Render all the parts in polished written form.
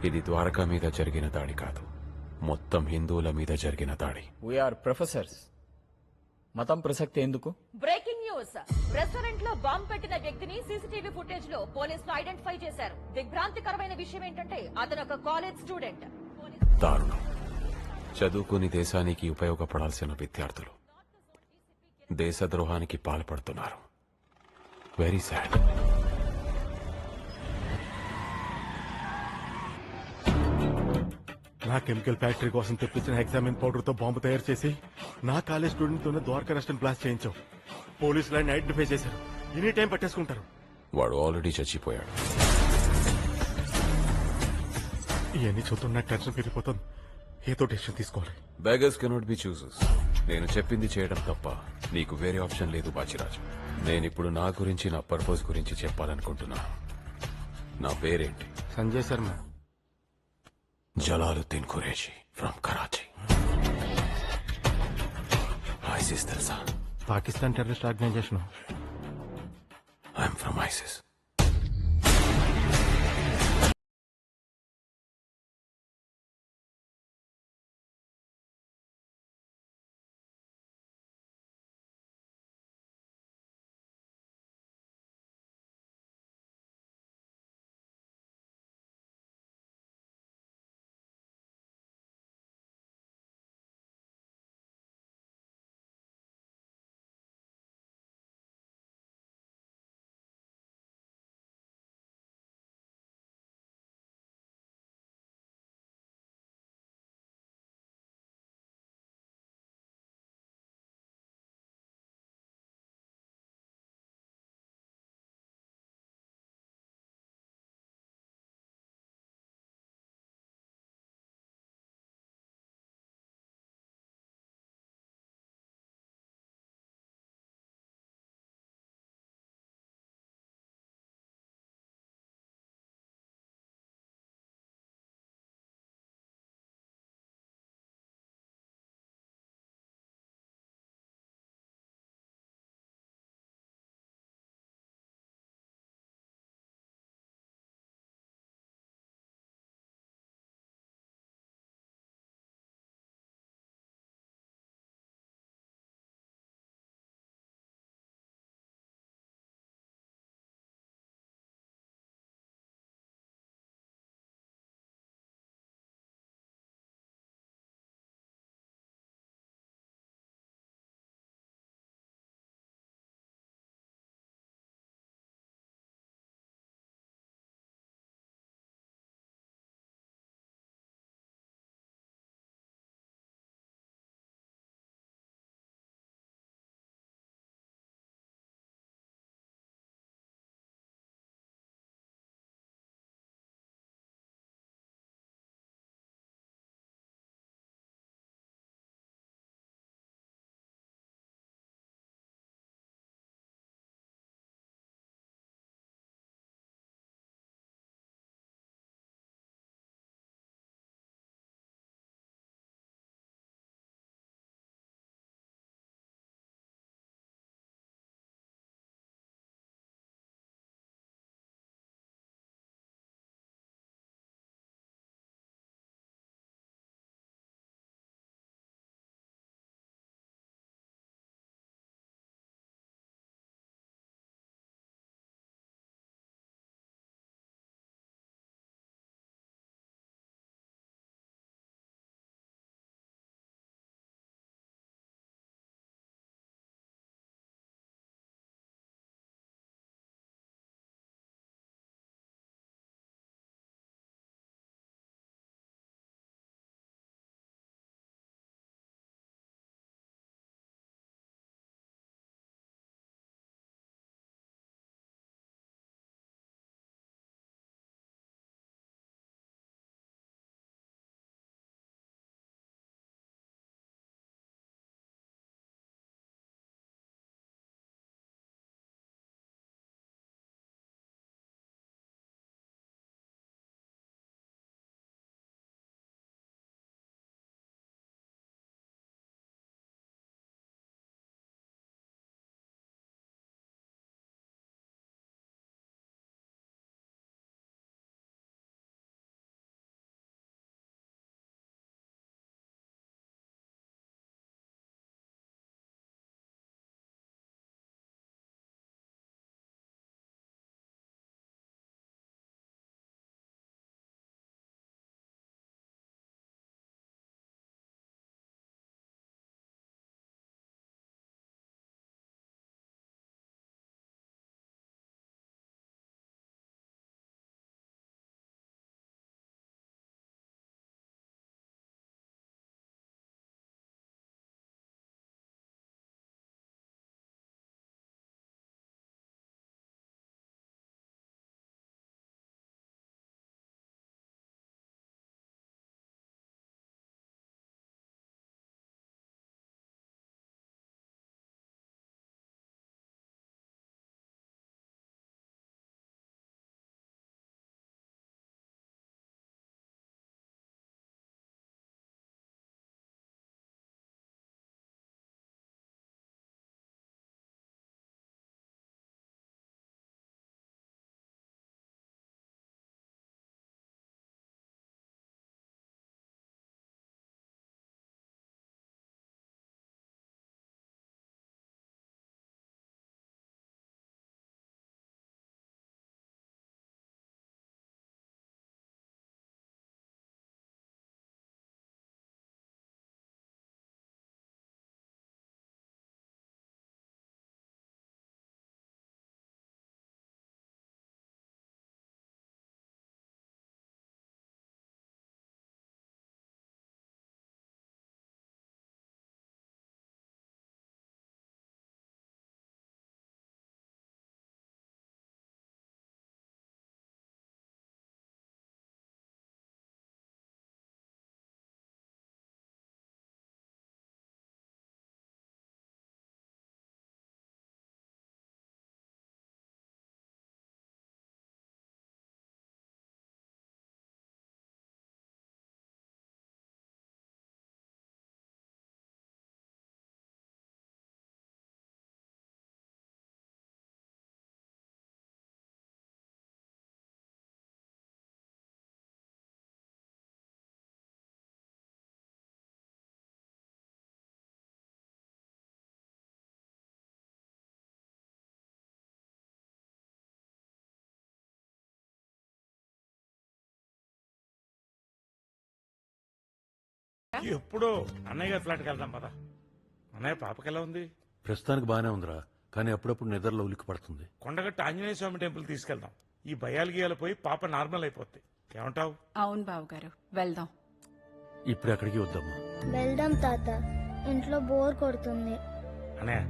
ఇది ద్వారకా మీద జరిగిన దాడి కాదు, మొత్తం హిందువుల మీద జరిగిన దాడి. We are professors. మతం ప్రసక్తి ఎందుకు? బ్రేకింగ్ న్యూస్, రెస్టారెంట్ లో బాంబ్ పెట్టిన వ్యక్తిని సీసీటీవీ ఫుటేజ్ లో పోలీసులు ఐడెంటిఫై చేశారు. దిగ్భ్రాంతికరమైన విషయం ఏంటంటే అతను ఒక కాలేజ్ స్టూడెంట్. దారుణం. చదువుకుని దేశానికి ఉపయోగపడాల్సిన విద్యార్థులు దేశద్రోహానికి పాల్పడుతున్నారు. Very sad. నా కెమికల్ ఫ్యాక్టరీ కోసం తెప్పించిన హెక్సామిన్ పౌడర్ తో బాంబు తయారు చేసి నా కాలేజ్ స్టూడెంట్ తోనే ద్వారకా రెస్టారెంట్ బ్లాస్ట్ చేయించావు. పోలీసులు ఆయన ఐడెంటిఫై చేశారు. ఎనీ టైం పట్టేసుకుంటారు. వాడు ఆల్రెడీ చచ్చిపోయాడు. ఇవన్నీ చూస్తున్న నాకు టెన్షన్ పెరిగిపోతుంది. ఏదో డెసిషన్ తీసుకోవాలి. Beggars cannot be chooses. నేను చెప్పింది చేయడం తప్ప నీకు వేరే ఆప్షన్ లేదు బాచిరాజు. నేనిప్పుడు నా గురించి, నా పర్పస్ గురించి చెప్పాలనుకుంటున్నా. నా పేరేంటి? సంజయ్ శర్మ. జలాలుద్దీన్ ఖురేషీ ఫ్రమ్ కరాచీ. ఐసిస్ తెలుసా? Pakistan terrorist organization. I'm from ISIS. ఎప్పుడో అన్నయ్య గారి ఫ్లాట్కి వెళ్దాం పద. అన్నయ్య పాపకి ఎలా ఉంది? ప్రస్తుతానికి బానే ఉందిరా, కానీ అప్పుడప్పుడు నిద్రలో ఉలిక్కి పడుతుంది. కొండగట్టు ఆంజనేయ స్వామి టెంపుల్ తీసుకెళ్దాం. ఈ భయాలు గీయాలు పోయి పాప నార్మల్ అయిపోద్ది. ఏమంటావు? అవును బావగారు, వెళ్దాం. ఇప్పుడు ఎక్కడికి వద్దమ్మా. వెళ్దాం తాత, ఇంట్లో బోర్ కొడుతుంది. అన్నయ్య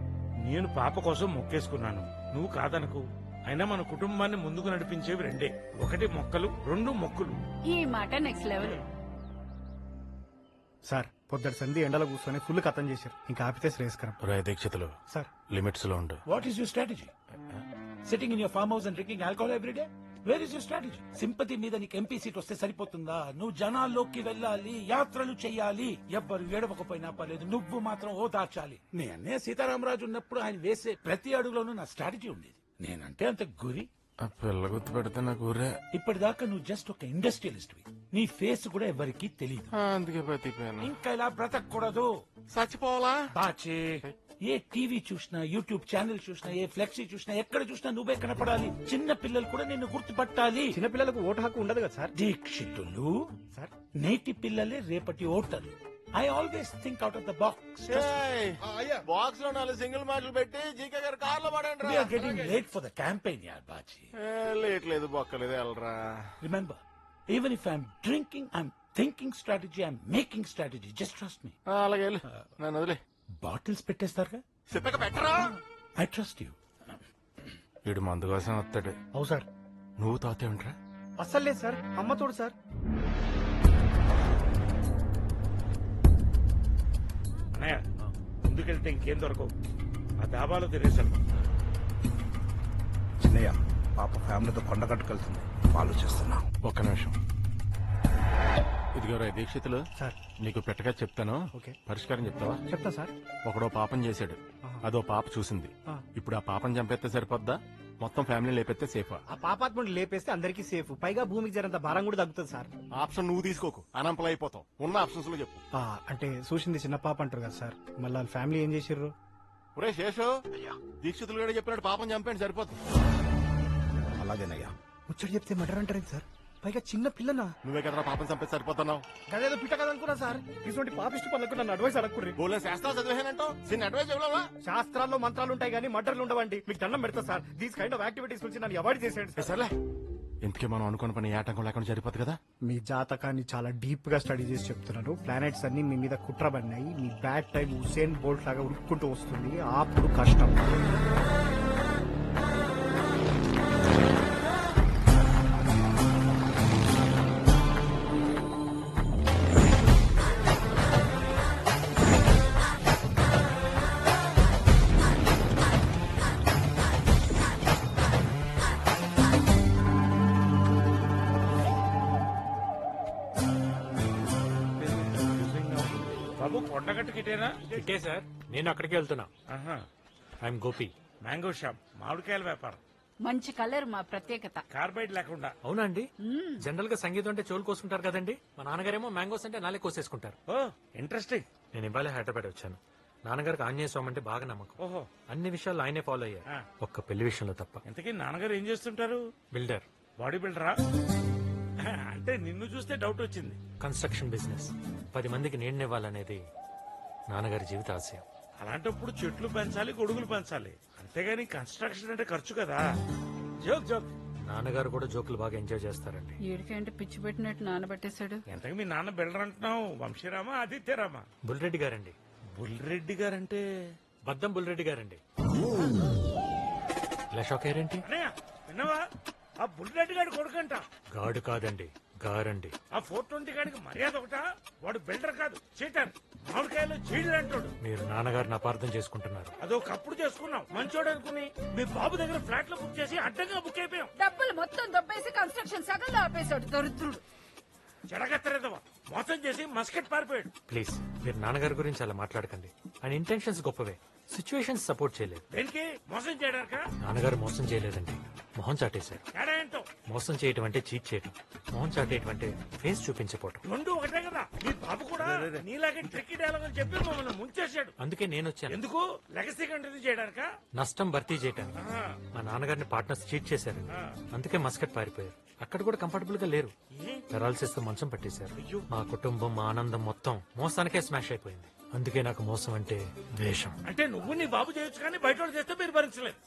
నేను పాప కోసం మొక్కేసుకున్నాను, నువ్వు కాదనకు. అయినా మన కుటుంబాన్ని ముందుకు నడిపించేవి రెండే, ఒకటి మొక్కలు, రెండు మొక్కులు. ఈ మాట నెక్స్ట్ లెవెల్. సార్ పొద్దుటి సంధి ఎండలో కూర్చొని ఫుల్ కథం చేశారు. ఇంకా ఆపితే శ్రేయస్కరం. రే దీక్షితులు, సార్ లిమిట్స్ లో ఉండు. What is your strategy? Sitting in your farmhouse and drinking alcohol every day? Where is your strategy? Sympathy మీద నీకు ఎంపీ సీట్ వస్తే సరిపోతుందా? నువ్వు జనాల్లోకి వెళ్ళాలి, యాత్రలు చెయ్యాలి. ఎవ్వరు ఏడవకపోయినా పర్లేదు, నువ్వు మాత్రం ఓదార్చాలి. నేనే సీతారామరాజు ఉన్నప్పుడు ఆయన వేసే ప్రతి అడుగులోనూ నా స్ట్రాటజీ ఉండేది. నేనంటే అంత గురి. ఆ పిల్ల గుర్తు పెడితే నాకు ఊరే. ఇప్పటిదాకా నువ్వు జస్ట్ ఒక ఇండస్ట్రియలిస్ట్. నీ ఫేస్ కూడా ఎవరికి తెలియదు. అందుకే బతికిపోయాను. ఇంకా ఇలా బ్రతకూడదు. చచ్చిపోవాలా? బాచే ఏ టీవీ చూసినా, యూట్యూబ్ ఛానల్ చూసినా, ఏ ఫ్లెక్సీ చూసినా, ఎక్కడ చూసినా నువ్వే కనపడాలి. చిన్న పిల్లలు కూడా నిన్ను గుర్తుపట్టాలి. చిన్నపిల్లలకు ఓటు హక్కు ఉండదు కదా సార్. దీక్షితులు సార్ నేటి పిల్లలే రేపటి ఓటర్లు. I always think out of the box. Box లో 4 సింగిల్ మాటలు పెట్టి జీకే గారు కార్లో పడండి. We are getting late for the campaign, yaar Baji. లేట్లేదు బొక్కలేదు వెళ్ళరా. Remember, even if I'm drinking, I'm thinking strategy, I'm making strategy. Just trust me. అలాగే వెళ్ళు. నన్ను వదిలే. బాటిల్స్ పెట్టేస్తారుగా? చెప్పక పెట్టరా. I trust you. వీడు మందు కోసం వస్తాడు. అవు సార్. నువ్వు తాతేమిట్రా? అస్సలు లేదు సార్, అమ్మ తోడు సార్. అన్నయ్య ముందుకెళ్తే ఇంకేం దొరకవు. ఆ దాబాలో తినేసాను. చిన్నయ్య పాప ఫ్యామిలీతో కొండగట్టుకెళ్తుంది, ఆలోచిస్తున్నా. ఒక్క నిమిషం. ఇదిగో రే దీక్షితులు, సార్ నీకు పెట్టగా చెప్తాను. ఓకే. పరిష్కారం చెప్తావా? చెప్తా సార్. ఒకడో పాపం చేశాడు, అదో పాప చూసింది. ఇప్పుడు ఆ పాపం చంపేస్తే సరిపోద్దా, మొత్తం ఫ్యామిలీ లేపెత్తే సేఫా? ఆ పాపాత్ముడిని లేపేస్తే అందరికీ సేఫ్, పైగా భూమికి జరంత భారం కూడా తగ్గుతుంది సార్. ఆప్షన్ నువ్వు తీసుకోకు, అనంపలు అయిపోతావు. ఉన్న ఆప్షన్స్ లో చెప్పు. అంటే చూసింది చిన్న పాప అంటారు కదా సార్, మళ్ళీ వాళ్ళ ఫ్యామిలీ ఏం చేసిర్రు? ఒరే శేషు, దీక్షితులు కూడా చెప్పినట్టు పాపం చంపేయండి సరిపోద్ది. అలాగేనయ్యా. ముచ్చట చెప్తే మర్డర్ అంటారు సార్, పైగా చిన్న పిల్లనా? నువ్వే కదరా పాపం చంపేసి సరిపోతున్నావు. గదేదో పిట్ట కదా అనుకున్నా సార్. ఇటువంటి పాపిష్టి పనులకు నన్ను అడ్వైస్ అడగకుర్రి. బోలే శాస్త్రాలు చదివేనంటావు, చిన్న అడ్వైస్ ఇవ్వలేవా? శాస్త్రాల్లో మంత్రాలు ఉంటాయి కానీ మర్డర్లు ఉండవండి. మీకు దండం పెడతా sir, these kind of activities నుంచి నన్ను అవాయిడ్ చేసేయండి సార్. సర్లే, ఇంతకీ మనం అనుకున్న పని ఏ ఆటంకం లేకుండా సరిపోద్ది కదా. మీ జాతకాన్ని చాలా డీప్ గా స్టడీ చేసి చెప్తున్నారు. ప్లానెట్స్ అన్ని మీ మీద కుట్రబడినాయి. మీ బ్యాడ్ టైం హుసేన్ బోల్ట్ లాగా ఉరుక్కుంటూ వస్తుంది, అప్పుడు కష్టం. బాబు కొండగట్టుకి ఇటేనా? ఇటే సార్, నేను అక్కడికి వెళ్తున్నా. ఆహా. ఐఎమ్ గోపి. మ్యాంగో షాప్, మామిడికాయల వ్యాపారం, మంచి కలర్ మా ప్రత్యేకత. కార్బైడ్ లేకుండా. అవునా అండి? జనరల్ గా సంగీతం అంటే చెవులు కోసుకుంటారు కదండి, మా నాన్నగారేమో మ్యాంగోస్ అంటే నాలే కోసేసుకుంటారు. ఓ ఇంట్రెస్టింగ్. నేను ఇవాళ హైదరాబాద్ వచ్చాను. నాన్నగారికి ఆంజనేయ స్వామి అంటే బాగా నమ్మకం. ఓహో. అన్ని విషయాలు ఆయనే ఫాలో అయ్యారు, ఆ. ఒక్క పెళ్లి విషయంలో తప్ప. ఇంతకీ నాన్నగారు ఏం చేస్తుంటారు? బిల్డర్, బాడీ బిల్డరా? అంటే నిన్ను చూస్తే డౌట్ వచ్చింది. కన్స్ట్రక్షన్ బిజినెస్, 10 మందికి నీడనివ్వాలనేది నాన్నగారి జీవిత ఆశయం. అలాంటప్పుడు చెట్లు పెంచాలి, గొడుగులు పెంచాలి, అంతేగాని కన్స్ట్రక్షన్ అంటే ఖర్చు కదా. Joke joke. నాన్నగారు కూడా జోకులు బాగా ఎంజాయ్ చేస్తారండి. ఏడికంటే పిచ్చి పెట్టినట్టు నానబెట్టేశాడు. ఎంతకు మీ నాన్న బిల్డర్ అంటున్నావు? వంశీరామా, ఆదిత్యరామా? బుల్రెడ్డి గారండి. బుల్రెడ్డి గారంటే? బద్దం బుల్రెడ్డి గారండి. ఇలా షాక్ అయ్యారేంటి? అన్నయ్య విన్నావా? ఆ బుల్రెడ్డి గారి కొడుకంట. గాడు కాదండి, గారండి. ఆ 420 గాడికి మర్యాద ఒకటా? వాడు బిల్డర్ కాదు, చీటర్. మామిడికాయలు చీడలు అంటాడు. మీరు నాన్నగారిని అపార్థం చేసుకుంటున్నారు. అదొకప్పుడు చేసుకున్నాం, మంచోడు అనుకుని మీ బాబు దగ్గర ఫ్లాట్ లో బుక్ చేసి అడ్డంగా బుక్ అయిపోయాం. డబ్బులు మొత్తం దొబ్బేసి కన్స్ట్రక్షన్ సగంలో ఆపేశాడు దరిద్రుడు. చెడగత్తరేదవా, మోసం చేసి మస్కెట్ పారిపోయాడు. ప్లీజ్, మీరు నాన్నగారి గురించి అలా మాట్లాడకండి. ఆయన ఇంటెన్షన్స్ గొప్పవే, సిచ్యువేషన్స్ సపోర్ట్ చేయలేదు. దేనికి? మోసం చేయడానిక? నాన్నగారు మోసం చేయలేదండి, మొహం చాటేశారు. తేడా ఏంటో మోసం చేయటం అంటే చీట్ చేయటం, మొహం చాటేయటం అంటే ఫేస్ చూపించపోవటం. రెండు ఒకటే కదా. నీ బాబు కూడా నీలాగే ట్రిక్కీ డైలాగ్ అని చెప్పి మమ్మల్ని ముంచేశాడు. అందుకే నేను వచ్చాను. ఎందుకు లెగసీ కంటిన్యూ చేయడానిక? నష్టం భర్తీ చేయటానికి. మా నాన్నగారిని పార్ట్నర్స్ చీట్ చేశారు, అందుకే మస్కట్ పారిపోయారు. అక్కడ కూడా కంఫర్టబుల్ గా లేరు, పెరాలసిస్ తో మంచం పట్టేశారు. మా కుటుంబం, మా ఆనందం మొత్తం మోసానికే స్మాష్ అయిపోయింది. అందుకే నాకు మోసం అంటే ద్వేషం. అంటే నువ్వు నీ బాబు చేయొచ్చు కానీ బయట వాళ్ళు చేస్తే మీరు భరించలేదు.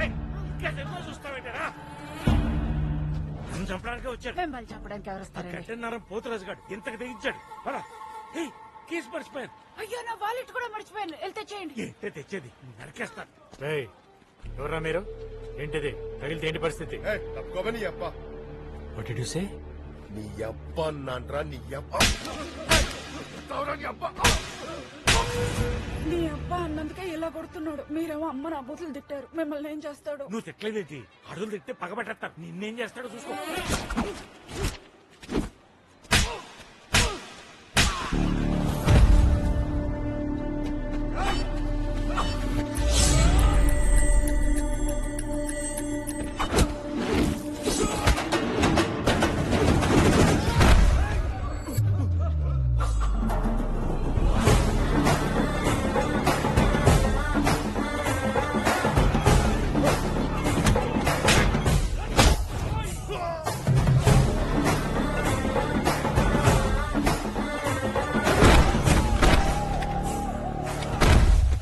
ఏయ్, ఇంకా సినిమా చూస్తావేంటారా? నన్ను చంపడానికే వచ్చాడు. మిమ్మల్ని చెప్పడానికి ఎవరు వస్తారండి? కట్టెన్నారం పోతురాజు గాడు ఇంతకు తెగించాడు. పద. ఏయ్, కీస్ మర్చిపోయాను. అయ్యో నా వాలెట్ కూడా మర్చిపోయాను. వెళ్తే చేయండి. ఏంటే తెచ్చేది? నరికేస్తాను. ఏయ్, ఎవర్రా మీరు? ఏంటిది? తగిలితే ఏంటి పరిస్థితి? తప్పుకోమని అబ్బా వాట్ డిడ్ యు సే? నీ అబ్బా అన్నాన్రా, నీ అబ్బా నీ అబ్బా అన్నందుకే ఇలా కొడుతున్నాడు. మీరేమో అమ్మ నా బూతులు తిట్టారు. మిమ్మల్ని ఏం చేస్తాడు? నువ్వు తిట్టలేదేంటి? అడుగులు తిట్టే పగబెట్టేస్తాను. నిన్నేం చేస్తాడో చూసుకో.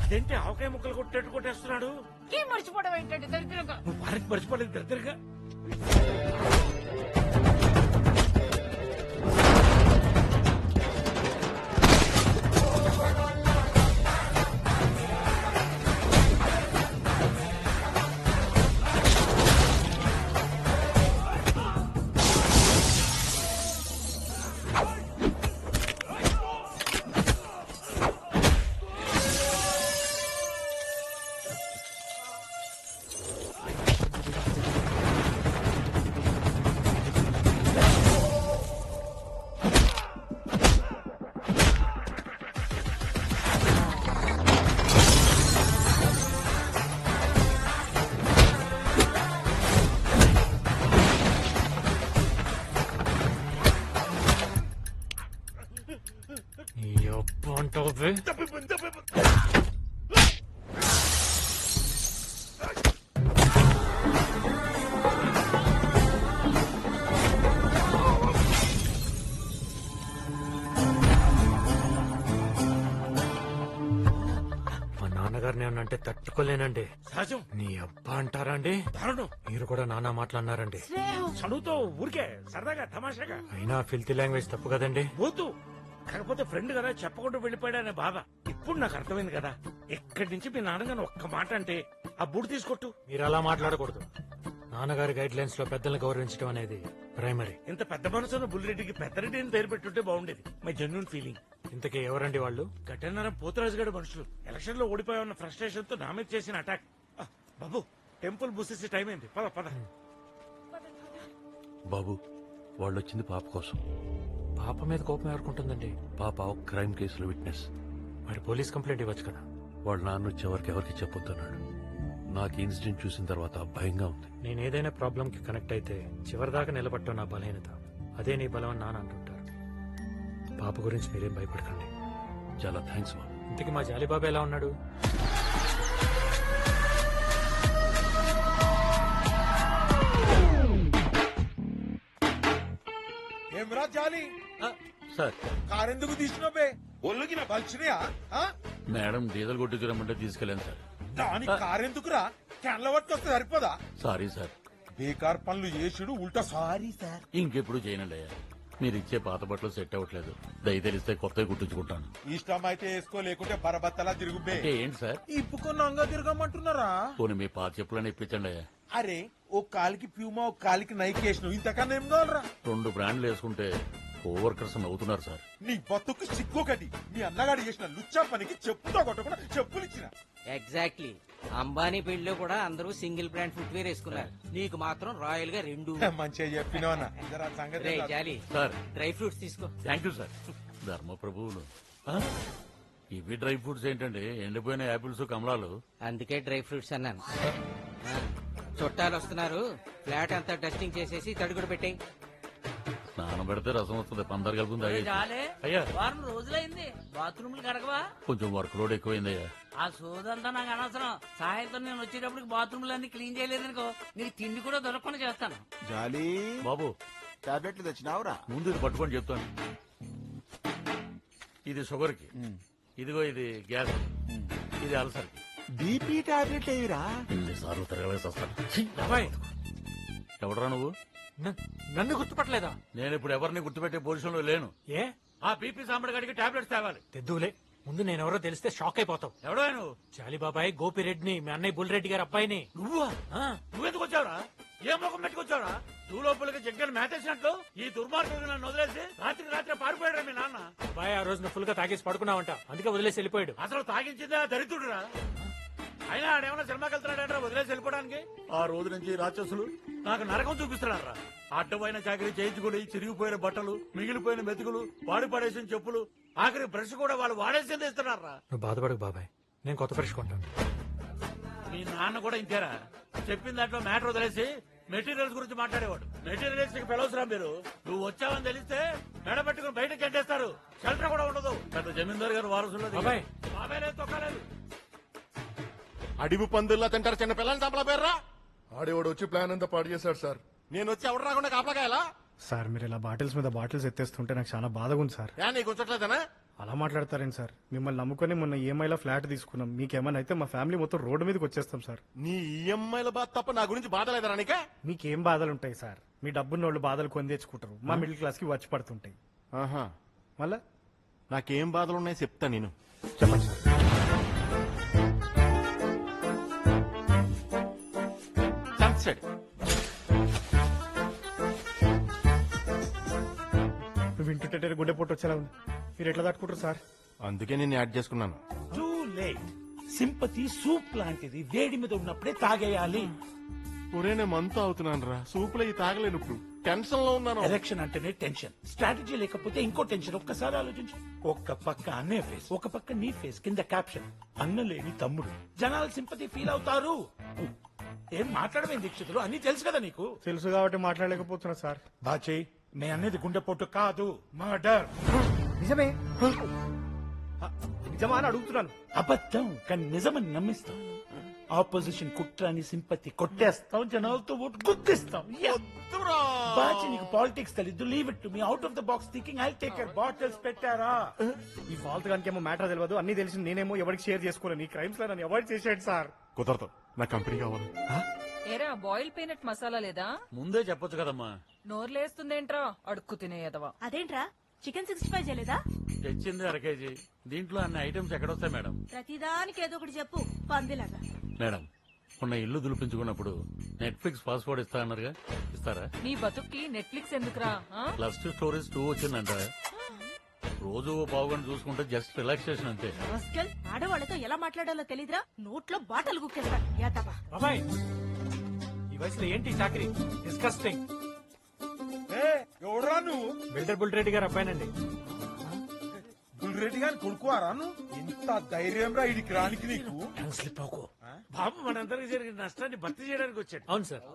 అదేంటి ఆవకాయ ముక్కలు కొట్టేట్టు కొట్టేస్తున్నాడు? ఏం మర్చిపోవడం ఏంటంటే దరిద్రంగా. నువ్వు భారత్ మర్చిపోలేదు దగ్గరగా. అంటావే? మా నాన్నగారిని ఏమన్నంటే తట్టుకోలేనండి. సహజం. నీ అబ్బా అంటారా అండి? దారుణం. మీరు కూడా నానా మాట్లాడినారండి. చదువుతో ఊరికే సరదాగా తమాషాగా. అయినా ఫిల్తీ లాంగ్వేజ్ తప్పు కదండి. పోతూ కాకపోతే ఫ్రెండ్ కదా చెప్పకుండా వెళ్ళిపోయాడనే బాధ ఇప్పుడు నాకు అర్థమైంది కదా. ఎక్కడి నుంచి మీ నాన్నగారు ఒక్క మాట అంటే ఆ బూడి తీసుకొట్టు. మీరు అలా మాట్లాడకూడదు. నాన్నగారి గైడ్ లైన్స్ లో పెద్దల్ని గౌరవించడం అనేది ప్రైమరీ. ఇంత పెద్ద మనసున్న బుల్లిరెడ్డికి పెద్దరెడ్డి అని పేరు పెట్టుంటే బాగుండేది. My genuine feeling. ఇంతకీ ఎవరండి వాళ్ళు? గట్టన్నారం పోతురాజు గడి మనుషులు ఎలక్షన్ లో ఓడిపోయామన్న ఫ్రస్ట్రేషన్ తో నా మీద చేసిన అటాక్. బాబు టెంపుల్ బుసేసి టైం అయింది. పద పద. బాబు వాళ్ళు వచ్చింది పాప కోసం. పాప మీద కోపం ఎవరుకుంటుందండి? పాప ఒక క్రైమ్ కేసులో విట్నెస్. మరి పోలీస్ కంప్లైంట్ ఇవ్వచ్చు కదా. వాళ్ళ నాన్న వచ్చేవరకు ఎవరికి చెప్పొద్దన్నాడు. నాకు ఇన్సిడెంట్ చూసిన తర్వాత భయంగా ఉంది. నేను ఏదైనా ప్రాబ్లం కి కనెక్ట్ అయితే చివరిదాకా నిలబట్టడం నా బలహీనత. అదే నీ బలం అని నాన్న అంటుంటారు. పాప గురించి మీరేం భయపడకండి. చాలా థ్యాంక్స్ బాబు. ఇంతకీ మా జాలీబాబు ఎలా ఉన్నాడు? ఏమ్రా జాలి, సార్ కారెందుకు తీసినవే? ఒళ్ళుకి నా బలిచినయా? మేడం డీజిల్ కొట్టించరమ్మంటే తీసుకెళ్ళాను సార్. దాని కారెందుకురా? క్యాన్ల పట్టుకొస్తే సరిపోదా? Sorry sir. బేకార్ పనులు చేసుడు ఉల్టా సారీ సార్. ఇంకెప్పుడు చేయనండి అయ్యా. మీరు ఇచ్చే పాత బట్టలు సెట్ అవ్వట్లేదు. దయ తెలిస్తే కొత్తవి కుట్టించుకుంటాను. ఇష్టం అయితే వేసుకో, లేకుంటే బరబత్తలా తిరుగుబే. అంటే ఏంటి సార్? ఇప్పుకొని నంగా తిరగమంటున్నారా? పోనీ మీ పాత చెప్పులని ఇప్పించండి అయ్యా. అరే ఓ కాలికి ప్యూమా, ఓ కాలికి నైక్ వేసినావు, ఇంతకన్నా ఏం కావాలరా? 2 బ్రాండ్లు వేసుకుంటే కోవర్కర్స్ నవ్వుతున్నారు సార్. నీ బతుకు సిగ్గొకటి. మీ అన్నగాడు చేసిన లుచ్చా పనికి చెప్పుతో కొట్టకుండా చెప్పులు ఇచ్చిన. ఎగ్జాక్ట్లీ. అంబానీ పెళ్లిలో కూడా అందరూ సింగిల్ బ్రాండ్ ఫుట్వేర్ వేసుకున్నారు, నీకు మాత్రం రాయల్ గా రెండు. మంచిగా చెప్పినావు అన్న. జరా సంగతి రేయ్ జాలి, సార్ డ్రై ఫ్రూట్స్ తీసుకో. Thank you sir. ధర్మప్రభువులు ఆ? ఇవి డ్రై ఫ్రూట్స్ ఏంటండి? ఎండిపోయిన యాపిల్స్ కమలాలు. అందుకే డ్రై ఫ్రూట్స్ అన్నాను. ఆ, చుట్టాలు వస్తున్నారు, ఫ్లాట్ అంతా డస్టింగ్ చేసేసి తడుగుడు పెట్టాయి. స్నానం పెడితే రసం వస్తుంది. పందరు కలుపుంది తాగేసి. అయ్యా వారం రోజులైంది, బాత్రూమ్లు కడగవా? కొంచెం వర్క్ లోడ్ ఎక్కువైందయ్యా. ఆ సోదంతా నాకు అనవసరం. సాయంత్రం నేను వచ్చేటప్పుడు బాత్రూమ్లు అన్ని క్లీన్ చేయలేదనుకో, నీకు తిండి కూడా దొరకకుండా చేస్తాను. జాలి బాబు టాబ్లెట్లు తెచ్చినావురా? ముందు ఇది పట్టుకొని చెప్తాను. ఇది షుగర్ కి, ఇదిగో ఇది గ్యాస్, ఇది అల్సర్ కి. బీపీ టాబ్లెట్ ఏవిరా? ఎన్నిసార్లు తిరగలేసి వస్తాను. బాబాయ్ ఎవడరా నువ్వు? నన్ను గుర్తుపట్టలేదా? నేను ఇప్పుడు ఎవరిని గుర్తుపెట్టే పొజిషన్ లో లేను. ఏ ఆ బీపీ సాంబడి గడికి టాబ్లెట్స్ తేవాలి. తెద్దులే, ముందు నేనెవరో తెలిస్తే షాక్ అయిపోతావు. ఎవడో నువ్వు? చాలి బాబాయ్, గోపిరెడ్డిని, మీ అన్నయ్య బుల్రెడ్డి గారి అబ్బాయిని. నువ్వా? ఆ, నువ్వెందుకు వచ్చావురా? ఏ ముఖం పెట్టుకొచ్చావురా? నువ్వు లోపలికి జగ్గని మేతేసినట్లు ఈ దుర్మార్గుడు నన్ను వదిలేసి రాత్రి పారిపోయాడు మీ నాన్న. అబ్బాయి ఆ రోజున ఫుల్ గా తాగేసి పడుకున్నావంట, అందుకే వదిలేసి వెళ్ళిపోయాడు. అసలు తాగించిందా దరిద్రుడురా? అయినా ఆడేమన్నా సినిమాకి వెళ్తున్నాడంటే వదిలేసి వెళ్ళిపోవడానికి? ఆ రోజు నుంచి రాక్షసులు నాకు నరకం చూపిస్తున్నారా? అడ్డమైన చాకరీ చేయించుకుని చిరిగిపోయిన బట్టలు, మిగిలిపోయిన మెతుకులు, వాడి పడేసిన చెప్పులు, ఆఖరి బ్రష్ కూడా వాళ్ళు వాడేసింది ఇస్తున్నారా? నువ్వు బాధపడకు బాబాయ్, నేను కొత్త బ్రష్ కొంటాను. మీ నాన్న కూడా ఇంతేరా? చెప్పిన దాంట్లో మ్యాటర్ వదిలేసి మెటీరియల్స్ గురించి మాట్లాడేవాడు. మెటీరియల్స్ కి పిలవసరా మీరు? నువ్వు వచ్చావని తెలిస్తే మెడబెట్టుకుని బయటకు చెడ్డేస్తారు. షెల్టర్ కూడా ఉండదు. పెద్ద జమీందారు గారు వారసులో బాబాయ్. బాబాయ్ లేదు, తొక్కలేదు. అడివి పందుల్లా తింటారు చిన్న పిల్లల్ని చంపలా పేర్రా. ఆడేవాడు వచ్చి ప్లాన్ అంతా పాడు చేశాడు సార్. నేను వచ్చి ఎవడు రాకుండా కాపలాగాయలా? సార్ మీరు ఇలా బాటిల్స్ మీద బాటిల్స్ ఎత్తేస్తుంటే నాకు చాలా బాధగా ఉంది సార్. ఏ నీకు ఉంచట్లేదనా? అలా మాట్లాడతారేంటి సార్? మిమ్మల్ని నమ్ముకొని మొన్న ఈఎంఐలో ఫ్లాట్ తీసుకున్నాం. మీకేమైనా అయితే మా ఫ్యామిలీ మొత్తం రోడ్డు మీదకి వచ్చేస్తాం సార్. నీ ఈఎంఐల బాధ తప్ప నా గురించి బాధ లేదరా నీకే? మీకేం బాధలు ఉంటాయి సార్? మీ డబ్బున్న వాళ్ళు బాధలు కొని తెచ్చుకుంటారు, మా మిడిల్ క్లాస్ కి వచ్చి పడుతుంటాయి. ఆహా, మళ్ళా నాకేం బాధలు ఉన్నాయో చెప్తా నేను. చెప్పండి సార్. సన్సెట్ నువ్వు వింటుంటే గుండె పొట్టు వచ్చేలా ఉంది. మీరు ఎట్లా తట్టుకుంటారు సార్? అందుకే నేను యాడ్ చేసుకున్నాను. Too late. సింపతి సూప్ లాంటిది, వేడి మీద ఉన్నప్పుడే తాగేయాలి. ఒరే నేను మంతు అవుతున్నాను రా, సూపులో ఈ తాగలేను. ఇప్పుడు టెన్షన్ లో ఉన్నాను. ఎలక్షన్ అంటేనే టెన్షన్, స్ట్రాటజీ లేకపోతే ఇంకో టెన్షన్. ఒక్కసారి ఆలోచించు. ఒక్క పక్క అన్నే ఫేస్, ఒక పక్క నీ ఫేస్, కింద క్యాప్షన్ అన్నలేని తమ్ముడు. జనాలు సింపతి ఫీల్ అవుతారు. ఏం మాట్లాడమే దీక్షితులు, అన్ని తెలుసు కదా నీకు. తెలుసు కాబట్టి మాట్లాడలేకపోతున్నా సార్. బాచే, నే అనేది గుండెపోటు కాదు, మర్డర్. నిజమే, నిజమా అని అడుగుతున్నాను. అబద్ధం కానీ నిజమని నమ్మిస్తాం. ఆపోజిషన్ కుట్రాని సింపతి కొట్టేస్తాం, జనాలతో ఓటు గుద్దిస్తాం. బాచి నీకు పాలిటిక్స్ తెలీదు. Leave it to me. Out of the box thinking. I take care. Bottles పెట్టారా? ఈ ఫాల్త్ గానికి ఏమో మ్యాటర్ తెలియదు, అన్ని తెలిసి నేనేమో ఎవరికి షేర్ చేసుకోలేను. ఈ క్రైమ్స్ లో నన్ను అవాయిడ్ చేసాడు సార్. కుదరదు, నా కంపెనీ కావాలి. ఏరా బాయిల్ పీనట్ మసాలా లేదా? ముందే చెప్పొచ్చు కదమ్మా. నోర్లేస్తుందేంట్రా అడుక్కు తినేయదవా? అదేంట్రా చికెన్ 65 చేయలేదా? తెచ్చింది 1 కేజీ. దీంట్లో అన్ని ఐటమ్స్ ఎక్కడొస్తాయి మేడం? ప్రతిదానికి ఏదో ఒకటి చెప్పు, పందిలాగా. మేడం, మొన్న ఇల్లు దులిపించుకున్నప్పుడు నెట్ఫ్లిక్స్ పాస్వర్డ్ ఇస్తా అన్నారుగా, ఇస్తారా? నీ బతుక్కి నెట్ఫ్లిక్స్ ఎందుకురా? ప్లస్ 2 స్టోరీస్ 2 వచ్చిందంట. రోజు ఓ పావుగంట చూసుకుంటే జస్ట్ రిలాక్సేషన్ అంతే. రాస్కెల్, ఆడవాళ్ళతో ఎలా మాట్లాడాలో తెలీదురా? నోట్లో బాటలు గుక్కేస్తా. యాదవా. బాబాయ్ ఈ వయసులో ఏంటి చాకరీ? డిస్కస్టింగ్. ఎవడరా నువ్వు? బిల్డర్ బుల్రెడ్డి గారి అబ్బాయినండి. బుల్రెడ్డి గారిని కొడుకువారా నువ్వు? ఇంత ధైర్యం రా ఇడికి రానికి నీకు? స్లిప్ అవుకో. బాబు మనందరికి జరిగిన నష్టాన్ని భర్తీ చేయడానికి వచ్చాడు. అవును sir.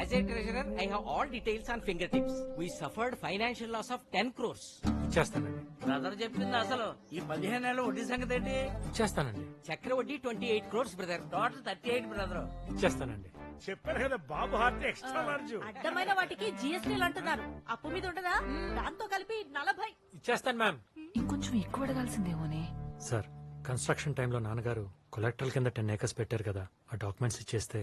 As a treasurer, I have all details on fingertips. We suffered financial loss of 10 crores. ఇచ్చేస్తానండి, brother చెప్పింది అసలు. ఈ 15 ఏళ్ళ వడ్డీ సంగతి ఏంటి? ఇచ్చేస్తానండి, చక్ర వడ్డీ 28 crores బ్రదర్. Total 38 brother. ఇచ్చేస్తానండి. చెప్పారు కదా బాబు హార్ట్ ఎక్స్ట్రా లార్జ్. అడ్డమైన వాటికి జిఎస్టీలు అంటున్నారు. అప్పు మీద ఉండదా? దాంతో కలిపి 40. ఇచ్చేస్తాను మ్యామ్. ఇంకొంచెం ఎక్కువ అడగాల్సిందేమోనే. సార్, కన్స్ట్రక్షన్ టైంలో నాన్నగారు కొలెక్టరల్ కింద 10 acres పెట్టారు కదా, ఆ డాక్యుమెంట్స్ ఇచ్చేస్తే.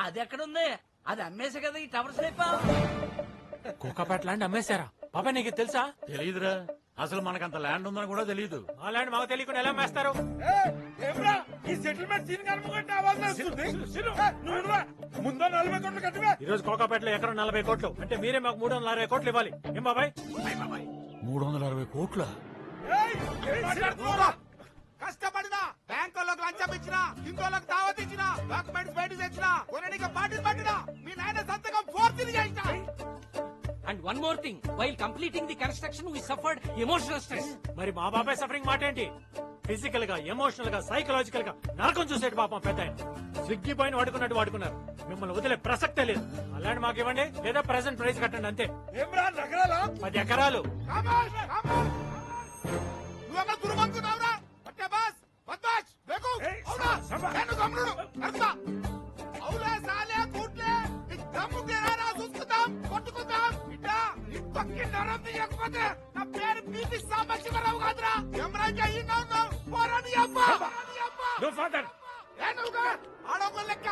అది ఎక్కడుంది? అది అమ్మేసే కదా ఈ టవర్ స్లిప్. కోకాపేట ల్యాండ్ అమ్మేశారా? బాబాయ్ నీకు తెలుసా? తెలియదురా. అసలు మనకంత ల్యాండ్ ఉందని కూడా తెలియదు. మా ల్యాండ్ మాకు తెలియకుండా ఎలా మేస్తారు? ఏమ్రా ఈ సెటిల్మెంట్ సీన్ కనుకుంటే ఆవాజ్ వస్తుంది. నువ్వు ఇవ్వరా? ముందు 40 కోట్లు కట్టివా. ఈ రోజు కోకాపేటలో ఎకరం 40 కోట్లు అంటే మీరే మాకు 360 కోట్లు ఇవ్వాలి. ఏం బాబాయ్? 360 కోట్ల కష్టపడినా బ్యాంకులకు లంచం ఇచ్చినా ఇంకోళ్ళకి దావత్ ఇచ్చినా డాక్యుమెంట్స్ బయట తెచ్చినా కొనడానికి పార్టీలు పట్టినా మీ నాయన సంతకం ఫోర్త్ చేసినా. And one more thing, while completing the construction we suffered emotional stress. మరి మా బాబాయ్ సఫరింగ్ మాట ఏంటి? ఫిజికల్ గా, ఎమోషనల్ గా, సైకలాజికల్ గా నరకం చూసేటి పాపం పెద్ద ఆయన. స్విగ్గీ పైన వాడుకున్నట్టు వాడుకున్నారు. మిమ్మల్ని వదిలే ప్రసక్తే లేదు. అలాంటి మాకు ఇవ్వండి లేదా ప్రెసెంట్ ప్రైస్ కట్టండి అంతే. ఏమ్రా నగరాలా? 10 ఎకరాలు. నువ్వెవరు దుర్మంకున్నావురా? పట్టే బాస్ బద్మాష్ బేకు అవునా నేను గమ్ముడు అర్థా అవులే సాలే కూట్లే ఈ దమ్ము కేరారా చూసుకుందాం కొట్టుకుందాం ఇట్టా ఈ పక్కి నరం తీయకపోతే నా పేరు బీపీ సాంబశివరావు కాదురా ఎమరాజ్ అయ్యిందా ఉన్నావు పోరాని అబ్బా నో ఫాదర్. ఏనుగా ఆడొక లెక్క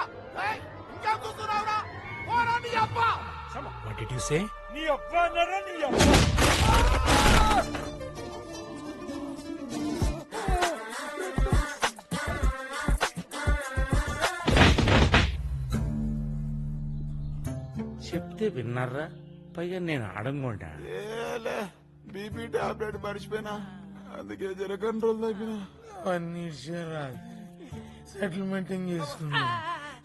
ఏయ్ ఇంకా కూర్చున్నావురా పోరాని అబ్బా. What did you say? నీ అబ్బా అన్నారా? నీ అబ్బా. చెప్తే విన్నారా? పైగా నేను అడగకుండా బీపీ టాబ్లెట్ మర్చిపోయినా అందుకే జర కంట్రోల్ తగ్గినా సెటిల్మెంట్ చేసుకున్నా.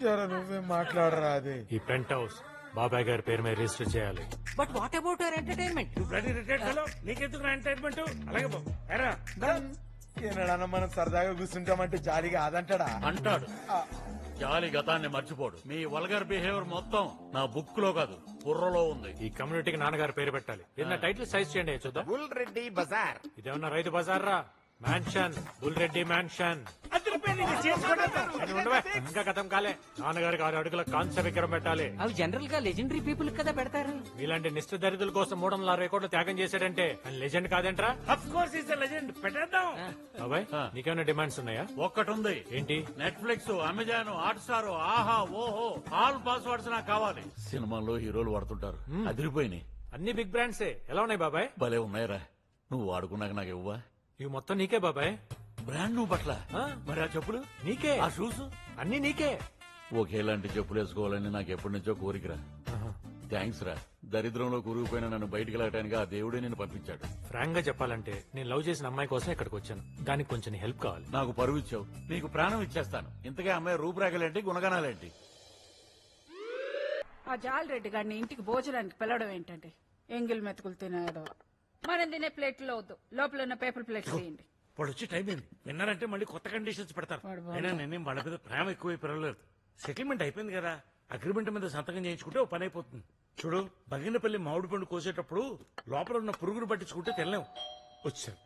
జర నువ్వే మాట్లాడరా. అదే ఈ పెంట్ హౌస్ బాబాయ్ గారి పేరు మీద రిజిస్టర్ చేయాలి. But what about our entertainment? నువ్వు బ్లడీ రిటైర్డ్ ఫెలో, నీకెందుకు ఎంటర్టైన్మెంట్? అలాగే పో. ఎరా. ఏనాడన్నా మనం సరదాగా కూర్చుంటామంటే జాలిగా అదంటాడా అంటాడు. జాలి గతాన్ని మర్చిపోడు. మీ వల్గర్ బిహేవియర్ మొత్తం నా బుక్ లో కాదు బుర్రలో ఉంది. ఈ కమ్యూనిటీకి నాన్నగారి పేరు పెట్టాలి. ఏదైనా టైటిల్ సైజ్ చేయండి చూద్దాం. బుల్ రెడ్డి బజార్. ఇదేమన్నా రైతు బజార్ రా? Mansion, bull Reddy mansion. అది ఉండవే, ఇంకా గతం కాలే. నాన్నగారికి 6 అడుగుల కాంస్య విగ్రహం పెట్టాలి. అవి జనరల్ గా లెజెండరీ పీపుల్ కదా పెడతారు. ఇలాంటి నిష్ఠ దరిద్రుల కోసం 360 కోట్లు త్యాగం చేశాడంటే ఆయన లెజెండ్ కాదేంట్రా? Of course is legend. పెట్టేద్దాం. బాబాయ్ నీకేమైనా డిమాండ్స్ ఉన్నాయా? ఒక్కటి ఉంది. ఏంటి? నెట్ఫ్లిక్స్, అమెజాన్, హాట్ స్టార్, ఆహా, ఓహో, ఆల్ పాస్వర్డ్స్ నాకు కావాలి. సినిమాల్లో హీరోలు వాడుతుంటారు, అదిరిపోయినాయి. అన్ని బిగ్ బ్రాండ్సే. ఎలా ఉన్నాయి బాబాయ్? భలే ఉన్నాయిరా. నువ్వు వాడుకున్నాక నాకు ఇవ్వా? ఇవి మొత్తం నీకే బాబాయ్. బ్రాండ్ నువ్వు పట్ల ఆ? మరి ఆ చెప్పులు నీకే. ఆ షూస్ అన్ని నీకే. ఒకేలాంటి చెప్పులు వేసుకోవాలని నాకు ఎప్పటి నుంచో కోరికరా. థ్యాంక్స్ రా. దరిద్రంలో కూరుకుపోయిన నన్ను బయటికి వెళ్ళటానికి ఆ దేవుడే నేను పంపించాడు. ఫ్రాంక్ గా చెప్పాలంటే నేను లవ్ చేసిన అమ్మాయి కోసం ఇక్కడికి వచ్చాను. దానికి కొంచెం హెల్ప్ కావాలి. నాకు పరువు ఇచ్చావు, నీకు ప్రాణం ఇచ్చేస్తాను. ఇంతకే అమ్మాయి రూపురేఖలేంటి, గుణగణాలేంటి? ఆ జాలరెడ్డి గారిని ఇంటికి భోజనానికి పిలవడం ఏంటంటే ఎంగిల్ మెతుకులు తినేదో. మనం తినే ప్లేట్లో వద్దు, లోపల ఉన్న పేపర్ ప్లేట్స్ తీయండి. ఇప్పుడు వచ్చి టైం అయింది. విన్నారంటే మళ్ళీ కొత్త కండిషన్స్ పెడతారు. అయినా నేనేం వాళ్ళ మీద ప్రేమ ఎక్కువ పెరగలేదు. సెటిల్మెంట్ అయిపోయింది కదా, అగ్రిమెంట్ మీద సంతకం చేయించుకుంటే ఓ పని అయిపోతుంది. చూడు, బగినపల్లి మామిడి పండు కోసేటప్పుడు లోపల ఉన్న పురుగును పట్టించుకుంటే తెల్లాం. వచ్చాను.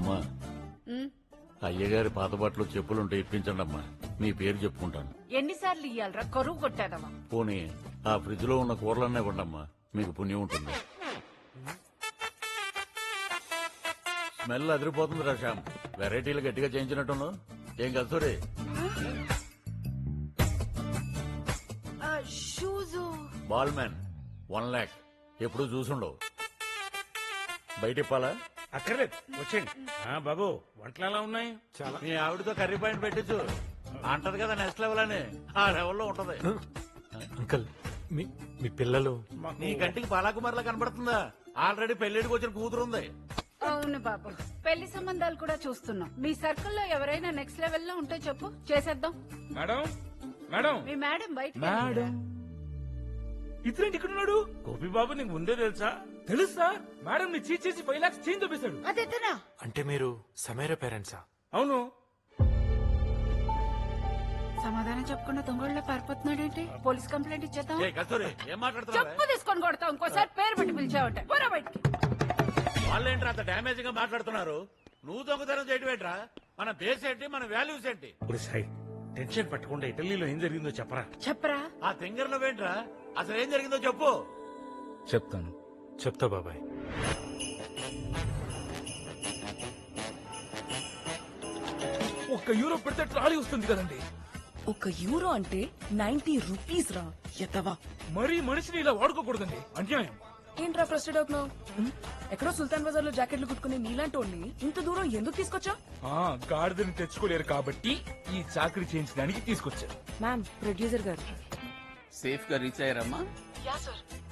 అమ్మా, అయ్యగారి పాత బట్టలు చెప్పులుంటే ఇప్పించండి అమ్మా. మీ పేరు చెప్పుకుంటాను. ఎన్నిసార్లు ఇయ్యాలరా? కరువు కొట్టాదమ్మా. పోనీ ఆ ఫ్రిడ్జ్ లో ఉన్న కూరలన్నీ ఇవ్వండమ్మా, మీకు పుణ్యం ఉంటుంది. స్మెల్ అదిరిపోతుంది రా శ్యామ్. వెరైటీలు గట్టిగా చేయించినట్టున్నావు. ఏం కస్తూరి? షూజు బాల్ మ్యాన్ 1 lakh ఎప్పుడు చూసుండవు. బయట ఇప్పాలా? అక్కర్లేదు, వచ్చేయండి. బాబు, వంటలు ఎలా ఉన్నాయి? చాలా. మీ ఆవిడతో కర్రీ పాయింట్ పెట్టించు. అంటది కదా నెక్స్ట్ లెవెల్ అని. ఆ లెవెల్లో ఉంటది. అంకుల్ మీ పిల్లలు నీ కంటికి బాలాకుమార్లా కనబడుతుందా? ఆల్రెడీ పెళ్లిడికి వచ్చిన కూతురు ఉంది. అవును బాబు, పెళ్లి సంబంధాలు కూడా చూస్తున్నాం. మీ సర్కిల్లో ఎవరైనా నెక్స్ట్ లెవెల్ లో ఉంటే చెప్పు, చేసేద్దాం. మేడం, మేడం, మీ మేడం బయట. మేడం, ఇతరేంటి ఇక్కడ ఉన్నాడు? గోపి బాబు నీకు ముందే తెలుసా? తెలుసా? మేడం ని చీట్ చేసి 5 lakhs చేంజ్ చూపిస్తాడు. అదేనా? అంటే మీరు సమీర పేరెంట్సా? అవును. సమాధానం చెప్పకుండా దొంగళ్ళ పారిపోతున్నాడేంటి? పోలీస్ కంప్లైంట్ ఇచ్చేద్దాం. ఏ కస్తూరి, ఏం మాట్లాడుతున్నావు? చెప్పు తీసుకొని కొడతాం. ఇంకోసారి పేరు పెట్టి పిలిచావంటే పోరా బయటికి. వాళ్ళేంట్రా అంత డ్యామేజ్ గా మాట్లాడుతున్నారు? నువ్వు దొంగతనం చేయడం ఏంట్రా? మన బేస్ ఏంటి, మన వాల్యూస్ ఏంటి? ఇప్పుడు సాయి, టెన్షన్ పట్టకుండా ఇటలీలో ఏం జరిగిందో చెప్పరా. చెప్పరా? ఆ తింగర్ నువ్వేంట్రా? అసలు ఏం జరిగిందో చెప్పు. చెప్తాను. చెప్తా బాబాయ్. €1 పెడితే ట్రాలీ వస్తుంది కదండి. €1 అంటే 90 రూపీస్ రా ఎత్తవా. మరీ మనిషిని ఇలా వాడుకోకూడదండి, అన్యాయం. ఏంట్రా ఫ్రస్ట్రేట్ అవుతున్నావు? ఎక్కడో సుల్తాన్ బజార్ లో జాకెట్లు కుట్టుకునే నీలాంటి వాడిని ఇంత దూరం ఎందుకు తీసుకొచ్చా? గాడిదని తెచ్చుకోలేరు కాబట్టి ఈ చాకరీ చేయించడానికి తీసుకొచ్చారు. మ్యామ్, ప్రొడ్యూసర్ గారు. సేఫ్ గా రీచ్ అయ్యారమ్మా?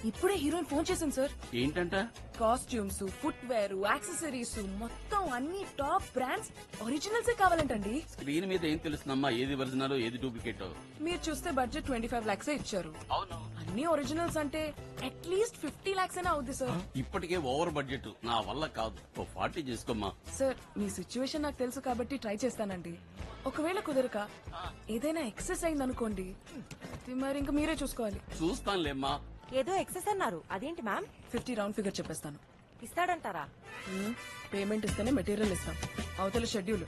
ఇప్పుడే హీరోయిన్ ఫోన్ చేసింది సార్. ఏంటంట? కాస్ట్యూమ్స్, ఫుట్ వేర్, యాక్సెసరీస్ మొత్తం అన్ని టాప్ బ్రాండ్స్ ఒరిజినల్సే కావాలంటండి. స్క్రీన్ మీద ఏం తెలుస్తుందమ్మా ఏది ఒరిజినల్ ఏది డూప్లికేట్? మీరు చూస్తే బడ్జెట్ 25 lakhs ఇచ్చారు. అవును, అన్ని ఒరిజినల్స్ అంటే అట్లీస్ట్ 50 lakhs అయినా అవుద్ది సార్. ఇప్పటికే ఓవర్ బడ్జెట్ నా వల్ల కాదు. 40 చేసుకోమ్మా. సార్, మీ సిచ్యువేషన్ నాకు తెలుసు కాబట్టి ట్రై చేస్తానండి. ఒకవేళ కుదరక ఏదైనా ఎక్సెస్ అయిందనుకోండి, అది మరి ఇంకా మీరే చూసుకోవాలి. చూస్తానులేమ్మా. ఏదో ఎక్సెస్ అన్నారు, అదేంటి మ్యామ్? 50 రౌండ్ ఫిగర్ చెప్పేస్తాను. ఇస్తాడంటారా? పేమెంట్ ఇస్తేనే మెటీరియల్ ఇస్తాం. అవతల షెడ్యూల్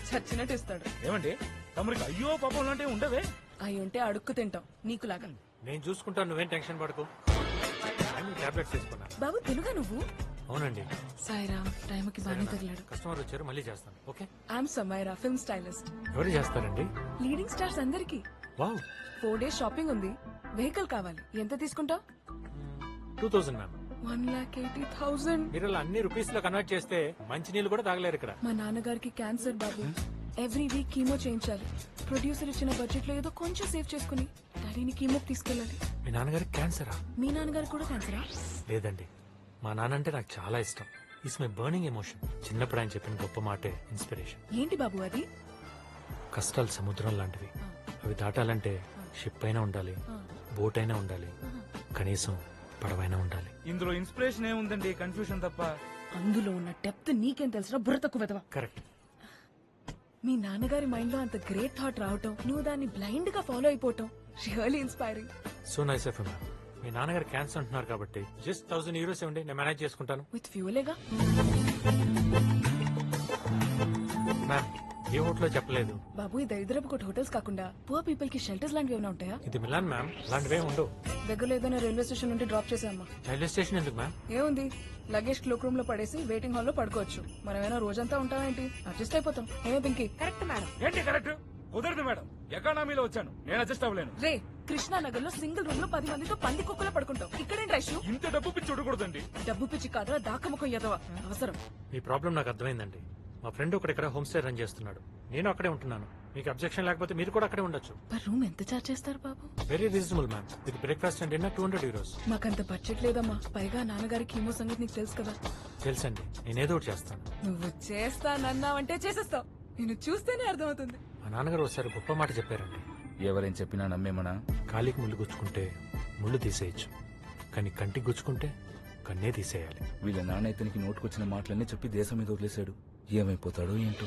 చచ్చినట్టు ఇస్తాడు. ఏమండి తమరికి అయ్యో పాపం లాంటివి ఉండవే? అయి ఉంటే అడుక్కు తింటాం నీకులాగా. నేను చూసుకుంటాను, నువ్వేం టెన్షన్ పడకు. టాబ్లెట్స్ తీసుకున్నా. బాబు తెలుగా నువ్వు? అవునండి. సాయిరామ్, టైంకి బాగానే తగిలాడు. కస్టమర్ వచ్చారు, మళ్ళీ చేస్తాను. Okay. I'm Samaira, film stylist. ఎవరు చేస్తారండి? లీడింగ్ స్టార్స్ అందరికి. వావ్. 4 days షాపింగ్ ఉంది. వెహికల్ కావాలి. ఎంత తీసుకుంటావు? 2000 మ్యామ్. 1,80,000. మీరు ఇలా అన్ని రూపీస్ లో కన్వర్ట్ చేస్తే మంచి నీళ్ళు కూడా తాగలేరు ఇక్కడ. మా నాన్నగారికి క్యాన్సర్ బాబు. ఎవ్రీ వీక్ కీమో చేయించాలి. ప్రొడ్యూసర్ ఇచ్చిన బడ్జెట్ లో ఏదో కొంచెం సేవ్ చేసుకుని డాడీని కీమోకి తీసుకెళ్ళాలి. మీ నాన్నగారికి క్యాన్సరా? మీ నాన్నగారికి కూడా క్యాన్సరా? లేదండి, మా నాన్న అంటే నాకు చాలా ఇష్టం. It's my burning emotion. చిన్నప్పుడు ఆయన చెప్పిన గొప్ప మాటే ఇన్స్పిరేషన్. ఏంటి బాబు అది? కష్టాలు సముద్రం లాంటివి. అవి దాటాలంటే షిప్ అయినా ఉండాలి, బోట్ అయినా ఉండాలి, కనీసం పడవైనా ఉండాలి. ఇందులో ఇన్స్పిరేషన్ ఏముందండి, కన్ఫ్యూషన్ తప్ప. అందులో ఉన్న డెప్త్ నీకేం తెలుసురా బుర్ర తక్కువ వెధవా. కరెక్ట్. మీ నాన్నగారి మైండ్ లో అంత గ్రేట్ థాట్ రావటం, నువ్వు దాన్ని బ్లైండ్ గా ఫాలో అయిపోవటం really inspiring. So nice of you ma'am. మీ నాన్నగారు క్యాన్సర్ అంటున్నారు కాబట్టి జస్ట్ €1000 ఇవ్వండి, నేను మేనేజ్ చేసుకుంటాను. విత్ ఫ్యూలేగా. మ్యామ్, ఏ హోటల్లో చెప్పలేదు. బాబు, ఈ దరిద్రపు కొట్టు హోటల్స్ కాకుండా పూర్ పీపుల్ కి షెల్టర్స్ లాంటివి ఏమైనా ఉంటాయా? ఇది మిలాన్ మ్యామ్, లాంటివే ఉండవు. దగ్గరలో ఏదైనా రైల్వే స్టేషన్ నుండి డ్రాప్ చేసామ్మా. రైల్వే స్టేషన్ ఎందుకు మ్యామ్? ఏముంది, లగేజ్ క్లోక్ రూమ్ లో పడేసి వెయిటింగ్ హాల్ లో పడుకోవచ్చు. మనమేనా రోజంతా ఉంటామేంటి? అడ్జస్ట్ అయిపోతాం. ఏమే పింకి? Correct madam. ఏంటి కరెక్ట్? కుదరదు మేడం, ఎకానమీలో వచ్చాను, నేను అడ్జస్ట్ అవ్వలేను. రే, కృష్ణానగర్ లో సింగిల్ రూమ్ లో 10 మందితో పంది కుక్కలో పడుకుంటాం. ఇక్కడేం రైషు? ఇంత డబ్బు పిచ్చి చూడకూడదండి. డబ్బు పిచ్చి కాదురా, దాకముఖం ఎదవా అవసరం. మీ ప్రాబ్లం నాకు అర్థమైందండి. మా ఫ్రెండ్ ఒకటి ఇక్కడ హోమ్ స్టే రన్ చేస్తున్నాడు, నేను అక్కడే ఉంటున్నాను. మీకు అబ్జెక్షన్ లేకపోతే మీరు కూడా అక్కడే ఉండొచ్చు. పర్ రూమ్ ఎంత చార్జ్ చేస్తారు బాబు? Very reasonable ma'am. With breakfast and dinner €200. మాకంత బడ్జెట్ లేదమ్మా. పైగా నాన్నగారి కీమో సంగతి నీకు తెలుసు కదా. తెలుసండి, నేనేదో ఒకటి చేస్తాను. నువ్వు చేస్తానన్నావంటే చేసేస్తావు. నేను చూస్తేనే అర్థమవుతుంది. మా నాన్నగారు ఒకసారి గొప్ప మాట చెప్పారండి. ఎవరేం చెప్పినా నమ్మేమనా? కాలికి ముళ్ళు గుచ్చుకుంటే ముళ్ళు తీసేయచ్చు, కానీ కంటికి గుచ్చుకుంటే కన్నే తీసేయాలి. వీళ్ళ నాన్న ఇతనికి నోటుకొచ్చిన మాటలన్నీ చెప్పి దేశం మీద వదిలేశాడు. ఏమైపోతాడో ఏంటో.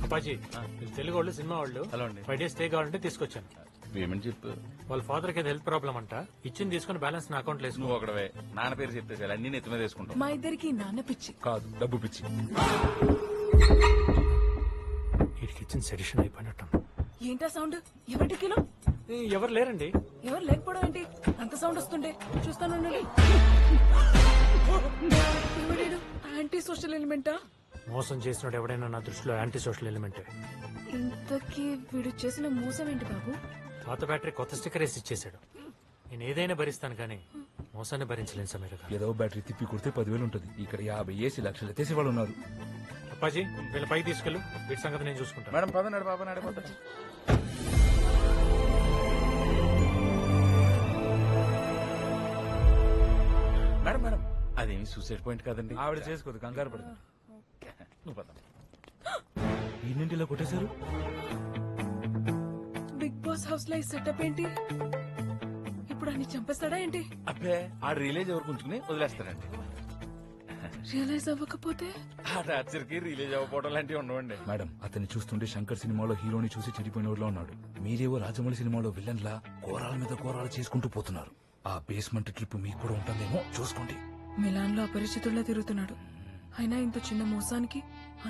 అప్పాజీ, వీళ్ళు తెలుగు వాళ్ళు, సినిమా వాళ్ళు. హలో అండి. 5 days స్టే కావాలంటే తీసుకొచ్చాను. పేమెంట్ చెప్పు. వాళ్ళ ఫాదర్ కి హెల్త్ ప్రాబ్లం అంట. ఇచ్చింది తీసుకుని బ్యాలెన్స్ నా అకౌంట్ లో వేసుకో. నువ్వు ఒకడవే నాన్న పేరు చెప్పేసి అన్ని నెత్తి మీద వేసుకుంటావు. మా ఇద్దరికి నాన్న పిచ్చి కాదు, డబ్బు పిచ్చి. వీడికి ఇచ్చిన సెడిషన్ అయిపోయినట్టు. ఏంటా సౌండ్? ఎవరి కిలో? ఎవరు లేరండి. ఎవరు లేకపోవడం ఏంటి? అంత సౌండ్ వస్తుండే చూస్తాను. ఎవడేడు? యాంటీ సోషల్ ఎలిమెంటా? మోసం చేసినాడు ఎవడైనా నా దృష్టిలో యాంటీ సోషల్ ఎలిమెంటే. ఇంతకీ వీడు చేసిన మోసం ఏంటి బాబు? పాత బ్యాటరీ కొత్త స్టిక్కర్ వేసి ఇచ్చేసాడు. నేను ఏదైనా భరిస్తాను కానీ మోసాన్ని భరించలేను సమీర గారు. ఏదో బ్యాటరీ తిప్పి కొడితే 10,000 ఉంటుంది. ఇక్కడ 50 లక్షలు ఎత్తేసి వాళ్ళు ఉన్నారు. అప్పాజీ, వీళ్ళ పైకి తీసుకెళ్ళు. వీటి సంగతి నేను చూసుకుంటాను. మేడం పదనాడు బాబా నడిపోతా. మేడం మేడం, అదేమి సూసైడ్ పాయింట్ కాదండి. ఆవిడ చేసుకోదు, కంగారు పడుతుంది. నువ్వు పద. ఎన్నింటిలో కొట్టేశారు? బిగ్ బాస్ హౌస్ లో ఈ సెటప్ ఏంటి? ఇప్పుడు అన్ని చంపేస్తాడా ఏంటి? అబ్బే, ఆ రిలేజ్ ఎవరు ఉంచుకుని వదిలేస్తారండి. రియలైజ్ అవ్వకపోతే? ఆ టార్చర్ కి రిలీజ్ అవ్వకపోవడం లాంటివి ఉండవండి. మేడం, అతన్ని చూస్తుంటే శంకర్ సినిమాలో హీరోని చూసి చెడిపోయినోడ్లో ఉన్నాడు. మీరేవో రాజమౌళి సినిమాలో విలన్ లా కోరాల మీద కోరాలు చేసుకుంటూ పోతున్నారు. ఆ బేస్మెంట్ ట్రిప్ మీకు కూడా ఉంటుందేమో చూసుకోండి. మిలాన్ లో అపరిచితుల్లా తిరుగుతున్నాడు. అయినా ఇంత చిన్న మోసానికి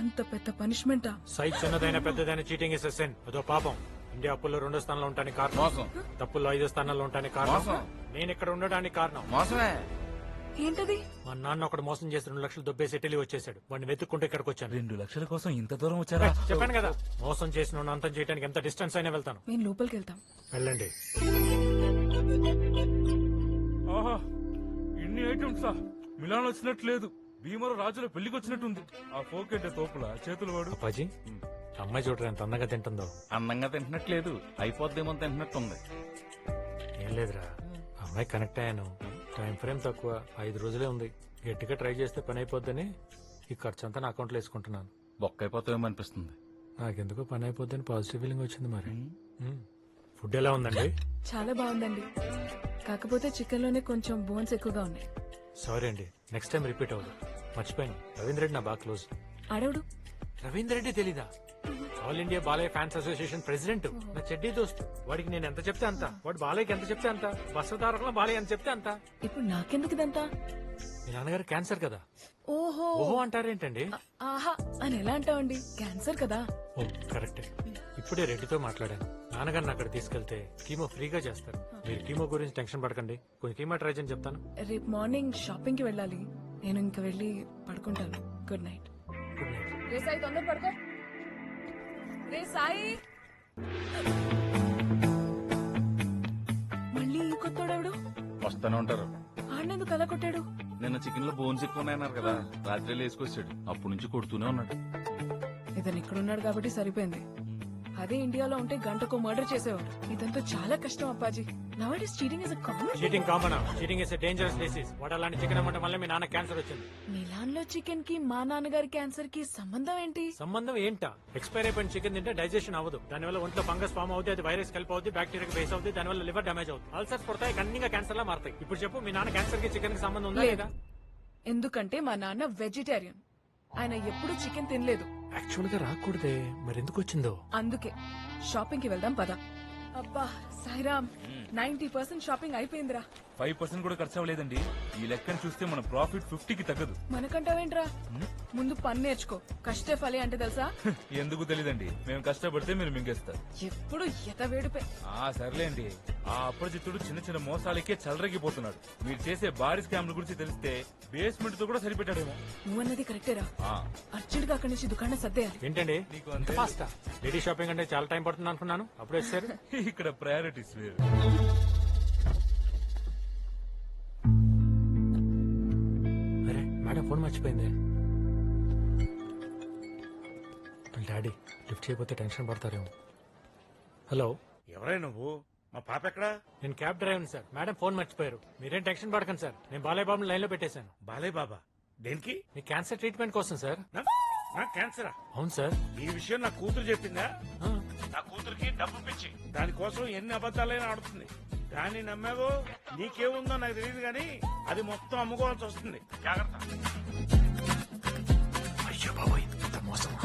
అంత పెద్ద పనిష్మెంటా? సైజ్ చిన్నదైన పెద్దదైన చీటింగ్ ఇస్ సెన్. అదో పాపం. ఇండియా అప్పుల్లో 2వ స్థానంలో ఉండడానికి కారణం మోసం. తప్పుల్లో 5వ స్థానంలో ఉండడానికి కారణం మోసం. నేను ఇక్కడ ఉండడానికి కారణం మోసమే. ఏంటది? మా నాన్న ఒకడు మోసం చేసి 2 లక్షలు దొబ్బేసి ఇటలీ వచ్చేసాడు. వాడిని వెతుక్కుంటే ఇక్కడికి వచ్చాను. 2 లక్షల కోసం ఇంత దూరం వచ్చారా? చెప్పాను కదా, మోసం చేసిన అంతం చేయడానికి ఎంత డిస్టెన్స్ అయినా వెళ్తాను. మేము లోపలికి వెళ్తాం. వెళ్ళండి. ఆహా, ఇన్ని ఐటమ్సా? మిలాన్ వచ్చినట్టు లేదు, భీమర రాజుల పెళ్లికి వచ్చినట్టుంది. ఆ ఫోకెట్ తోపుల చేతులు వాడు. అప్పాజీ, అమ్మాయి చూడరా ఎంత అందంగా తింటుందో. అందంగా తింటున్నట్లేదు, అయిపోద్దేమో తింటున్నట్టుంది. ఏం లేదురా, అమ్మాయి కనెక్ట్ అయ్యాను. టైం ఫ్రేమ్ తక్కువ, 5 రోజులే ఉంది. గట్టిగా ట్రై చేస్తే పని అయిపోద్దని ఈ ఖర్చు అంతా నా అకౌంట్లో వేసుకుంటున్నాను. బొక్క అయిపోతామేమో అనిపిస్తుంది. నాకెందుకో పని అయిపోద్దని పాజిటివ్ ఫీలింగ్ వచ్చింది. మరి ఫుడ్ ఎలా ఉందండి? చాలా బాగుందండి, కాకపోతే చికెన్ లోనే కొంచెం బోన్స్ ఎక్కువగా ఉన్నాయి. సారీ అండి, నెక్స్ట్ టైం రిపీట్ అవ్వదు. మర్చిపోయాను, రవీంద్ర రెడ్డి నా బాగా క్లోజ్. అడవుడు రవీంద్ర రెడ్డి తెలీదా? All India Balayya fans association president, నా చెడ్డీ దోస్తు. వాడికి నేను ఎంత చెప్తే అంత, వాడు బాలయ్యకి ఎంత చెప్తే అంత, వస్త్రధారకులో బాలయ్య ఎంత చెప్తే అంత. ఇప్పుడు నాకెందుకు ఇదంతా? మీ నాన్నగారు క్యాన్సర్ కదా. ఓహో ఓహో అంటారేంటండి? ఆహా అని ఎలా అంటావండి, క్యాన్సర్ కదా. ఓ కరెక్టే. ఇప్పుడే రెడ్డితో మాట్లాడాను. నాన్నగారిని అక్కడ తీసుకెళ్తే కీమో ఫ్రీగా చేస్తారు. మీరు కీమో గురించి టెన్షన్ పడకండి, కొంచెం కీమో ట్రై చేయని చెప్తాను. రేపు మార్నింగ్ షాపింగ్ కి వెళ్ళాలి, నేను ఇంకా వెళ్ళి పడుకుంటాను. Good night. Good night. రే సాయి, తొందర పడుకో. రే సాయి, మళ్ళీ ఈ కొత్తోడెవడు? వస్తానే ఉంటారు. ఆడినందుకు అలా కొట్టాడు? నిన్న చికెన్ లో బోన్స్ ఎక్కువ ఉన్నాయన్నారు కదా, రాత్రి వేసుకొచ్చాడు. అప్పటి నుంచి కొడుతూనే ఉన్నాడు. ఇతను ఇక్కడ ఉన్నాడు కాబట్టి సరిపోయింది. అదే ఇండియాలో ఉంటే గంటకు మర్డర్ చేసేవాడు. ఇదంతా చాలా కష్టం Appaji. Now it is cheating is a common. Cheating common? Cheating is a dangerous disease. వాడు అలాంటి చికెన్ అమ్మటం వల్ల మీ నాన్న క్యాన్సర్ వచ్చింది. మిలాన్ లో చికెన్ కి మా నాన్నగారి క్యాన్సర్ కి సంబంధం ఏంటి? సంబంధం ఏంటా? ఎక్స్పైర్ అయిపోయిన చికెన్ తింటే డైజెషన్ అవ్వదు, దానివల్ల ఒంట్లో ఫంగస్ ఫామ్ అవుతుంది, అది వైరస్ కలిపి అవుతుంది, బ్యాక్టీరియా బేస్ అవుతుంది, దానివల్ల లివర్ డ్యామేజ్ అవుతుంది, అల్సర్స్ పడతాయి, కన్నీగా క్యాన్సర్ లా మారుతాయి. ఇప్పుడు చెప్పు, మీ నాన్న క్యాన్సర్ కి చికెన్ కి సంబంధం ఉందా లేదా? ఎందుకంటే మా నాన్న వెజిటేరియన్, ఆయన ఎప్పుడు చికెన్ తినలేదు. యాక్చువల్ గా రాకూడదే, మరి ఎందుకు వచ్చిందో? అందుకే షాపింగ్ కి వెళ్దాం పద. అబ్బా సాయిరామ్, 90% షాపింగ్ అయిపోయిందిరా. 5% కూడా ఖర్చు అవ్వలేదండి. ఈ లెక్కను చూస్తే మన ప్రాఫిట్ 50కి తగ్గదు. మనకంటావేంట్రా? ముందు పని నేర్చుకో, కష్టే ఫలి అంటే తెలుసా? ఎందుకు తెలీదండి, మేము కష్టపడితే మీరు మింగేస్తారు. ఎప్పుడు ఎత వేడిపే. సర్లేండి, ఆ అప్రజిత్తుడు చిన్న చిన్న మోసాలకే చలరగిపోతున్నాడు. మీరు చేసే భారీ స్కామ్ల గురించి తెలిస్తే బేస్మెంట్ తో కూడా సరిపెట్టాడేమో. నువ్వన్నది కరెక్టేరా, ఆ, అర్జెంట్ గా అక్కడి నుంచి దుకాణం సర్దేయాలి. ఏంటండి నీకు అంతే. ఫాస్ట్ లేడీ షాపింగ్ అంటే చాలా టైం పడుతుంది అనుకున్నాను, అప్పుడు వచ్చారు. ఇక్కడ ప్రయారిటీస్ వేరు. అరే మేడం ఫోన్ మర్చిపోయింది. డాడీ లిఫ్ట్ చేయకపోతే టెన్షన్ పడతారేమో. హలో, ఎవరై నువ్వు? మా పాప ఎక్కడా? నేను cab driver sir. Madam phone మర్చిపోయారు. మీరేం టెన్షన్ పడకండి సార్, నేను బాలయ్య బాబుని లైన్ లో పెట్టేశాను. బాలయ్య బాబా? దేనికి? మీ క్యాన్సర్ ట్రీట్మెంట్ కోసం సార్. నా క్యాన్సరా? అవును సార్. ఈ విషయం నా కూతురు చెప్పిందా? ఆ, నా కూతురికి డబ్బు పిచ్చి, దానికోసం ఎన్ని అబద్ధాలైనా ఆడుతుంది. దాన్ని నమ్మావో నీకేముందో నాకు తెలియదు కానీ అది మొత్తం అమ్ముకోవాల్సి వస్తుంది. జాగ్రత్త. అయ్యో బాబోయ్, ఇంత మోసమా?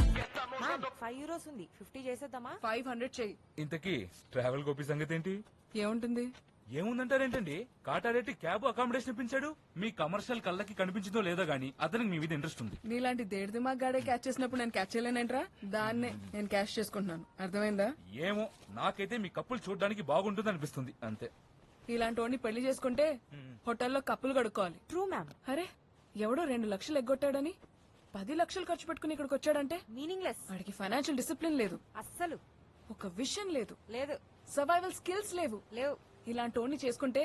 5 euros ఉంది, 50 చేసేద్దామా? 500 చెయ్యి. ఇంతకీ ట్రావెల్ గోపి సంగతి ఏంటి? ఏముంటుంది? ఏముందంటారేంటండి, కాటారెడ్డి క్యాబ్ అకామిడేషన్ ఇప్పించాడు. మీ కమర్షియల్ కళ్ళకి కనిపించిందో లేదో గానీ అతనికి మీ మీద ఇంట్రెస్ట్ ఉంది. నీలాంటి దేడిది మా గాడే క్యాచ్ చేసినప్పుడు నేను క్యాచ్ చేయలేనంట్రా, దాన్నే నేను క్యాష్ చేసుకుంటున్నాను. అర్థమైందా? ఏమో, నాకైతే మీ కప్పులు చూడడానికి బాగుంటుంది అనిపిస్తుంది అంతే. ఇలాంటి వాడిని పెళ్లి చేసుకుంటే హోటల్లో కప్పులు కడుక్కోవాలి. True ma'am. అరే ఎవడో 2 లక్షలు ఎగ్గొట్టాడని 10 లక్షలు ఖర్చు పెట్టుకుని ఇక్కడికి వచ్చాడంటే మీనింగ్లెస్. వాడికి ఫైనాన్షియల్ డిసిప్లిన్ లేదు, అస్సలు ఒక విషయం లేదు, లేదు. సర్వైవల్ స్కిల్స్ లేవు. లేవు. ఇలాంటి వాడిని చేసుకుంటే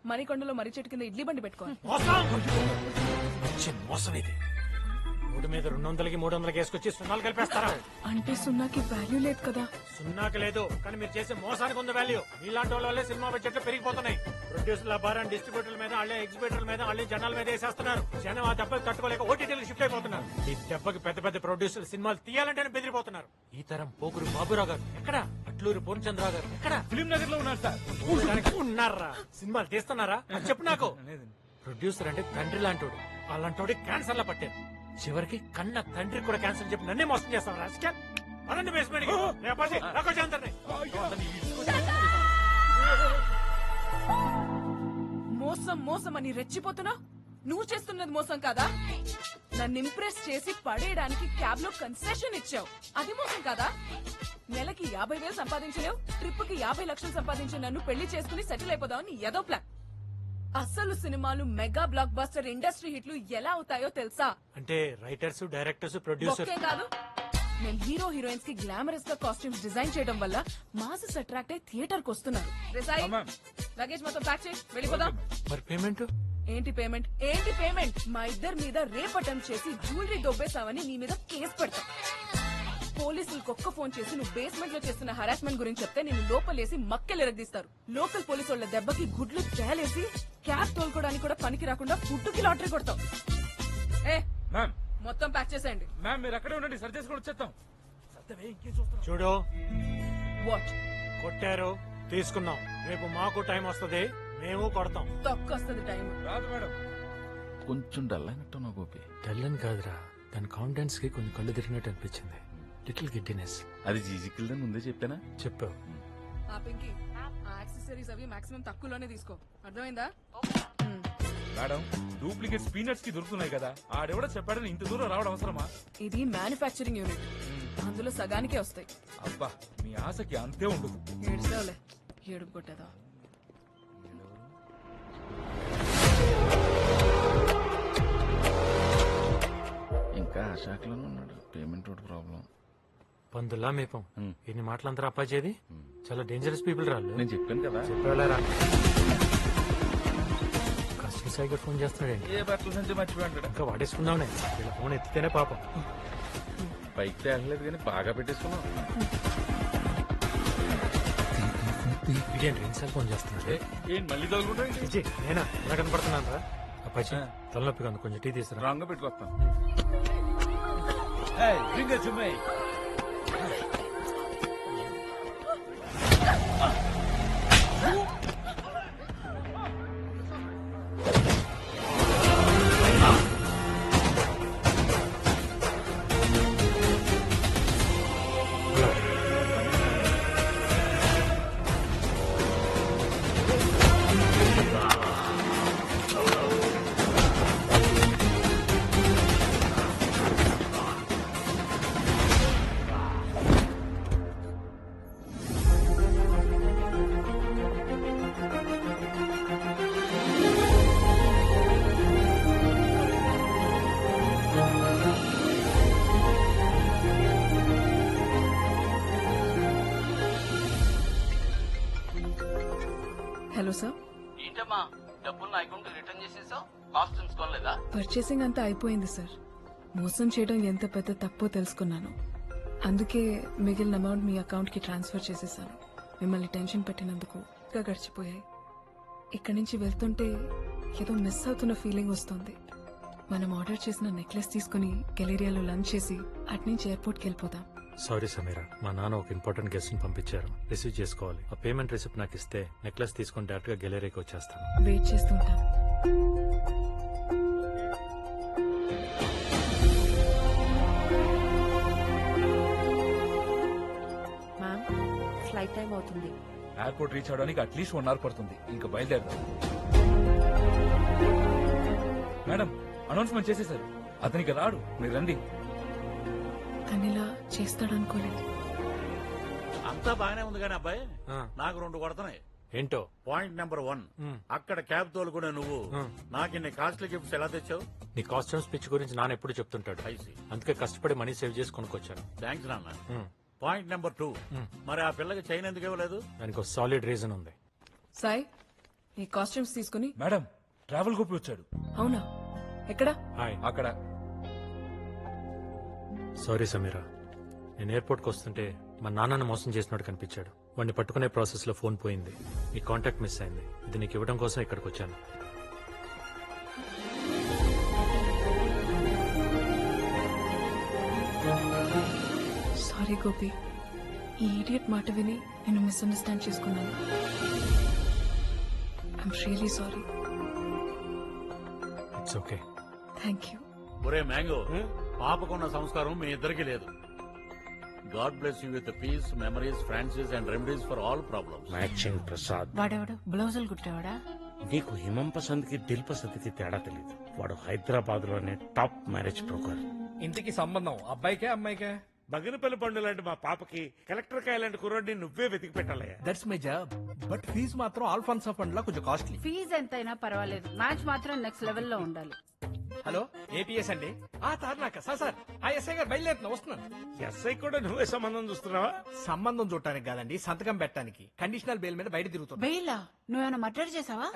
మణికొండలో మర్రి చెట్టు కింద ఇడ్లీ బండి పెట్టుకోవాలి. మోసం ఇది. 3 మీద 200కి 300 వేసుకొచ్చి సున్నాలు కలిపేస్తారా? అంటే సున్నాకి వాల్యూ లేదు కదా. సున్నాకి లేదు, కానీ మీరు చేసే మోసానికి ఉంది వాల్యూ. మీలాంటి వాళ్ళే సినిమా బడ్జెట్లు పెరిగిపోతున్నాయి. ప్రొడ్యూసర్ల భారాన్ని డిస్ట్రిబ్యూటర్ల మీద, వాళ్ళే ఎగ్జిబిటర్ల మీద, వాళ్ళే జనాల మీద వేసేస్తున్నారు. జనం ఆ దెబ్బకి తట్టుకోలేక ఓటీటీలకు షిఫ్ట్ అయిపోతున్నారు. ఈ దెబ్బకి పెద్ద పెద్ద ప్రొడ్యూసర్ సినిమాలు తీయాలంటేనే బెదిరిపోతున్నారు. ఈ తరం పోకురు బాబురావు గారు ఎక్కడ? అట్లూరు పూర్ణచంద్రరావు గారు ఎక్కడ? ఫిలిం నగర్ లో ఉన్నారు సార్. ఉన్నారా? సినిమాలు తీస్తున్నారా? అది చెప్పు నాకు. ప్రొడ్యూసర్ అంటే తండ్రి లాంటోడు, అలాంటోడి క్యాన్సర్ లా పట్టారు. చివరికి కన్న తండ్రి కూడా క్యాన్సర్ చెప్పి నన్నే మోసం చేస్తాను. రాజకీయ అనండి బేస్మెంట్ మోసం మోసం అని రెచ్చిపోతున్నా? నువ్వు చేస్తున్నది మోసం కాదా? నన్ను ఇంప్రెస్ చేసి పడేయడానికి క్యాబ్ లో కన్సెషన్ ఇచ్చావు, అది మోసం కాదా? నెలకి 50,000 సంపాదించలేవు, ట్రిప్ కి 50 లక్షలు సంపాదించి నన్ను పెళ్లి చేసుకుని సెటిల్ అయిపోదామని ఏదో ప్లాన్. అసలు సినిమాలు మెగా బ్లాక్ బస్టర్ ఇండస్ట్రీ హిట్లు ఎలా అవుతాయో తెలుసా? అంటే రైటర్స్, డైరెక్టర్స్, ప్రొడ్యూసర్. ఒకే కాదు, మేము హీరో హీరోయిన్స్ కి గ్లామరస్ గా కాస్ట్యూమ్స్ డిజైన్ చేయడం వల్ల మాసెస్ అట్రాక్ట్ అయ్యి థియేటర్ కు వస్తున్నారు. రేసాయి, లగేజ్ మొత్తం ప్యాక్ చేయి, వెళ్ళిపోదాం. మరి పేమెంట్? ఏంటి పేమెంట్? ఏంటి పేమెంట్? మా ఇద్దరి మీద రేప్ అటెంప్ట్ చేసి జ్యువెలరీ దొబ్బేసావని నీ మీద కేసు పెడతాం. పోలీసులకు ఒక్క ఫోన్ చేసి నువ్వు బేస్మెంట్ లో చేస్తున్న హరాస్మెంట్ గురించి చెప్తే నేను లోపలేసి మక్కెలు ఎరగదీస్తారు. లోకల్ పోలీసు వాళ్ళ దెబ్బకి గుడ్లు తేలేసి క్యాబ్ తోలుకోవడానికి కూడా పనికి రాకుండా ఫుడ్కి లాటరీ కొడతాం. ఏ మ్యామ్, మొత్తం ప్యాక్ చేసేయండి. మ్యామ్ మీరు అక్కడే ఉండండి, సరి చేసుకొని వచ్చేస్తాం. చూడు, వాట్ కొట్టారు, తీసుకున్నాం. రేపు మాకు టైం వస్తది, మేము కొడతాం. తొక్కొస్తుంది టైం. రాదు మేడం. కొంచెం డల్ అయినట్టు గోపి. తెల్లని కాదురా, దాని కాన్ఫిడెన్స్ కి కొంచెం కళ్ళు తిరిగినట్టు అనిపించింది. Little giddiness. అది జీజికిల్దని ముందే చెప్పానా? చెప్పావు. ఆ పింకి, ఆ యాక్సెసరీస్ అవి మాక్సిమం తక్కువలోనే తీసుకో, అర్థమైందా? మేడం, డూప్లికేట్ పీనట్స్ కి దొరుకుతున్నాయి కదా, ఆడెవడో చెప్పాడని ఇంత దూరం రావడం అవసరమా? ఇది మ్యానుఫ్యాక్చరింగ్ యూనిట్, అందులో సగానికే వస్తాయి. అబ్బా, మీ ఆశకి అంతే ఉండదు. ఏడుస్తావులే, ఏడుపు కొట్టేదా. ఇంకా ఆ శాఖలోనే ఉన్నాడు. పేమెంట్ ఒకటి ప్రాబ్లం. పందుల్లా మేపం. ఎన్ని మాటలంతా అప్పాచేది. చాలా డేంజరస్ పీపుల్ రాళ్ళు. నేను చెప్పాను కదా. చెప్పేవాళ్ళరా? కస్టమర్ సైగా ఫోన్ చేస్తున్నాడండి. ఏ బట్టల నుంచి మర్చిపోయాడు. ఇంకా వాడేసుకుందామనే, ఇలా ఫోన్ ఎత్తితేనే పాపం. పైకి తేలలేదు కానీ బాగా పెట్టేసుకున్నాం. ఇదేంటి రెండుసార్లు ఫోన్ చేస్తున్నాడు? ఏంటి మళ్ళీ తగులుకుంటా? నేనా ఎలా కనపడుతున్నాను రా? అప్పాచి తలనొప్పిగా ఉంది, కొంచెం టీ తీసుకురా. రాంగ్ పెట్టుకొస్తాను. Hello sir. ఏంటమ్మా, డబ్బులు నా అకౌంట్ రిటర్న్ చేసేసావు? కాస్ట్యూమ్స్ కొనలేదా? పర్చేసింగ్ అంతా అయిపోయింది సార్. మోసం చేయడం ఎంత పెద్ద తప్పో తెలుసుకున్నాను. అందుకే మిగిలిన అమౌంట్ మీ అకౌంట్ కి ట్రాన్స్ఫర్ చేసేసాను. మిమ్మల్ని టెన్షన్ పెట్టినందుకు ఇంకా గడిచిపోయాయి. ఇక్కడి నుంచి వెళ్తుంటే ఏదో మిస్ అవుతున్న ఫీలింగ్ వస్తుంది. మనం ఆర్డర్ చేసిన నెక్లెస్ తీసుకుని గెలేరియాలో లంచ్ చేసి అట్నుంచి ఎయిర్పోర్ట్కి వెళ్ళిపోదాం. సారీ సమీరా, మా నాన్న ఒక ఇంపార్టెంట్ గెస్ట్ ని పంపించారు, రిసీవ్ చేసుకోవాలి. ఆ పేమెంట్ రిసిప్ట్ నాకు ఇస్తే నెక్లెస్ తీసుకుని డైరెక్ట్ గా గెలరీకి వచ్చేస్తాను. వెయిట్ చేస్తుంటాం. మ్యామ్, ఫ్లైట్ టైం అవుతుంది. ఎయిర్పోర్ట్ రీచ్ అవడానికి అట్లీస్ట్ 1 hour పడుతుంది. ఇంకా బయలుదేరదాం. మేడం, అనౌన్స్మెంట్ చేసేసారు, అతనికి రాడు, మీరు రండి. తనిలా చేస్తాడనుకోలేదు. అంతా బాగానే ఉంది కానీ అబ్బాయి, నాకు 2 కొడుతున్నాయి. ఏంటో? పాయింట్ నెంబర్ 1, అక్కడ క్యాబ్ తోలుకునే నువ్వు నాకు ఇన్ని కాస్ట్లీ గిఫ్ట్స్ ఎలా తెచ్చావు? నీ కాస్ట్యూమ్స్ పిచ్ గురించి నాన్న ఎప్పుడు చెప్తుంటాడు. అందుకే కష్టపడి మనీ సేవ్ చేసి కొనుక్కొచ్చాను. థ్యాంక్స్ నాన్న. పాయింట్ నెంబర్ 2, మరి ఆ పిల్లకి చైన్ ఎందుకు ఇవ్వలేదు? దానికి ఒక సాలిడ్ రీజన్ ఉంది. సాయి, ఈ కాస్ట్యూమ్స్ తీసుకుని. మేడం, ట్రావెల్ గోపి వచ్చాడు. అవునా? ఎక్కడ? హాయ్. అక్కడ. సారీ సమీరా, నేను ఎయిర్పోర్ట్కి వస్తుంటే మా నాన్నను మోసం చేసినట్టు కనిపించాడు. వాడిని పట్టుకునే ప్రాసెస్ లో ఫోన్ పోయింది, మీ కాంటాక్ట్ మిస్ అయింది. ఇది నీకు ఇవ్వడం కోసం ఇక్కడికి వచ్చాను. సారీ గోపి, ఈ ఈడియట్ మాట విని నేను మిస్అండర్స్టాండ్ చేసుకున్నాను. I'm really sorry. It's okay. Thank you. ఒరే మ్యాంగో, పాపకున్న సంస్కారం మీ ఇద్దరికి లేదు. God bless you with peace, memories, Francis and remedies for all problems. Matching Prasad. వాడెవడు బ్లౌజులు కుట్టేవాడా? నీకు హిమం పసంద్ కి దిల్ పసంద్ కి తేడా తెలియదు. వాడు హైదరాబాద్ లోనే టాప్ మ్యారేజ్ బ్రోకర్. ఇంటికి సంబంధం అబ్బాయికే అమ్మాయికే? బగినపల్లి పండు లాంటి మా పాపకి కలెక్టర్ కాయ లాంటి కుర్రాడిని నువ్వే వెతికి పెట్టాలయ్యా. That's my job. But fee మాత్రం ఆల్ఫాన్సా ఫండ్ లా కొంచెం కాస్ట్లీ. ఫీజు ఎంతైనా పర్వాలేదు, మ్యాచ్ మాత్రం నెక్స్ట్ లెవెల్లో ఉండాలి. హలో ఏపీఎస్ అండి. తారనాక సార్ ఆ ఎస్ఐ గారు బయలుదేరుతున్నా, వస్తున్నాను. ఎస్ఐ కూడా నువ్వే సంబంధం చూస్తున్నావా? సంబంధం చూడటానికి కాదండి, సంతకం పెట్టడానికి. కండిషనల్ బెయిల్ మీద బయట తిరుగుతున్నా. బెయిలా? నువ్వేమైనా మర్డర్ చేసావా?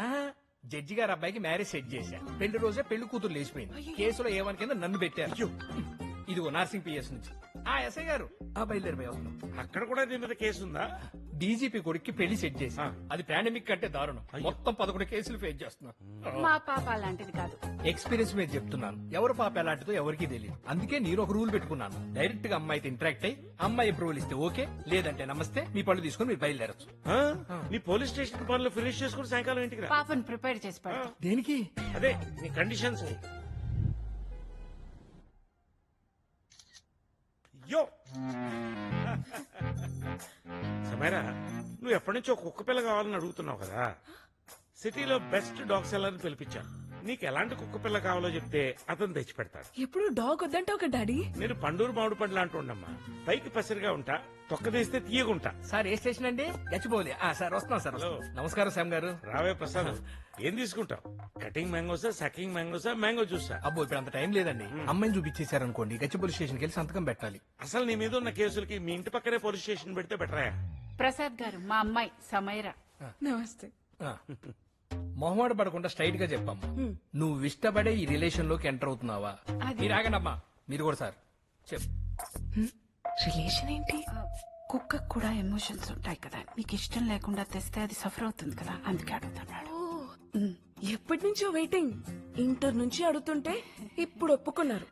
జడ్జి గారు అబ్బాయికి మ్యారేజ్ సెట్ చేశా. పెళ్లి రోజే పెళ్లి కూతురు లేచిపోయింది. కేసులో ఏమని కింద నన్ను పెట్టారు. ఇదిగో నర్సింగ్ పిఎస్ నుంచి. ఎస్ఐ గారు బయలుదేరిపోయి వస్తున్నాం. అక్కడ కూడా నీ మీద కేసు ఉందా? డీజీపీ కొడుక్కి పెళ్లి సెట్ చేసి అది పాండమిక్ కంటే దారుణం. మొత్తం 11 కేసులు ఫేస్ చేస్తున్నాం. మా పాప అలాంటిది కాదు. ఎక్స్పీరియన్స్ మీద చెప్తున్నాను. ఎవరు పాప ఎలాంటిదో ఎవరికీ తెలియదు. అందుకే నేను ఒక రూల్ పెట్టుకున్నాను. డైరెక్ట్ గా అమ్మాయితో ఇంటరాక్ట్ అయ్యి అమ్మాయి అప్రూవల్ ఇస్తే ఓకే, లేదంటే నమస్తే, మీ పళ్ళు తీసుకుని మీరు బయలుదేరచ్చు. నీ పోలీస్ స్టేషన్ పనులు ఫినిష్ చేసుకుని సాయంకాలం ఇంటికి రా. పాపను ప్రిపేర్ చేసి పెడతా. దేనికి? అదే నీ కండిషన్స్. యో సమీరా, నువ్వు ఎప్పటి నుంచో కుక్క పిల్ల కావాలని అడుగుతున్నావు కదా. సిటీలో బెస్ట్ డాగ్ సెల్లర్ని పిలిపించాను. నీకు ఎలాంటి కుక్క పిల్ల కావాలో చెప్తే అతను తెచ్చి పెడతాడు. ఎప్పుడు డాగ్ వద్దంటే ఒక డాడీ. నేను పండూరు మామిడి పండ్లు అంటూ ఉండమ్మా. పైకి పసిరిగా ఉంటా, తొక్క తీస్తే తీయగుంటా. సార్ ఏ స్టేషన్ అండి? గచ్చిపోలే. సార్ వస్తున్నాం సార్. హలో. నమస్కారం శ్యామ్ గారు. రావే ప్రసాద్, ఏం తీసుకుంటావు? కటింగ్ మ్యాంగోసా, సకింగ్ మ్యాంగోసా, మ్యాంగో జ్యూసా? అబ్బో ఇప్పుడు అంత టైం లేదండి. అమ్మాయిని చూపించేశారనుకోండి, గచ్చిపోలి స్టేషన్కి వెళ్ళి సంతకం పెట్టాలి. అసలు నీ మీద ఉన్న కేసులకి మీ ఇంటి పక్కనే పోలీస్ స్టేషన్ పెడితే బెటరా? ప్రసాద్ గారు, మా అమ్మాయి సమైరా. నమస్తే. మొహమాట పడకుండా స్ట్రైట్ గా చెప్పమ్మా. నువ్వు ఇష్టపడే ఈ రిలేషన్ లోకి ఎంటర్ అవుతున్నావా? మీరు ఆగండమ్మా. మీరు కూడా సార్ చెప్పు. రిలేషన్ ఏంటి? కుక్కకు కూడా ఎమోషన్స్ ఉంటాయి కదా, నీకు ఇష్టం లేకుండా తెస్తే అది సఫర్ అవుతుంది కదా, అందుకే అడుగుతున్నాడు. ఎప్పటి నుంచో వెయిటింగ్. ఇంటర్ నుంచి అడుగుతుంటే ఇప్పుడు ఒప్పుకున్నారు.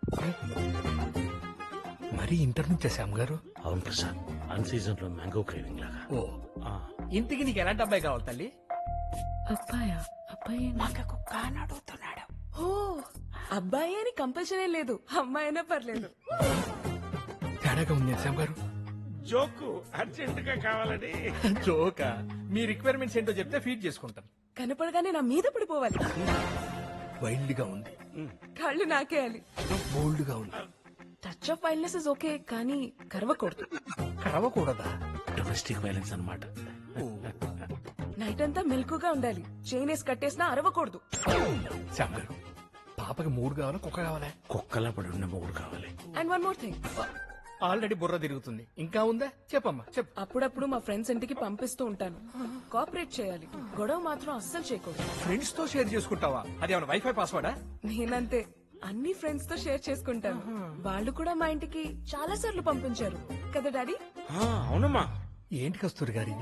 మరి ఇంటర్ నుంచే శ్యామ్ గారు? అవును ప్రసాద్, అన్ సీజన్ లో మ్యాంగో క్రేవింగ్ లాగా. ఓ ఇంటికి నీకు ఎలాంటి అబ్బాయి కావాలి తల్లి? అబ్బాయా? అబ్బాయి మాకు కుక్క అని అడుగుతున్నాడు. ఓ అబ్బాయి అని కంపల్సరీ లేదు, అమ్మాయి అయినా పర్లేదు. తేడాగా ఉంది శ్యామ్ గారు. జోకు అర్జెంట్ గా కావాలని. జోకా? మీ రిక్వైర్మెంట్స్ ఏంటో చెప్తే ఫీడ్ చేసుకుంటాను. కనపడగానే నా మీద పడిపోవాలి. వైల్డ్ గా ఉంది. కాళ్ళు నాకేయాలి. బోల్డ్ గా ఉంది. Touch of wildness is okay, కానీ కరవకూడదు. కరవకూడదా? డొమెస్టిక్ వైలెన్స్ అన్నమాట. నైట్ అంతా మెలకుగా ఉండాలి. చైన్ వేసి కట్టేసినా అరవకూడదు. శ్యామ్ గారు, పాపకి 3 కావాలా కుక్క కావాలా? కుక్కలా పడి ఉన్న మూడు కావాలి. And one more thing, already బుర్ర తిరుగుతుంది, ఇంకా ఉందా? చెప్పమ్మా చెప్పు. అప్పుడప్పుడు మా ఫ్రెండ్స్ ఇంటికి పంపిస్తూ ఉంటాను. కోఆపరేట్ చేయాలి, గొడవ మాత్రం అస్సలు చేయకూడదు. ఫ్రెండ్స్ తో షేర్ చేసుకుంటావా? అదేమన్నా వైఫై పాస్వర్డా? నేనంతే, అన్ని ఫ్రెండ్స్ తో షేర్ చేసుకుంటాను. వాళ్ళు కూడా మా ఇంటికి చాలా సార్లు పంపించారు కదా డాడీ? అవునమ్మా. ఏంటి కస్తూరి గారి?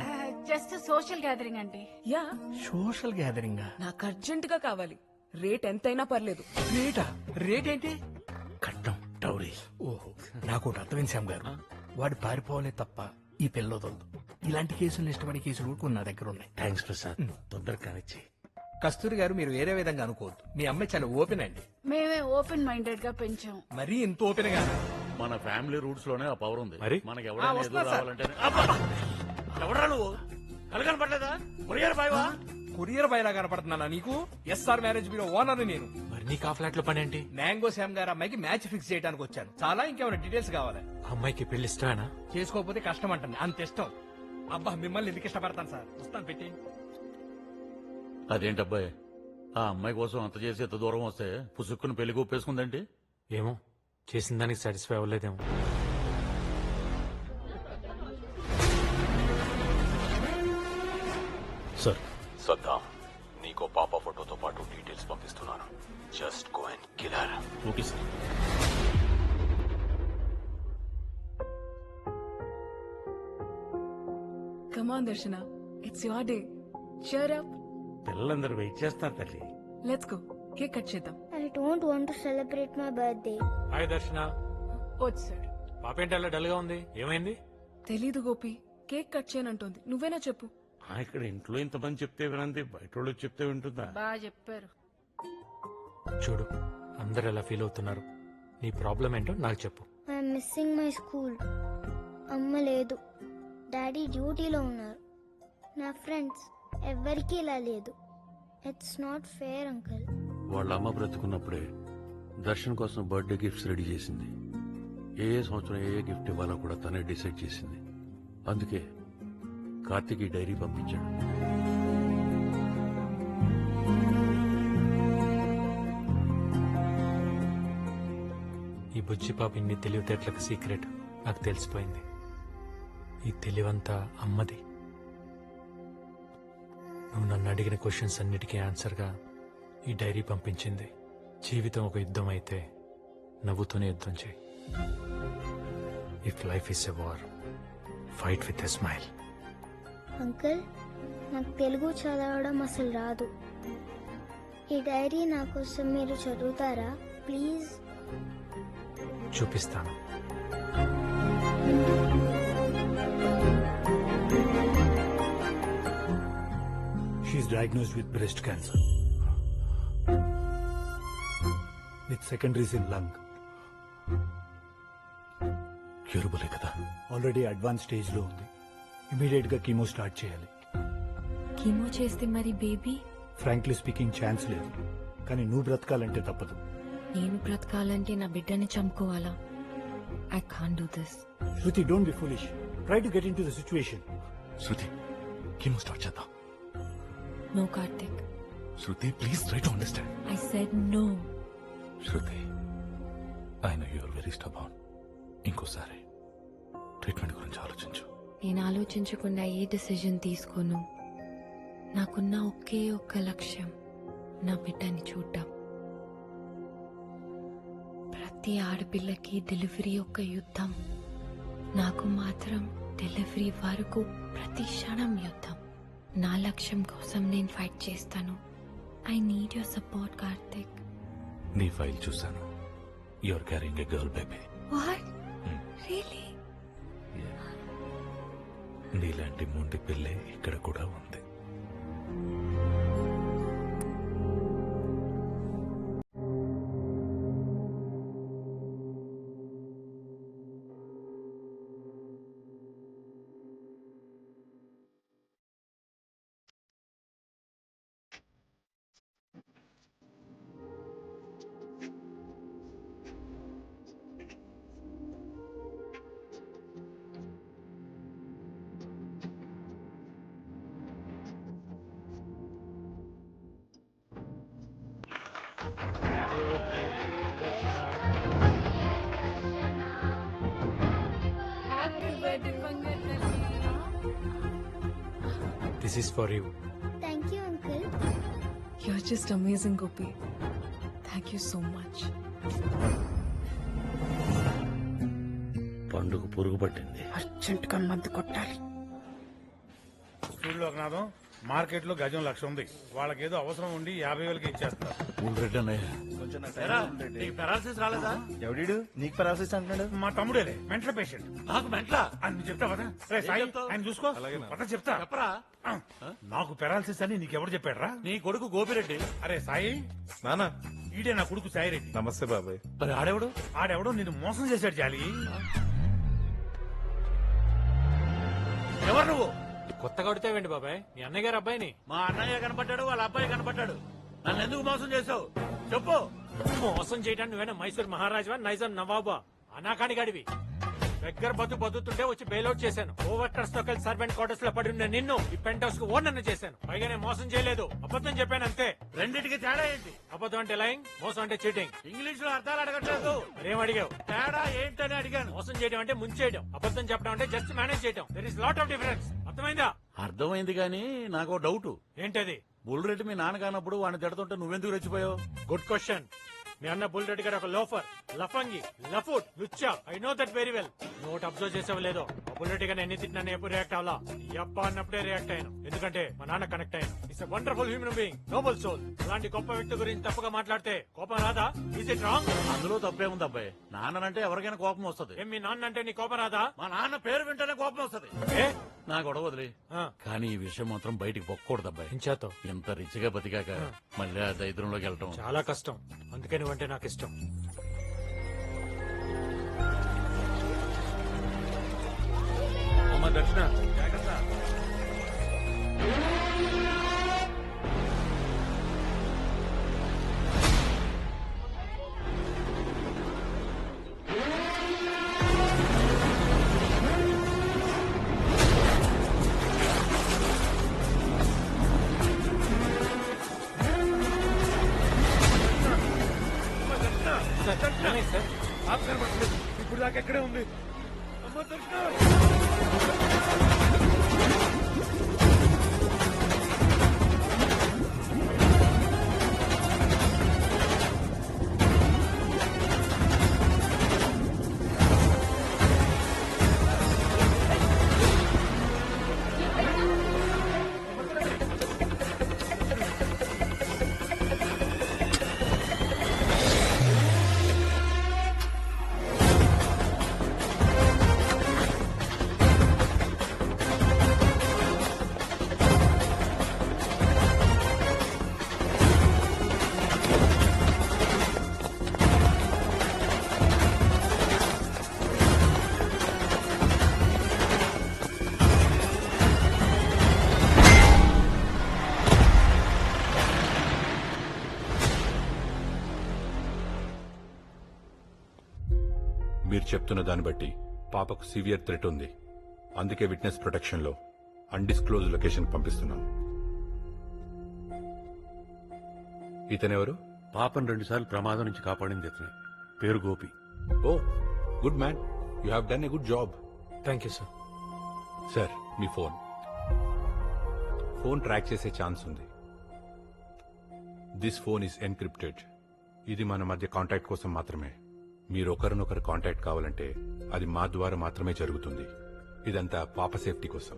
జస్ట్ సోషల్ గ్యాదరింగ్ అండి. Yeah, social gathering. నాకు అర్జెంట్ గా కావాలి. రేట్ ఎంతైనా పర్లేదు. రేటా? రేట్ ఏంటి? కట్నం, టౌరీ. ఓహో, నాకు ఒకటి అర్థమైంది శ్యామ్ గారు. వాడు పారిపోవాలే తప్ప ఈ పెళ్ళొదలదు. ఇలాంటి కేసులు ఇష్టపడే కేసులు కూడా కొన్ని నా దగ్గర ఉన్నాయి. థ్యాంక్స్ ప్రసాద్, తొందరగా కానిచ్చి. కస్తూరి గారు, మీరు వేరే విధంగా అనుకోవద్దు. మీ అమ్మాయి చాలా ఓపెన్ అండి. మేమే ఓపెన్ మైండెడ్ గా పెంచాం. మరీ ఇంత ఓపెన్ గా. మన ఫ్యామిలీ రూట్స్ లోనే ఆ పవర్ ఉంది. మరి? మనకి ఎవరైనా వస్తున్నా ఎదురు సార్. రావాలంటే ఎవరా నువ్వు? కలగని పడలేదా? కొరియర్ బాయ్వా? కొరియర్ బయలా కనపడుతున్నానా నీకు? ఎస్ఆర్ మ్యారేజ్ బ్యూరో ఓనర్ నేను. మరి నీకు ఆ ఫ్లాట్ లో పని ఏంటి? మ్యాంగో శ్యామ్ గారు అమ్మాయికి మ్యాచ్ ఫిక్స్ చేయడానికి వచ్చాను. చాలా ఇంకేమైనా డీటెయిల్స్ కావాలి? అమ్మాయికి పెళ్లి ఇష్టమేనా? చేసుకోకపోతే కష్టం అంటుంది, అంత ఇష్టం. అబ్బా మిమ్మల్ని ఎందుకు ఇష్టపడతాను సార్. వస్తాను పెట్టి. అదేంటబ్బాయి, ఆ అమ్మాయి కోసం అంత చేసి ఎంత దూరం వస్తే పుసుక్కుని పెళ్లి ఒప్పేసుకుందంటే? ఏమో, చేసిన దానికి సాటిస్ఫై అవ్వలేదేమో. సార్, సద్దాం, నీకో పాప ఫోటోతో పాటు డీటెయిల్స్ పంపిస్తున్నాను. Just go and kill her. Okay sir. Come on, Darshana. It's your day. Cheer up. పిల్లలందరూ వెయిట్ చేస్తారు తల్లి. Let's go. కేక్ కట్ చేద్దాం. I don't want to celebrate my birthday. Hi దర్శన. వచ్చాడు. పాప ఏంటి అలా డల్ గా ఉంది? ఏమైంది? తెలీదు గోపి, కేక్ కట్ చేయనంటోంది. నువ్వేనా చెప్పు. ఇక్కడ ఇంట్లో ఇంతమంది చెప్తే వినంది, బయట వాళ్ళు చెప్తే వింటుందా? బాగా చెప్పారు. చూడు, అందరు ఎలా ఫీల్ అవుతున్నారు. నీ ప్రాబ్లం ఏంటో నాకు చెప్పు. I'm missing my school. అమ్మ లేదు, డాడీ డ్యూటీలో ఉన్నారు. నా ఫ్రెండ్స్ ఎవ్వరికీ ఇలా లేదు. It's not fair uncle. వాళ్ళ అమ్మ బ్రతుకున్నప్పుడే దర్శన్ కోసం బర్త్డే గిఫ్ట్స్ రెడీ చేసింది. ఏ సంవత్సరం ఏ గిఫ్ట్ ఇవ్వాలో కూడా తనే డిసైడ్ చేసింది. అందుకే కార్తీక్ ఈ డైరీ పంపించాడు. ఈ బుజ్జి పాప ఇన్ని తెలివితేటలకు సీక్రెట్ నాకు తెలిసిపోయింది. ఈ తెలివంతా అమ్మది. నువ్వు నన్ను అడిగిన క్వశ్చన్స్ అన్నిటికీ ఆన్సర్గా ఈ డైరీ పంపించింది. జీవితం ఒక యుద్ధం అయితే నవ్వుతూనే యుద్ధం చేయి. If life is a war, fight with a smile. Uncle, నాకు తెలుగు చదవడం అసలు రాదు. ఈ డైరీ నా కోసం మీరు చదువుతారా ప్లీజ్? చూపిస్తాను. She is diagnosed with breast cancer. With secondaries in lung. క్యూరబులే కదా? ఆల్రెడీ అడ్వాన్స్ స్టేజ్ లో ఉంది. ఇమీడియట్ గా కీమో స్టార్ట్ చేయాలి. కీమో చేస్తే మరి బేబీ? ఫ్రాంక్లీ స్పీకింగ్ ఛాన్స్ లేదు, కానీ నువ్వు బ్రతకాలంటే తప్పదు. నేను బ్రతకాలంటే నా బిడ్డని చంపుకోవాలా? I can't do this. Shruti, don't be foolish. Try to get into the situation. Shruti, chemo start చేద్దాం. No Karthik. Shruti, please try to understand. I said no. Shruti, I know you are very stubborn. ఇంకోసారి ట్రీట్మెంట్ గురించి ఆలోచించు. నేను ఆలోచించకుండా ఏ decision తీసుకోను. నాకున్న ఒకే ఒక్క లక్ష్యం నా బిడ్డని చూడ్డం. ప్రతి ఆడపిల్లకి డెలివరీ ఒక యుద్ధం. నాకు మాత్రం డెలివరీ వరకు ప్రతి క్షణం యుద్ధం. నా లక్ష్యం కోసం నేను ఫైట్ చేస్తాను. I need your support Karthik. నీ ఫైల్ చూశాను. You are carrying a girl baby. What? Really? నీలాంటి మొండి పిల్లే ఇక్కడ కూడా ఉంది. This is for you. Thank you uncle. You are just amazing Gopi. Thank you so much. పండుగ పురుగు పట్టింది. అర్జెంట్ గా మందు కొట్టాలి. చూడు లోకనాథం, మార్కెట్ లో గజం 1,00,000 ఉంది. వాళ్ళకేదో అవసరం ఉండి 50,000కి ఇచ్చేస్తారు. రెడ్డి అన్నయ్య, నీకు పెరాలసిస్ రాలేదా? ఎవడీడు నీకు పరాసిస్ అంటున్నాడు? మా తమ్ముడేలే, మెంటల్ పేషెంట్. నాకు మెంట్లా? అని చెప్తా పద. రే సాయి, చెప్తావు? ఆయన చూసుకో. పద చెప్తా. చెప్పరా? నాకు పెరాలసిస్ అని నీకెవరు చెప్పాడు రా? నీ కొడుకు గోపిరెడ్డి. అరే సాయి, నానా ఈడే నా కొడుకు సాయిరెడ్డి. నమస్తే బాబాయ్. మరి ఆడేవాడు? ఆడెవడో నిన్ను మోసం చేశాడు జాలి. ఎవరు నువ్వు? కొత్తగా కొడితేవేంటి బాబాయ్? మీ అన్నయ్య గారు అబ్బాయిని. మా అన్నయ్య కనపడ్డాడు, వాళ్ళ అబ్బాయి కనపడ్డాడు. నన్ను ఎందుకు మోసం చేసావు చెప్పు. మోసం చేయడానికి నువ్వేనా మైసూర్ మహారాజా, నైజాం నవాబా? అనాకాని గడివి. దగ్గర బతుకుతుంటే వచ్చి బెయిల్అవుట్ చేశాను. ఓవర్టర్స్ తో కలిసి సర్వెంట్ క్వార్టర్స్ లో పడి ఉన్న నిన్ను ఈ పెంట్ హౌస్ కు ఓనర్ చేశాను. పైగా నేను మోసం చేయలేదు, అబద్ధం చెప్పాను అంతే. రెండింటికి తేడా ఏంటి? అబద్ధం అంటే లైంగ్, మోసం అంటే చీటింగ్. ఇంగ్లీష్ లో అర్థాలు అడగట్లేదు. మరేం అడిగావు? తేడా ఏంటని అడిగాను. మోసం చేయడం అంటే ముంచేయడం, అబద్ధం చెప్పడం అంటే జస్ట్ మేనేజ్ చేయడం. There is lot of difference. అర్థమైందా? అర్థమైంది కానీ నాకు డౌట్. ఏంటది? బుల్రెడ్డి మీ నాన్న కానప్పుడు వాడిని తిడుతుంటే నువ్వెందుకు రెచ్చిపోయావు? Good question. మీ అన్న బుల్రెడ్డి గారు ఒక లోఫర్, లఫంగి, లఫుట్, లుచ్చా. I know that very well. Note observe చేసావు లేదో, ఆ బుల్రెడ్డి గారిని ఎన్ని తిట్టినా ఎప్పుడు రియాక్ట్ అవ్వాలా? యప్ప అన్నప్పుడే రియాక్ట్ అయ్యాను. ఎందుకంటే మా నాన్న కనెక్ట్ అయ్యాను. It's a wonderful human being, noble soul. అలాంటి గొప్ప వ్యక్తి గురించి తప్పుగా మాట్లాడితే కోపం రాదా? Is it wrong? అందులో తప్పేముంది అబ్బాయి? నాన్నంటే ఎవరికైనా కోపం వస్తుంది. ఏం మీ నాన్న అంటే నీ కోపం రాదా? మా నాన్న పేరు వింటేనే కోపం వస్తుంది. ఏ? నా గొడవ వదిలే. ఆ. కానీ ఈ విషయం మాత్రం బయటికి పొక్కకూడదు అబ్బాయి. ఇంచాతో ఇంత రిచ్గా బతికాక మళ్ళీ ఆ దరిద్రంలోకి వెళ్ళటం చాలా కష్టం. అందుకే నువ్వంటే నాకు ఇష్టం. అమ్మ దక్షిణ జాగ్రత్త. ఇప్పుడు దాకా ఎక్కడే ఉంది అమ్మ దొరికినా మీరు చెప్తున్న దాన్ని బట్టి పాపకు సివియర్ థ్రెట్ ఉంది. అందుకే విట్నెస్ ప్రొటెక్షన్ లో అన్డిస్క్లోజ్ లొకేషన్ పంపిస్తున్నాం. ఇతనెవరు? పాపను 2 సార్లు ప్రమాదం నుంచి కాపాడింది ఇతనే. పేరు Gopi. Oh good man, you have done a good job. Thank you sir. Sir మీ ఫోన్ ట్రాక్ చేసే ఛాన్స్ ఉంది. This phone is encrypted. ఇది మన మధ్య కాంటాక్ట్ కోసం మాత్రమే. మీరు ఒకరినొకరు కాంటాక్ట్ కావాలంటే అది మా ద్వారా మాత్రమే జరుగుతుంది. ఇదంతా పాప సేఫ్టీ కోసం.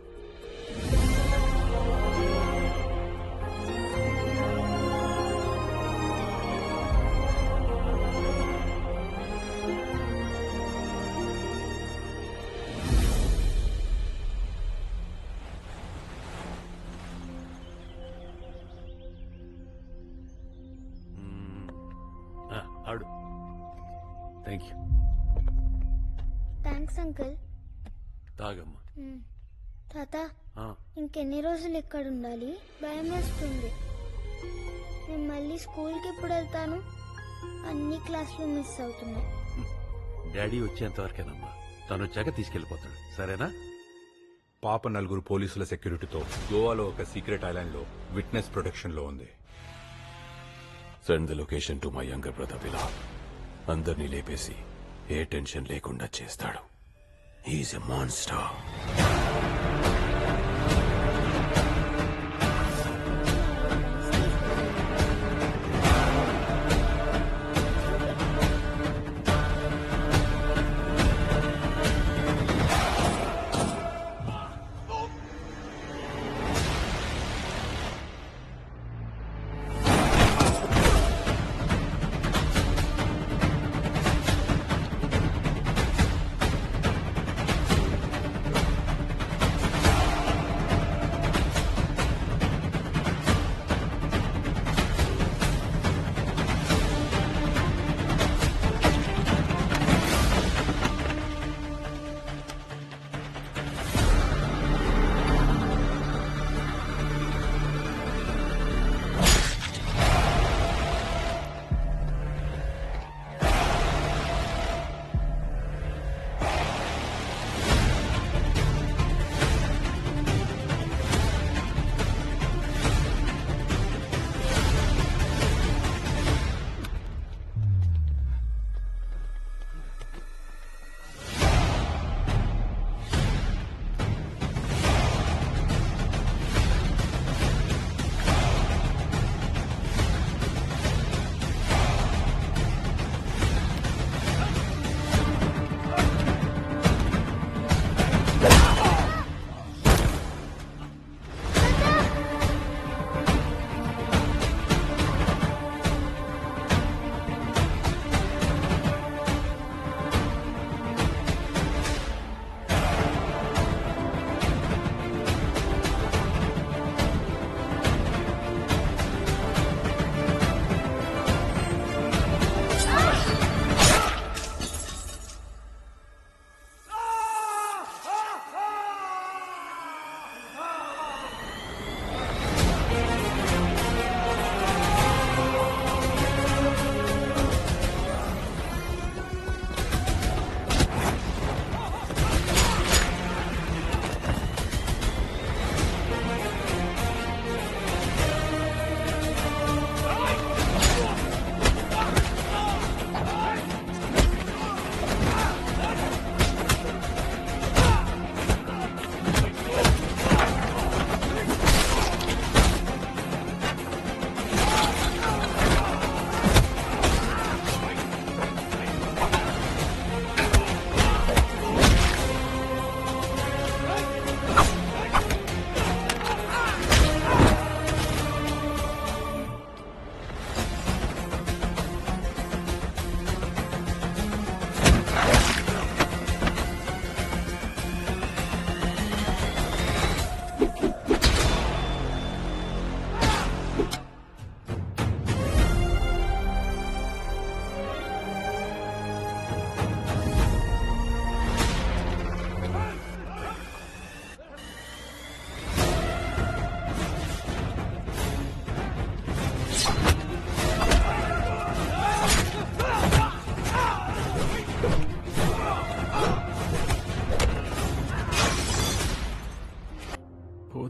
ఆడు. Thank you. Thanks uncle. తాగమ్మా. తాత ఆ, ఇంకెన్ని రోజులు ఇక్కడ ఉండాలి? భయం వేస్తుంది. నేను మళ్ళీ స్కూల్కి ఎప్పుడు వెళ్తాను? అన్ని క్లాసులు మిస్ అవుతున్నాయి. డాడీ వచ్చేంత వరకేనమ్మా. తను వచ్చాక తీసుకెళ్లిపోతాడు. సరేనా? పాప 4 పోలీసుల సెక్యూరిటీతో గోవాలో ఒక సీక్రెట్ ఐలాండ్ లో విట్నెస్ ప్రొటెక్షన్ లో ఉంది. Send the location to my younger brother Vilap. అందరినీ లేపేసి ఏ టెన్షన్ లేకుండా చేస్తాడు. He's a monster.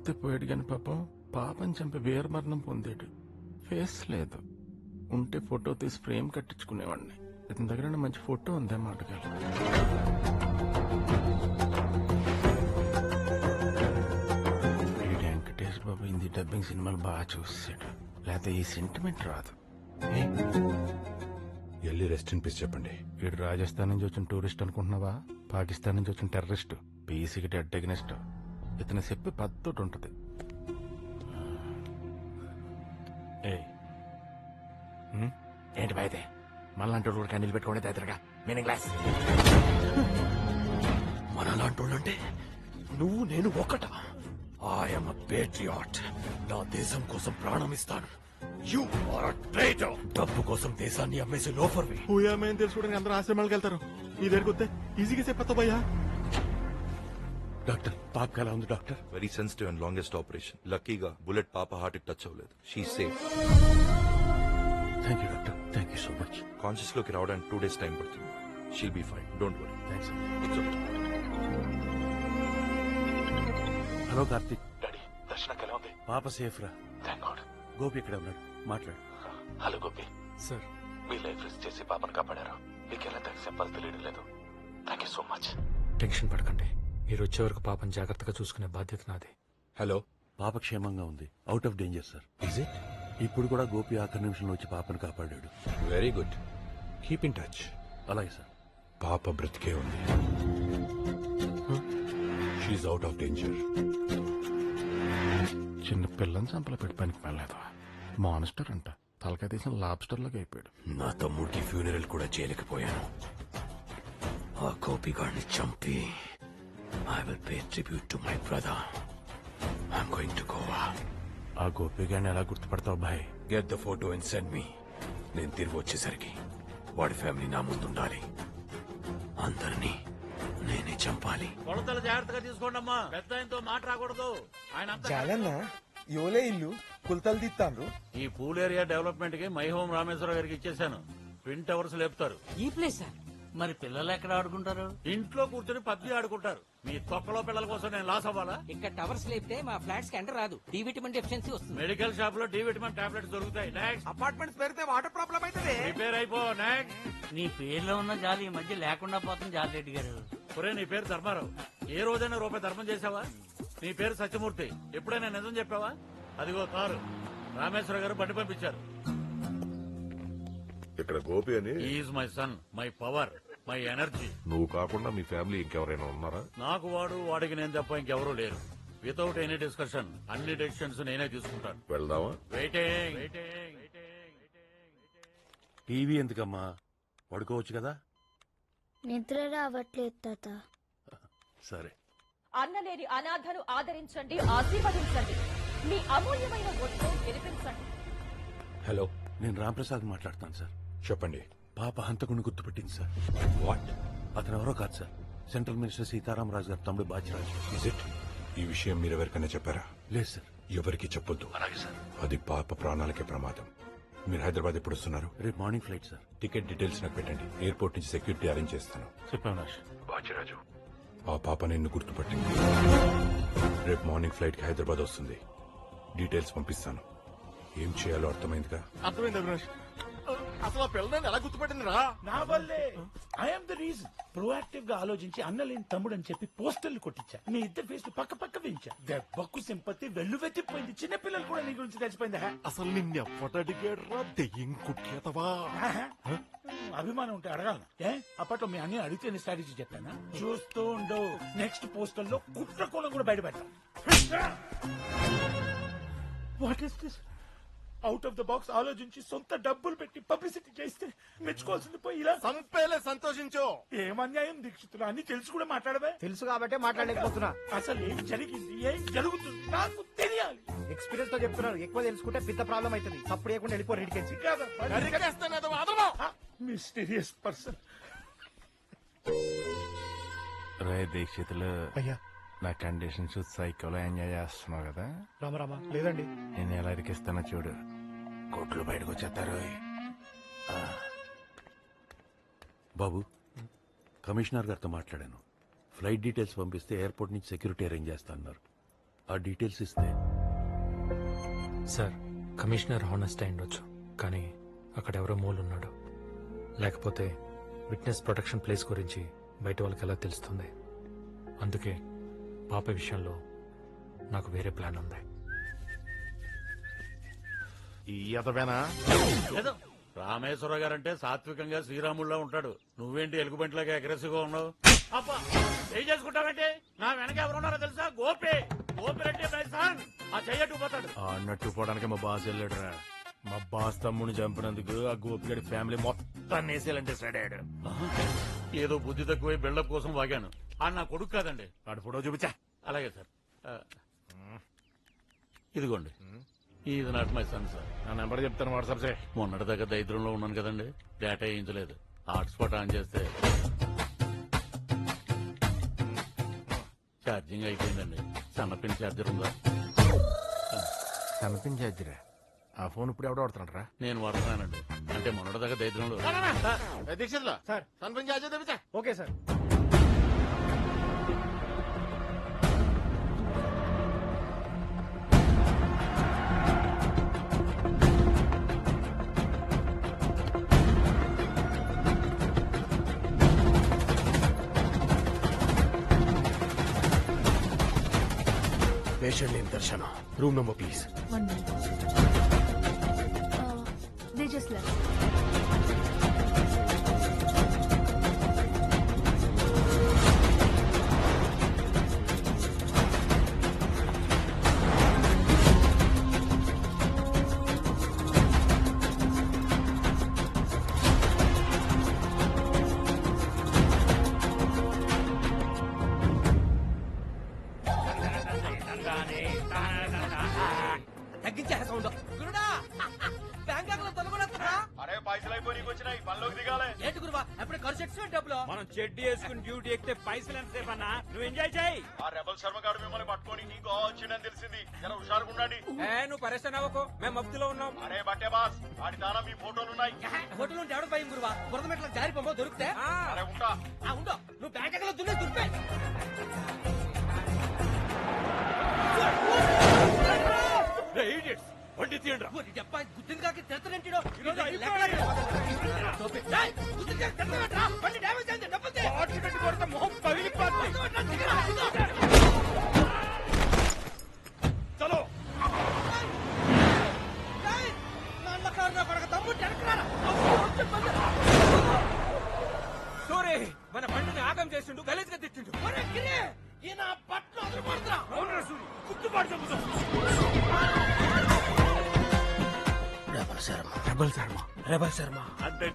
పోతే పోయాడు కానీ పాపం పాపని చంపి వీరమరణం పొందాడు. ఫేస్ లేదు, ఉంటే ఫోటో తీసి ఫ్రేమ్ కట్టించుకునేవాడిని. ఇతని దగ్గర మంచి ఫోటో ఉందే మాటగాలి. వెంకటేష్ బాబు హిందీ డబ్బింగ్ సినిమాలు బాగా చూసాడు, లేకపోతే ఈ సెంటిమెంట్ రాదు. వెళ్ళి రెస్ట్ ఇన్ పీస్ చెప్పండి. వీడు రాజస్థాన్ నుంచి వచ్చిన టూరిస్ట్ అనుకుంటున్నావా, పాకిస్తాన్ నుంచి వచ్చిన టెర్రరిస్ట్, పీసీకి డెడ్ అగెనిస్ట్. ఇతను చెప్పి పద్ధతి ఉంటది. ఏంటి బాయితే మనలాంటి వాళ్ళు క్యాండిల్ పెట్టుకోండి దగ్గరగా మీనింగ్ క్లాస్. మనలాంటి వాళ్ళు అంటే నువ్వు నేను ఒకట. I'm a patriot. నా దేశం కోసం ప్రాణం ఇస్తాను. You are a traitor. డబ్బు కోసం దేశాన్ని అమ్మేసి లోఫర్వి. ఊయామేం తెలుసుకోవడానికి అందరూ ఆశ్రమాలకు వెళ్తారు. నీ దగ్గరికి వస్తే ఈజీగా చెప్పొద్దు భయ్యా. డాక్టర్ పాపకి ఎలా ఉంది doctor? Very sensitive and longest operation. లక్కీగా బుల్లెట్ పాప హార్ట్ కి టచ్ అవ్వలేదు. She safe. Thank you doctor, thank you so much. Conscious లోకి రావడానికి 2 days టైం పడుతుంది. She'll be fine, don't worry. Thanks. Hello Karthik. Daddy దర్శనకి ఎలా ఉంది? పాప సేఫ్ రా. Thank God. గోపి ఇక్కడ ఉన్నాడు, మాట్లాడు. హలో గోపి సార్, మీ లైఫ్ రిస్క్ చేసి పాపను కాపాడారు. మీకు ఎలా థ్యాంక్స్ చెప్పాలో తెలియడం లేదు. Thank you so much. Tension పడకండి. మీరు వచ్చే వరకు పాపని జాగ్రత్తగా చూసుకునే బాధ్యత నాది. హలో, పాప క్షేమంగా ఉంది, out of danger sir. Is it? ఇప్పుడు కూడా గోపి ఆఖరి నిమిషంలో వచ్చి పాపను కాపాడాడు. Very good. Keep in touch. అలాగే సార్. పాప బ్రతికే ఉంది. She's out of danger. చిన్న పిల్లని చంపలు పెట్టి పనికి వెళ్ళలేదు. మానిస్టర్ అంట, తలకాయ తీసిన లాబ్స్టర్ లాగా అయిపోయాడు. నా తమ్ముడికి ఫ్యూనరల్ కూడా చేయలేకపోయాను. ఆ గోపిగాడిని చంపి I will pay tribute to my brother. I'm going to Goa. ఆ గోపి గారిని ఎలా గుర్తుపడతావు భాయ్? Get the photo and send me. నేను తిరిగి వచ్చేసరికి వాడి ఫ్యామిలీ నా ముందుండాలి. అందరినీ నేనే చంపాలి. కొలతలు జాగ్రత్తగా తీసుకోండి అమ్మా. పెద్ద ఆయనతో మాట రాకూడదు. ఆయన అంతా చాలన్నా యోలే ఇల్లు కులతలు తీస్తాను. ఈ పూల్ ఏరియా డెవలప్మెంట్ కి మై హోమ్ రామేశ్వర గారికి ఇచ్చేసాను. ట్విన్ టవర్స్ లేపుతారు. ఈ ప్లేస్ మరి పిల్లలు ఎక్కడ ఆడుకుంటారు? ఇంట్లో కూర్చొని పబ్జి ఆడుకుంటారు. మీ తొక్కలో పిల్లల కోసం నేను లాస్ అవ్వాలా? ఇక్కడ టవర్స్ లేపితే మా ఫ్లాట్స్ కి ఎంటర్ రాదు. డి విటమిన్ డెఫిషియన్సీ వస్తుంది. మెడికల్ షాప్ లో డి విటమిన్ టాబ్లెట్స్ దొరుకుతాయి. నెక్స్ట్ అపార్ట్మెంట్స్ పెరిగితే వాటర్ ప్రాబ్లం అవుతుంది. ప్రిపేర్ అయిపో. నెక్స్ట్ నీ పేర్లో ఉన్న జాలి ఈ మధ్య లేకుండా పోతుంది జాలిరెడ్డి గారు. ఒరే, నీ పేరు ధర్మారావు. ఏ రోజైనా రూపాయి ధర్మం చేసావా? నీ పేరు సత్యమూర్తి. ఎప్పుడైనా నిజం చెప్పావా? అదిగో కారు. రామేశ్వర గారు బండి పంపించారు. ఇక్కడ గోపి అని is my son, my power, my energy. నువ్వు కాకుండా మీ ఫ్యామిలీ ఇంకెవరైనా ఉన్నారా? నాకు వాడు, వాడికి నేను తప్ప ఇంకెవరూ లేరు. వితౌట్ ఎనీ డిస్కషన్ అన్ని డెసిషన్స్ నేనే తీసుకుంటాను. వెళ్దామా? వెయిటింగ్. టీవీ ఎందుకమ్మా, పడుకోవచ్చు కదా. నిద్ర రావట్లేదు తాత. సరే. అన్నలేని అనాథను ఆదరించండి, ఆశీర్వదించండి. మీ అమూల్యమైన ఓటును గెలిపించండి. హలో, నేను రాంప్రసాద్ మాట్లాడుతాను సార్. చెప్పండి. పాప హంతకుని గుర్తుపెట్టింది సార్. వాట్? అతను ఎవరో కాదు సార్, సెంట్రల్ మినిస్టర్ సీతారామరాజు గారు తమ్ముడు బాచిరాజు. Is it? ఈ విషయం మీరెవరికైనా చెప్పారా? లేదు సార్. ఎవరికి చెప్పొద్దు. అలాగే సార్. అది పాప ప్రాణాలకే ప్రమాదం. మీరు హైదరాబాద్ ఎప్పుడు వస్తున్నారు? రేపు morning flight sir. Ticket details నాకు పెట్టండి. ఎయిర్పోర్ట్ నుంచి సెక్యూరిటీ అరేంజ్ చేస్తాను. చెప్పాను. బాచిరాజు, ఆ పాప నిన్ను గుర్తుపట్టింది. రేపు మార్నింగ్ ఫ్లైట్ కి హైదరాబాద్ వస్తుంది. డీటెయిల్స్ పంపిస్తాను. ఏం చేయాలో అర్థమైందిగా? అర్థమైంది అవినాష్. అసలు ఆ పిల్లని ఎలా గుర్తుపట్టింది రా? నా వల్లే. I'm the reason. ప్రొయాక్టివ్ గా ఆలోచించి అన్నలేని తమ్ముడు అని చెప్పి పోస్టర్లు కొట్టించా. మీ ఇద్దరు ఫేస్ పక్క పక్క పెంచా. దెబ్బకు సింపతి వెళ్ళు వెతిపోయింది. చిన్న పిల్లలు కూడా నీ గురించి తెలిసిపోయింది. అసలు నిన్ను ఎవడడిగాడు రా దెయ్యం కుట్టేతవా? అభిమానం ఉంటే అడగాలను. అప్పట్లో మీ అన్ని అడిగితే స్ట్రాటజీ చెప్పానా? చూస్తూ ఉండవు. నెక్స్ట్ పోస్టర్ లో కుట్రకోణం కూడా బయటపెడతా. What is this? Out of the box ఆలోచించి సొంత డబ్బులు పెట్టి పబ్లిసిటీ చేస్తే మెచ్చుకోవాల్సింది పోయి ఇలా సంపేలే సంతోషించు. ఏం అన్యాయం దీక్షితులు అన్ని తెలిసి కూడా మాట్లాడవే. తెలుసు కాబట్టే మాట్లాడలేకపోతున్నా. అసలు ఏం జరిగింది, ఏం జరుగుతుంది నాకు తెలియాలి. ఎక్స్పీరియన్స్ తో చెప్తున్నారు. ఎక్కువ తెలుసుకుంటే పెద్ద ప్రాబ్లం అవుతుంది. తప్పుడు లేకుండా వెళ్ళిపో రెడ్డికెళ్ళి. Mysterious person. రే దీక్షితులు, అయ్యా నా కండిషన్స్ సైకోలో ఎంజాయ్ చేస్తున్నావు కదా? రామరామా లేదండి. నేను ఎలా ఇరికిస్తానో చూడు. కోట్లు బయటకు వచ్చేస్తారు. బాబు, కమిషనర్ గారితో మాట్లాడాను. ఫ్లైట్ డీటెయిల్స్ పంపిస్తే ఎయిర్పోర్ట్ నుంచి సెక్యూరిటీ అరేంజ్ చేస్తా అన్నారు. ఆ డీటెయిల్స్ ఇస్తే సార్ కమిషనర్ హానెస్ట్ అయి ఉండొచ్చు, కానీ అక్కడ ఎవరో మూలున్నాడు. లేకపోతే విట్నెస్ ప్రొటెక్షన్ ప్లేస్ గురించి బయట వాళ్ళకి ఎలా తెలుస్తుంది? అందుకే పాప విషయంలో నాకు వేరే ప్లాన్ ఉంది. ఈ అతవేనా ఏదో రామేశ్వర గారంటే సాత్వికంగా శ్రీరాముల్లో ఉంటాడు. నువ్వేంటి ఎలుగుబంటిలాగా అగ్రెసివ్ గా ఉన్నావు? అబ్బా ఏం చేసుకుంటావంటే నా వెనక ఎవరున్నారో తెలుసా? గోపి గోపిరెడ్డి పైసాన్ ఆ చెయ్యట్టు పోతాడు. అన్నట్టు పోవడానికి మా బాస్ వెళ్ళాడురా. మా బాస్ తమ్ముని చంపినందుకు ఆ గోపిగడి ఫ్యామిలీ మొత్తం వేసేయాలంటే సైడ్ అయ్యాడు. ఏదో బుద్ధి తక్కువై బిల్డప్ కోసం వాగాను. ఆ నా కొడుకు కాదండి. వాడు ఫోటో చూపించా. అలాగే సార్. ఇదిగోండి, ఇది నాట్ మై సన్ సార్. నా నెంబర్ చెప్తాను వాట్సాప్ చేయి. మొన్నటి దగ్గర దరిద్రంలో ఉన్నాను కదండి, డేటా వేయించలేదు. హాట్స్పాట్ ఆన్ చేస్తే ఛార్జింగ్ అయిపోయిందండి. సన్నపిన్ ఛార్జర్ ఉందా? సన్నపిన్ ఛార్జరా? ఆ ఫోన్ ఇప్పుడు ఎవడో వాడుతున్నాడు రా? నేను వాడుతున్నానండి. అంటే మొన్నటి దగ్గర దరిద్రంలో దీక్షిత్లో సార్ సన్నపిన్ ఛార్జర్ తెప్పించా. Okay sir. Patient name Darshana. Room number please. 1 minute. They just left. తగ్గించే సౌండ్ గురుడా బ్యాంకాక్ లో తొలగొడతారా? అరే పైసలు అయిపోయి నీకు వచ్చినాయి, పనిలోకి దిగాలి. ఏంటి గురువా ఎప్పుడు ఖర్చు ఎక్స్పెంట్ డబ్బులు? మనం చెడ్డీ వేసుకుని డ్యూటీ ఎక్కితే పైసలు ఎంతసేపు అన్నా? నువ్వు ఎంజాయ్ చేయి. ఆ రెబల్ శర్మ గారు మిమ్మల్ని పట్టుకొని నీకు వచ్చిందని తెలిసింది. జర హుషారుగా ఉండండి. నువ్వు పరేషన్ అవ్వకు, మేము మబ్బులో ఉన్నాం. అరే బట్టే బాస్, వాడి దానా మీ ఫోటోలున్నాయి. హోటల్ నుండి ఎవడు భయం గురువా? బురద మెట్లకు జారి పొమ్మో దొరికితే అరే ఉంటా. ఉండో నువ్వు బ్యాంకాక్ లో దున్నే దుర్పే. వండి తీయండి. గుర్తింది కాకి తిడతానంటాడు. మొహం పగిలిపోద్ది. చలో సూరి మన బండిని ఆగం చేసిండు, గలీజ్ గా తెచ్చిండు. అవునరా సూరి, గుర్తుపాటు చెబుతాం. రెబల్ శర్మ. అంటే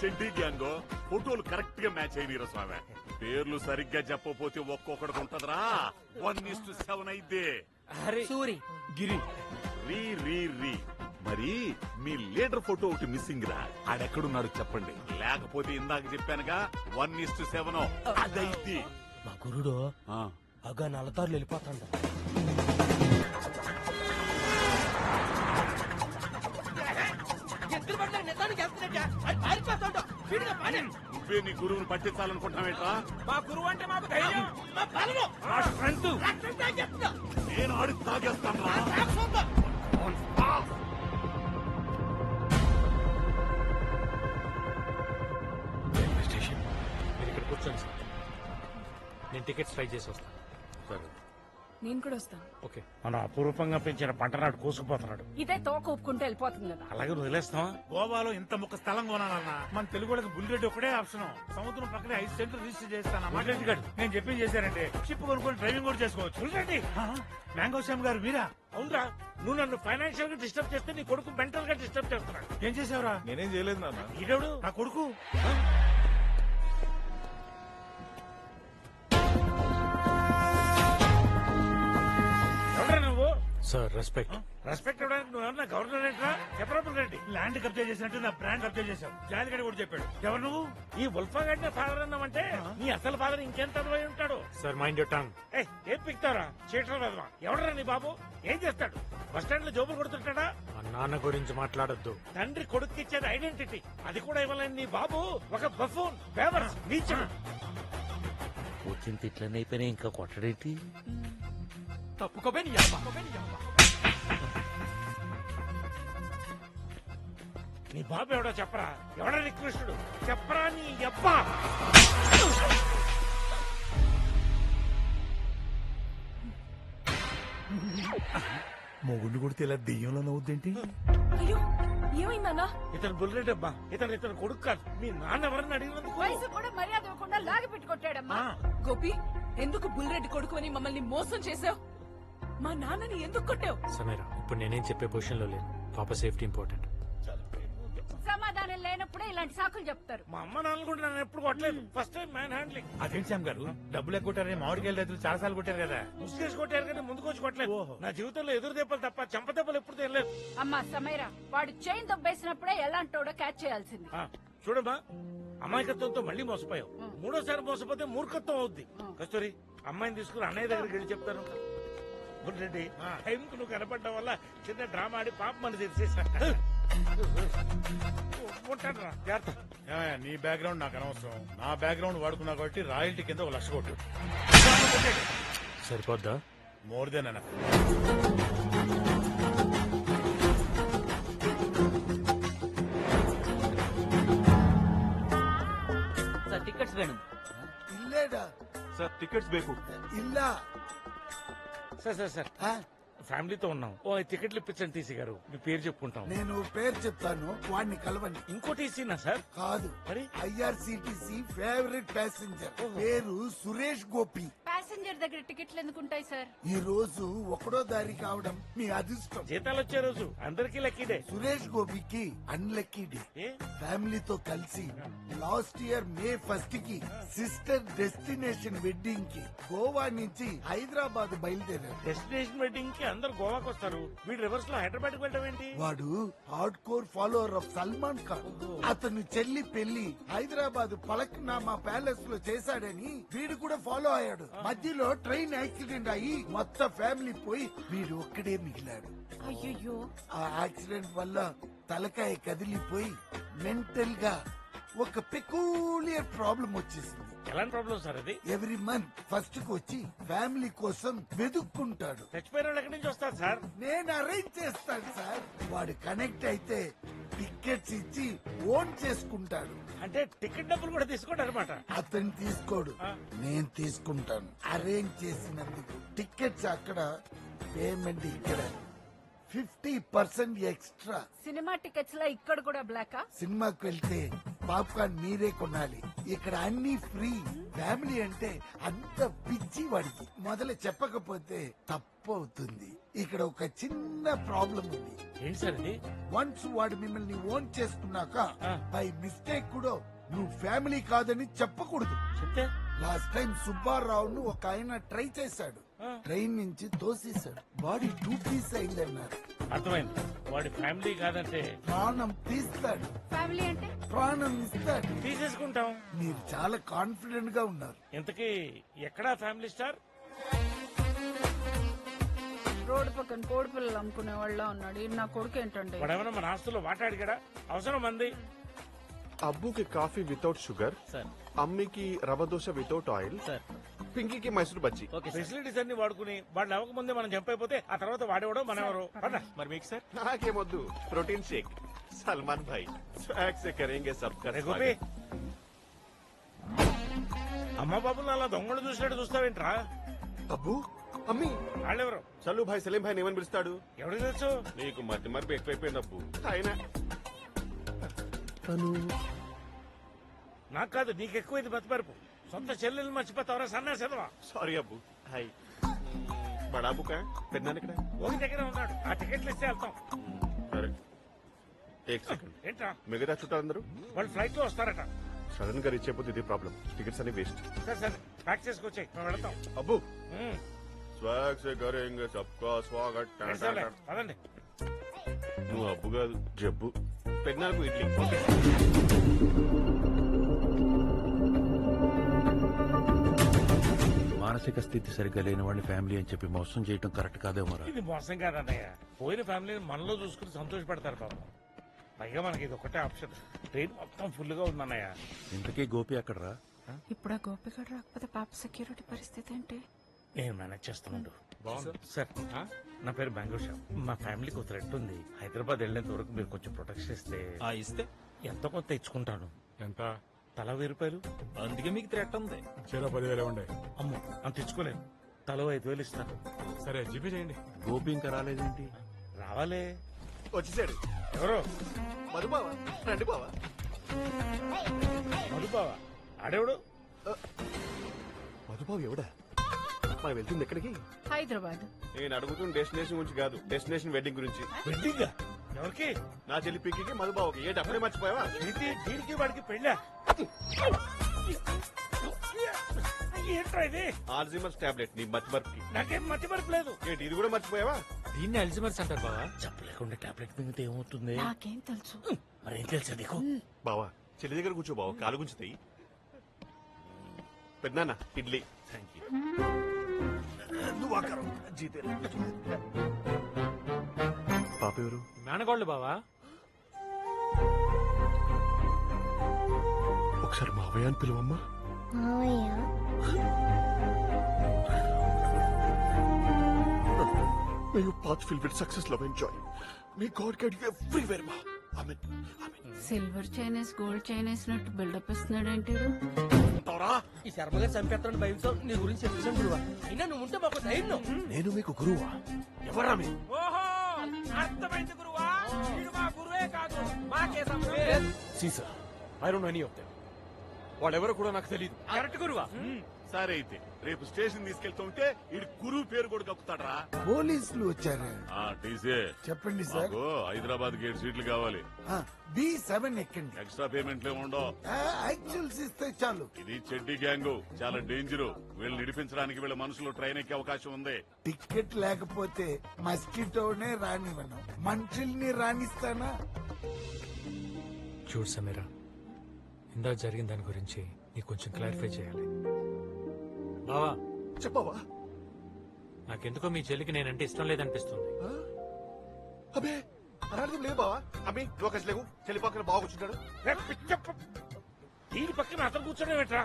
చెడ్డీ గ్యాంగ్ ఫోటోలు కరెక్ట్ గా మ్యాచ్ అయినరా స్వామి. పేర్లు సరిగ్గా చెప్పకపోతే ఒక్కొక్కడికి ఉంటదరా. 1:7 అయితే సూరి గిరి. రీ రీ రీ. మరి మీ లీడర్ ఫోటో ఒకటి మిస్సింగ్ రా. ఆడెక్కడున్నాడు చెప్పండి, లేకపోతే ఇందాక చెప్పానుగా 1:7 అదైతే. మా గురుడు అగా నల్లతారులు వెళ్ళిపోతాడు. నువ్వే నీ గురువుని పట్టించాలనుకుంటావేంట్రా? మా గురువు అంటే మాకు ధైర్యం, మా బలము, మా స్ట్రెంత్. నేను ఆడి తాగేస్తాను రా. స్టేషన్ మీరు ఇక్కడ కూర్చోండి సార్, నేను టికెట్స్ ట్రై చేసి వస్తాను. సరే. నేను కూడా వస్తాను. ఓకే. మన అపూర్వకంగా పెంచిన పంటనాడు కోసుకుపోతున్నాడు. ఇదే తోక ఒప్పుకుంటే వెళ్ళిపోతుంది కదా. అలాగే వదిలేస్తావా? గోవాలో ఇంత ముక్క స్థలం కొనాలన్నా మన తెలుగు వాళ్ళకి బుల్లిరెడ్డి ఒకటే ఆప్షన్. సముద్రం పక్కనే 5 సెంట్లు రిజిస్టర్ చేస్తాను. మాట్లాడి నేను చెప్పింది చేశారంటే షిప్ కొనుక్కొని డ్రైవింగ్ కూడా చేసుకోవచ్చు. బుల్లిరెడ్డి మ్యాంగో శ్యామ్ గారు మీరా? అవునరా, నువ్వు నన్ను ఫైనాన్షియల్ గా డిస్టర్బ్ చేస్తే నీ కొడుకు మెంటల్ గా డిస్టర్బ్ చేస్తున్నాడు. ఏం చేసావురా? నేనేం చేయలేదు నాన్న. ఈడెవడు? నా కొడుకు. ఎవడ్రా నువ్వు? Sir respect. రెస్పెక్ట్ ఇవ్వడానికి నువ్వు ఎవరన్నా గవర్నర్ ఏంట్రా? చెప్పరా రెడ్డి. ల్యాండ్ కబ్జా చేసినట్టు నా బ్రాండ్ కబ్జా చేశావు. జాలిగడి కూడా చెప్పాడు. ఎవరు నువ్వు? ఈ ఉల్ఫా గడిన ఫాదర్ అన్నామంటే నీ అసలు ఫాదర్ ఇంకెంత అదవై ఉంటాడు. Sir mind your tongue. ఏం పిక్తారా చీటర్ వెదవా? ఎవడరా నీ బాబు? ఏం చేస్తాడు? బస్ స్టాండ్ లో జోబులు కొడుతుంటాడా? మా నాన్న గురించి మాట్లాడొద్దు. తండ్రి కొడుకు ఇచ్చేది ఐడెంటిటీ, అది కూడా ఇవ్వలేని నీ బాబు ఒక బఫూన్, బేవర్స్, నీచుడు. వచ్చిన తిట్లన్నీ అయిపోయినాయి, ఇంకా కొట్టడేంటి? తప్పుకోబే నీ అమ్మ. నీ బాబు ఎవడో చెప్పరా, ఎవడా నీ కృష్ణుడు చెప్పరా నీ అబ్బా. మొగుడు కొడితే ఇలా దెయ్యంలో నవ్వుద్దేంటి? అయ్యో ఏమైందన్నా? ఇతను బుల్లెట్ అబ్బా, ఇతను కొడుకు కాదు. మీ నాన్న ఎవరన్నా అడిగినందుకు వయసు కూడా మర్యాద ఇవ్వకుండా లాగి పెట్టుకొట్టాడమ్మా. గోపి ఎందుకు బుల్రెడ్డి కొడుకు అని మమ్మల్ని మోసం చేసావు? మా నాన్నని ఎందుకు కొట్టావు? సమీరా ఇప్పుడు నేనేం చెప్పే పొజిషన్ లో లేను. పాప సేఫ్టీ ఇంపార్టెంట్. సమాధానం లేనప్పుడే ఇలాంటి సాకులు చెప్తారు. మా అమ్మ నాన్న కూడా నన్ను ఎప్పుడు కొట్టలేదు. First time man handling. అదేంటి శ్యామ్ గారు, డబ్బులు ఎక్కుంటారని మామిడికాయలు రైతులు చాలా సార్లు కొట్టారు కదా. ముసుగేసి కొట్టారు కానీ ముందుకు వచ్చి కొట్టలేదు. నా జీవితంలో ఎదురు దెబ్బలు తప్ప చెంప దెబ్బలు ఎప్పుడు తెలియలేదు. అమ్మా సమీరా, వాడు చైన్ దొబ్బేసినప్పుడే ఎలాంటోడో క్యాచ్ చేయాల్సింది. చూడమ్మా, అమాయకత్వంతో మళ్ళీ మోసపోయావు. మూడోసారి మోసపోతే మూర్ఖత్వం అవుద్ది. కస్తూరి, అమ్మాయిని తీసుకుని అన్నయ్య దగ్గరికి వెళ్ళి చెప్తాను. రెడ్డి, టైంకు నువ్వు కనపడడం వల్ల చిన్న డ్రామా ఆడి పాప మన తెరిచేసా. ఉంటాను రా, జాగ్రత్త. ఏమయ్య, నీ బ్యాక్గ్రౌండ్ నాకు అనవసరం. నా బ్యాక్గ్రౌండ్ వాడుకున్నా కాబట్టి రాయల్టీ కింద 1,00,000 కొట్టు. సరిపోద్దా? More than enough. Sir tickets ಬೇಡ. ಇಲ್ಲೇಡ ಸರ್ ಟಿಕೆಟ್ಸ್ ಬೇಕು. ಇಲ್ಲ సార్ ఫ్యామిలీతో ఉన్నాం. ఓ టికెట్లు ఇప్పించండి టీసీ గారు. మీ పేరు చెప్పుకుంటాం. నేను పేరు చెప్తాను, వాడిని కలవండి. ఇంకో టీసీనా సార్? కాదు, మరి ఐఆర్సిటిసి ఫేవరెట్ ప్యాసింజర్ పేరు సురేష్ గోపి. ప్యాసింజర్ దగ్గర టికెట్లు ఎందుకుంటాయి సార్? ఈ రోజు 1వ తారీ కావడం మీ అదృష్టం. జీతాలు వచ్చే రోజు అందరికీ లక్కీడే. సురేష్ గోపికి అన్లక్కీ డే. ఫ్యామిలీతో కలిసి లాస్ట్ ఇయర్ మే 1 కి సిస్టర్ డెస్టినేషన్ వెడ్డింగ్ కి గోవా నుంచి హైదరాబాద్ బయలుదేరారు. డెస్టినేషన్ వెడ్డింగ్ కి అందరు గోవాకి వస్తారు. వీడు రివర్స్ లో హైదరాబాద్ కి వెళ్ళడం ఏంటి? వాడు hard core follower of Salman Khan. అతను చెల్లి పెళ్లి హైదరాబాద్ పలక్నామా ప్యాలెస్ లో చేశాడని వీడు కూడా ఫాలో అయ్యాడు. మధ్యలో ట్రైన్ యాక్సిడెంట్ అయ్యి మొత్తం ఫ్యామిలీ పోయి వీడు ఒక్కడే మిగిలాడు. అయ్యో, ఆ యాక్సిడెంట్ వల్ల తలకాయ కదిలిపోయి మెంటల్ గా ఒక పెకూలియర్ ప్రాబ్లం వచ్చేసింది. ఎలాంటి ప్రాబ్లం సార్ అది? ఎవ్రీ మంత్ ఫస్ట్ కు వచ్చి ఫ్యామిలీ కోసం వెతుక్కుంటాడు. చచ్చిపోయిన వాళ్ళు ఎక్కడి నుంచి వస్తారు సార్? నేను అరేంజ్ చేస్తాను సార్. వాడు కనెక్ట్ అయితే టికెట్స్ ఇచ్చి ఓన్ చేసుకుంటాడు. అంటే టికెట్ డబ్బులు కూడా తీసుకోండి అనమాట. అతను తీసుకోడు, నేను తీసుకుంటాను. అరేంజ్ చేసినందుకు టికెట్స్ అక్కడ, పేమెంట్ ఇక్కడ. 50% ఎక్స్ట్రా. సినిమా టికెట్స్ లో ఇక్కడ కూడా బ్లాకా? సినిమాకి వెళ్తే పాప్కార్న్ మీరే కొనాలి, ఇక్కడ అన్ని ఫ్రీ. ఫ్యామిలీ అంటే అంత పిచ్చి వాడికి. మొదలు చెప్పకపోతే తప్పు అవుతుంది. ఇక్కడ ఒక చిన్న ప్రాబ్లం ఉంది. ఏంటి సార్ ఇది? వన్స్ వాడు మిమ్మల్ని ఓన్ చేసుకున్నాక బై మిస్టేక్ కూడా నువ్వు ఫ్యామిలీ కాదని చెప్పకూడదు. చెప్తే లాస్ట్ టైం సుబ్బారావును ఒక ఆయన ట్రై చేశాడు, ట్రైన్ నుంచి తోసేశాడు. Body 2 piece అయిందన్నారు. అర్థమైంది. వాడి ఫ్యామిలీ కాదంటే ప్రాణం తీస్తాడు. ఫ్యామిలీ అంటే ప్రాణం ఇస్తాడు. తీసేసుకుంటాం. మీరు చాలా కాన్ఫిడెంట్ గా ఉన్నారు. ఇంతకీ ఎక్కడా ఫ్యామిలీ స్టార్? రోడ్డు పక్కన కోడి పిల్లలు అమ్ముకునే వాళ్ళ ఉన్నాడు. నా కొడుకు ఏంటండి? వాడేమన్నా మన ఆస్తుల్లో వాటాడిగాడా? అవసరం మంది. అబ్బుకి కాఫీ వితౌట్ షుగర్, అమ్మికి రవ దోశ వితౌట్ ఆయిల్, పింకీకి మైసూర్ బజ్జీ. ఫెసిలిటీస్ అన్ని వాడుకుని వాడు అవ్వక ముందే మనం చంపైపోతే ఆ తర్వాత వాడేవాడో మనెవరో. మరి మీకు సార్? నాకేమొద్దు, ప్రోటీన్ షేక్. సల్మాన్ భాయ్ స్వాగ్ సే కరేంగే సబ్కా గోపి, స్వాగత్. అమ్మ బాబులు అలా దొంగలు చూసినట్టు చూస్తావేంట్రా? అబ్బు, అమ్మి, వాళ్ళెవరు? చలు భాయ్ సలీం భాయ్ ఏమని పిలుస్తాడు? ఎవరికి తెలుసు? నీకు మధ్య మరపు ఎక్కువైపోయింది అబ్బు. ఆయన తను నాకు కాదు, నీకు ఎక్కువైంది మతిమరుపు. సొంత చెల్లెలు మర్చిపోతావరా సన్నాసేదవా? సారీ అబ్బు. హాయ్ బడా బుకా పెద్దనాన్న ఒక దగ్గర ఉన్నాడు. ఆ టికెట్లు ఇస్తే వెళ్తాం. సరే, ఏక్ సెకండ్. ఏంట్రా? మిగతా చుట్టాలందరూ వాళ్ళు ఫ్లైట్ లో వస్తారట. సడన్ గా రీచ్ అయిపోతే ఇది ప్రాబ్లం. టికెట్స్ అన్ని వేస్ట్. సరే సరే, ప్యాక్ చేసుకొచ్చాయి, మేము వెళతాం. అబ్బు, స్వాగ్ సే కరేంగే సబ్కా స్వాగత్. పదండి. నువ్వు అబ్బు కాదు, జబ్బు. పెద్దనాన్నకు ఇడ్లీ. మానసిక స్థితి సరిగ్గా లేని వాడిని ఫ్యామిలీ అని చెప్పి మోసం చేయడం కరెక్ట్ కాదేమో. ఇది మోసం కాదన్నయ్య. పోయిన ఫ్యామిలీని మనలో చూసుకుని సంతోషపడతారు పాపం. పైగా మనకి ఇది ఒకటే ఆప్షన్. ట్రైన్ మొత్తం ఫుల్ గా ఉందన్నయ్య. ఇంతకీ గోపి అక్కడరా? ఇప్పుడు ఆ గోపిగడు రాకపోతే పాప సెక్యూరిటీ పరిస్థితి ఏంటి? నేను మేనేజ్ చేస్తున్నాడు. సార్ నా పేరు బెంగళూరు షా. మా ఫ్యామిలీకి ఒక థ్రెట్ ఉంది. హైదరాబాద్ వెళ్ళేంత వరకు మీరు కొంచెం ప్రొటెక్షన్ ఇస్తే ఇస్తే ఎంతో కొంత ఇచ్చుకుంటాను. ఎంత? తల 1000 రూపాయలు. అందుకే మీకు థ్రెట్ ఉంది. చెరో 10,000 ఉండే. అమ్మో అంత ఇచ్చుకోలేను. తల 5,000 ఇస్తాను. సరే జీపే చేయండి. గోపి ఇంకా రాలేదేంటి? రావాలే. వచ్చేసాడు. ఎవరో మధు బావా, రండి బావా. మధుబావా ఆడేవుడు. మధుబాబు ఎవడా? మనం వెళ్తుంది ఎక్కడికి? హైదరాబాద్. నేను అడుగుతున్న డెస్టినేషన్ గురించి కాదు, డెస్టినేషన్ వెడ్డింగ్ గురించి. వెడ్డింగ్ ఎవరికి? నా చెల్లి పిక్కి మధుబాబుకి. ఏంటి అప్పుడే మర్చిపోయావా? దీనికి వాడికి పెళ్ళా? ఏంట్రా ఇది? ఆల్జిమర్స్ టాబ్లెట్ నీ మర్చిమర్కి. నాకేం మర్చిమరపు లేదు. ఏంటి ఇది కూడా మర్చిపోయావా? దీన్ని అల్జిమర్స్ అంటారు బావా. చెప్పలేకుండా టాబ్లెట్ మింగితే ఏమవుతుంది? నాకేం తెలుసు. మరేం తెలుసా నీకు? బావా చెల్లి దగ్గర కూర్చో బావా, కాలు గుంచుతాయి. పెద్దనాన్న ఇడ్లీ. Thank you. పాప ఎవరు? మేనగోళ్ళు బావా. ఒకసారి మావయ్య అని పిలువమ్మా. మావయ్య May your path filled with success, love and joy. May God guide you everywhere, ma. Amen. Amen. Silver Chinese gold Chinese నట్టు బిల్డప్ ఇస్తున్నాడు ఏంటి? ఈ శర్మగా చంపేస్తాను భయంతో నీ గురించి చెప్పేసాను గురువా. అయినా నువ్వు ఉంటే మాకు ధైర్యం. నేను మీకు గురువా? ఎవరా మీ? ఓహో అర్థమైంది గురువా. వీడు మా గురువే కాదు మాకే సీసా I don't know any of them. వాళ్ళెవరో కూడా నాకు తెలియదు. కరెక్ట్ గురువా. సరే అయితే రేపు స్టేషన్ తీసుకెళ్తుంటే ఇడు గురువు పేరు కూడా కక్కుతాడరా. పోలీసులు వచ్చారు. టీసీ చెప్పండి సార్. హైదరాబాద్ కి 7 సీట్లు కావాలి. B7 ఎక్కండి. ఎక్స్ట్రా పేమెంట్లు ఉండవు. యాక్చువల్స్ ఇస్తే చాలు. ఇది చెడ్డి గ్యాంగ్, చాలా డేంజర్. వీళ్ళు నిడిపించడానికి వీళ్ళ మనసులో ట్రైన్ ఎక్కే అవకాశం ఉంది. టికెట్ లేకపోతే మస్కిటోనే రానివ్వను, మనుషుల్ని రాణిస్తానా? చూడు సమీరా, ఇందా జరిగిన దాని గురించి నీకు కొంచెం క్లారిఫై చేయాలి. బావా చెప్పవా? నాకెందుకో మీ చెల్లికి నేనంటే ఇష్టం లేదనిపిస్తుంది. అబే అలాంటిది లేదు బావా. అమ్మి లోకేష్ లేవు, చెల్లి పక్కన బాగా కూర్చుంటాడు. దీని పక్కన అతను కూర్చొని పెట్టరా.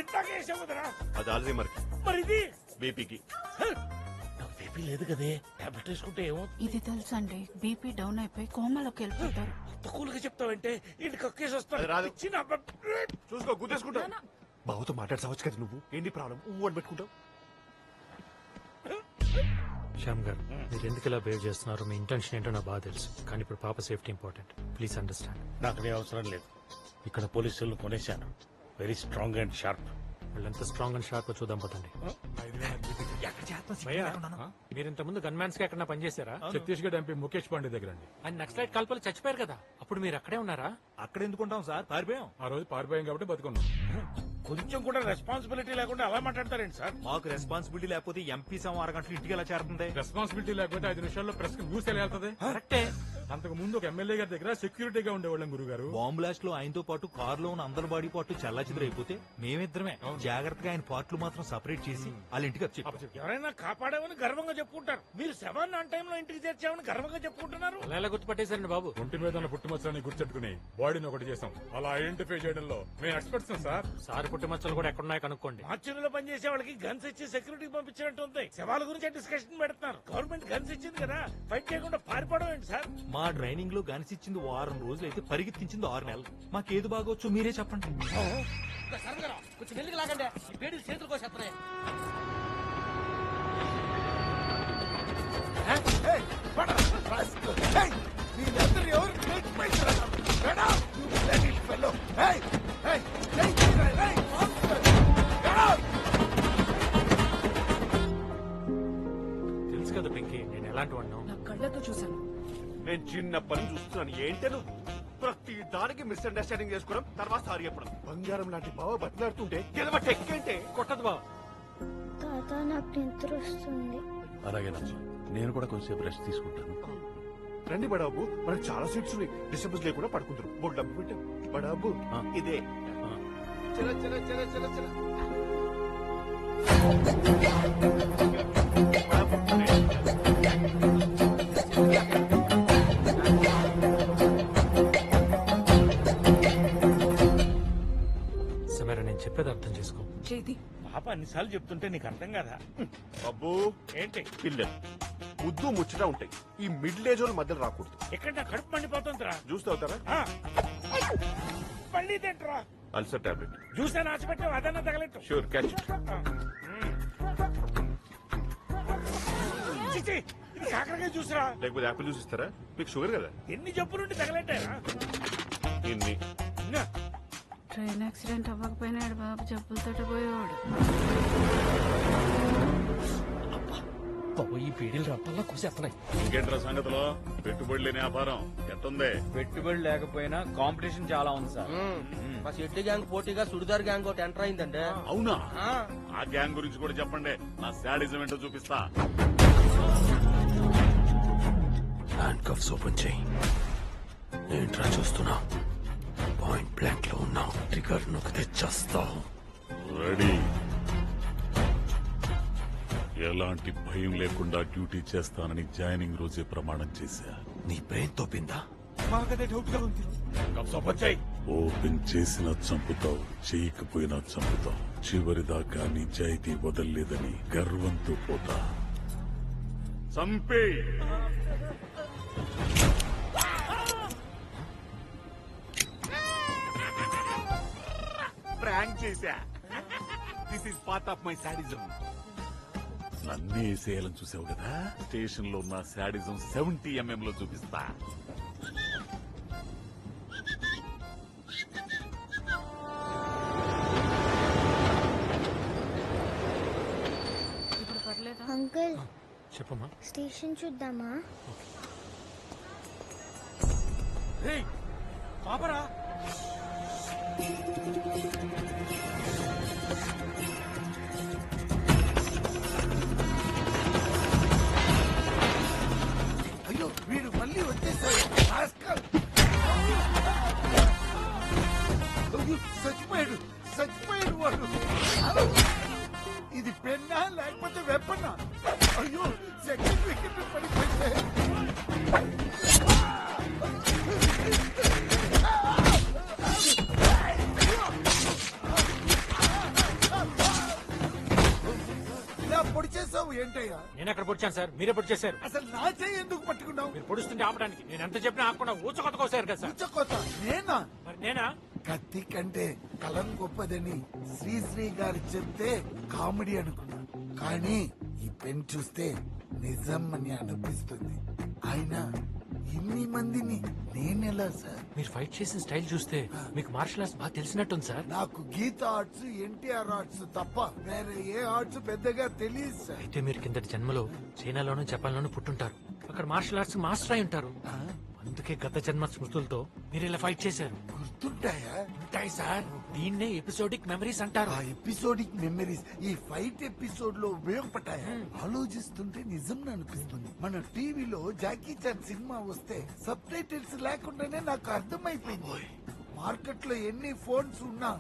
ఇంతకే వేసావుదరా. అది ఆల్జీమర్ కి. మరి ఇది బీపీకి. నాకు బీపీ లేదు కదే. టాబ్లెట్ వేసుకుంటే ఏమో. ఇది తెలుసండి, బీపీ డౌన్ అయిపోయి కోమాలోకి వెళ్ళిపోతారు. తక్కువగా చెప్తావంటే ఇంటి కక్కేసి అది రాదు. వస్తాను. చూసుకో గుద్దేసుకుంటా. బావతో మాట్లాడసావచ్చు కదా నువ్వు. ఏంటి ప్రాబ్లం? అని పెట్టుకుంటావు. శ్యామ్ గారు, మీరు ఎందుకు ఇలా బిహేవ్ చేస్తున్నారు? మీ ఇంటెన్షన్ ఏంటో నాకు బాగా తెలుసు. కానీ ఇప్పుడు పాప సేఫ్టీ ఇంపార్టెంట్. Please understand. నాకు నీ అవసరం లేదు. ఇక్కడ పోలీసులు కొనేశాను. Very strong and sharp. వాళ్ళెంత స్ట్రాంగ్ అండ్ షార్ప్ చూద్దాం పదండి. మీరు ఇంత ముందు గన్ మ్యాన్స్ కి ఎక్కడ పనిచేశారా? ఛత్తీస్గఢ్ ఎంపీ ముఖేష్ పాండే దగ్గర అండి. ఆయన నక్సలైట్ కాల్పలు చచ్చిపోయారు కదా, అప్పుడు మీరు అక్కడే ఉన్నారా? అక్కడ ఎందుకుంటాం సార్, పారిపోయాం. ఆ రోజు పారిపోయాం కాబట్టి బతుకున్నాం. కొంచెం కూడా రెస్పాన్సిబిలిటీ లేకుండా అలా మాట్లాడతారేంటి సార్? మాకు రెస్పాన్సిబిలిటీ లేకపోతే ఎంపీ సమ 6 గంటలు ఇంటికి ఎలా చేరుతుంది? రెస్పాన్సిబిలిటీ లేకపోతే 5 నిమిషాల్లో ప్రెస్ కి న్యూస్ ఎలా వెళ్తుంది? కరెక్టే. అంతకు ముందు ఒక ఎమ్మెల్యే గారి దగ్గర సెక్యూరిటీగా ఉండేవాళ్ళం గురుగారు. బాంబ్ బ్లాస్ట్ లో ఆయనతో పాటు కారులో ఉన్న అందరి బాడీ పార్ట్లు చల్లాచెదరైపోతే మేమిద్దరమే జాగ్రత్తగా ఆయన పార్ట్లు మాత్రం సెపరేట్ చేసి వాళ్ళ ఇంటికి వచ్చి ఎవరైనా కాపాడామని గర్వంగా చెప్పుకుంటారు. మీరు శవాన్ని ఆన్ టైంలో ఇంటికి చేర్చామని గర్వంగా చెప్పుకుంటున్నారు. అలా ఎలా గుర్తుపట్టేశారండి బాబు? ఒంటి మీద ఉన్న పుట్టుమచ్చని గుర్తెట్టుకుని బాడీని ఒకటి చేసాం. అలా ఐడెంటిఫై చేయడంలో మేము ఎక్స్పర్ట్స్ సార్. సార్ పుట్టుమచ్చలు కూడా ఎక్కడున్నాయో కనుక్కోండి. మార్చురీలో పనిచేసే వాళ్ళకి గన్స్ ఇచ్చి సెక్యూరిటీ పంపించినట్టు ఉంది. శవాల గురించి డిస్కషన్ పెడుతున్నారు. గవర్నమెంట్ గన్స్ ఇచ్చింది కదా, ఫైట్ చేయకుండా పారిపోవడం ఏంటి సార్? మా ట్రైనింగ్ లో గనిసిచ్చింది 6 రోజులు అయితే పరిగెత్తించింది 6 నెలలు. మాకేది బాగోచ్చు మీరే చెప్పండి. కొంచెం వెళ్ళి లాగండి. ఈ పేరు చేతులు కోసేస్తున్నాయి. తెలుసు కదా పింకీ, నేను ఎలాంటి వాడినో. నా కళ్ళతో చూశాను. నేను చిన్నప్పటి నుంచి చూస్తున్నాను. ఏంటే నువ్వు ప్రతి దానికి మిస్అండర్స్టాండింగ్ చేసుకోవడం, తర్వాత సారీ చెప్పడం. బంగారం లాంటి బావ బతిలాడుతుంటే గెలవ టెక్కేంటే కొట్టదు బావ. తాత నాకు నిద్ర వస్తుంది. అలాగే నేను కూడా కొంచెంసేపు రెస్ట్ తీసుకుంటాను. రండి బడాబు, మనకు చాలా సీట్స్ ఉన్నాయి. డిస్టర్బెన్స్ లేకుండా పడుకుంటారు. బోర్డు డబ్బు పెట్టాం. బడాబు ఇదే. చల చల చల చల చల. సమీరా, నేను చెప్పేది అర్థం చేసుకో. చేతి పాప అన్నిసార్లు చెప్తుంటే నీకు అర్థం కదా. అబ్బో ఏంటి పిల్లలు ముద్దు ముచ్చట ఉంటాయి. ఈ మిడిల్ ఏజ్ వాళ్ళ మధ్యలో రాకూడదు. ఎక్కడ నా కడుపు మండిపోతుందిరా. జ్యూస్ తాగుతారా? మళ్ళీ తింటరా. Ulcer tablet. జ్యూస్ అని ఆశపెట్టావు, అదన్నా తగలెట్టు. Sure catch. చిచి, ఇది కాకరకాయ జ్యూస్రా. లేకపోతే యాపిల్ జ్యూస్ ఇస్తారా? మీకు షుగర్ కదా. ఎన్ని జబ్బు నుండి తగలెట్టారా. ఇన్ని ట్రైన్ యాక్సిడెంట్ అవ్వకపోయినాడు బాబు, జబ్బులతో పోయేవాడు. ఈ పీడీలు రప్పల్లా కూసేస్తున్నాయి. ఇంకేంట్రా సంగతిలో? పెట్టుబడి లేని వ్యాపారం ఎట్టుంది? పెట్టుబడి లేకపోయినా కాంపిటీషన్ చాలా ఉంది సార్. మా షెట్టి గ్యాంగ్ పోటీగా సుడిదార్ గ్యాంగ్ ఒకటి ఎంటర్ అయిందంటే. అవునా? ఆ గ్యాంగ్ గురించి కూడా చెప్పండి, నా శాడిజం ఏంటో చూపిస్తా. హ్యాండ్ కఫ్స్ ఓపెన్ చేయి. ఏంట్రా చూస్తున్నా? పాయింట్ బ్లాంక్ లో ఉన్నావు. ట్రిగర్ నొక్కితే చస్తావు. రెడీ. ఎలాంటి భయం లేకుండా డ్యూటీ చేస్తానని జాయినింగ్ రోజే ప్రమాణం చేశా. నీ బ్రెయిన్ తోపిందా? మాకదే డౌట్ గా ఉంది. ఓపెన్ చేసినా చంపుతావు, చేయకపోయినా చంపుతావు. చివరిదాకా నిజాయితీ వదల్లేదని గర్వంతో పోతా. చంపే. ప్రాంక్ చేశా. This is part of my sadism. నన్నే వేసేయాలని చూసావు కదా. స్టేషన్ లో ఉన్న శాడిజం 70 mm లో చూపిస్తా. ఇప్పుడు పర్లేదా? అంకుల్ చెప్పమ్మా. స్టేషన్ చూద్దామా? పాపరా అయ్యో వీడు మళ్ళీ వచ్చేసాడు. చచ్చిపోయాడు చచ్చిపోయాడు వాడు. ఇది పెన్నా లేకపోతే వెప్పన్నా? అయ్యో సెకండ్ వికెట్ పడిపోయింది. ఇలా పొడి చేసావు ఏంటయ్యా? నేను ఎక్కడ పొడిచాను సార్, మీరే పొడి చేశారు. అసలు నా చెయ్యి ఎందుకు పట్టుకున్నావు? మీరు పొడుస్తుంటే ఆపడానికి నేను ఎంత చెప్పినా ఆపకుండా ఊచకొత్త కోసారు కదా సార్. ఉచ్చకోత నేనా? మరి నేనా? కత్తి కంటే కలం గొప్పదని శ్రీశ్రీ గారు చెప్తే కామెడీ అనుకున్నా, కానీ ఈ పెన్ చూస్తే నిజం అని అనిపిస్తుంది. అయినా ఇన్ని మందిని నేనెలా సార్? మీరు ఫైట్ చేసిన స్టైల్ చూస్తే మీకు మార్షల్ ఆర్ట్స్ బాగా తెలిసినట్టుంది సార్. నాకు గీత ఆర్ట్స్, ఎన్టీఆర్ ఆర్ట్స్ తప్ప వేరే ఏ ఆర్ట్స్ పెద్దగా తెలియదు సార్. అయితే మీరు కిందటి జన్మలో చైనాలోనూ జపాన్లోనూ పుట్టుంటారు. అక్కడ మార్షల్ ఆర్ట్స్ మాస్టర్ అయి ఉంటారు. అందుకే గత జన్మ స్మృతులతో మీరు ఇలా ఫైట్ చేశారు. గుర్తుంటాయా? ఉంటాయి సార్. దీన్నే ఎపిసోడిక్ మెమరీస్ అంటారు. ఆ ఎపిసోడిక్ మెమరీస్ ఈ ఫైట్ ఎపిసోడ్ లో ఉపయోగపడ్డాయా? ఆలోచిస్తుంటే నిజం అనిపిస్తుంది. మన టీవీలో జాకీ చాన్ సినిమా వస్తే సబ్ టైటిల్స్ లేకుండానే నాకు అర్థమైపోయింది. మార్కెట్ లో ఎన్ని ఫోన్స్ ఉన్నా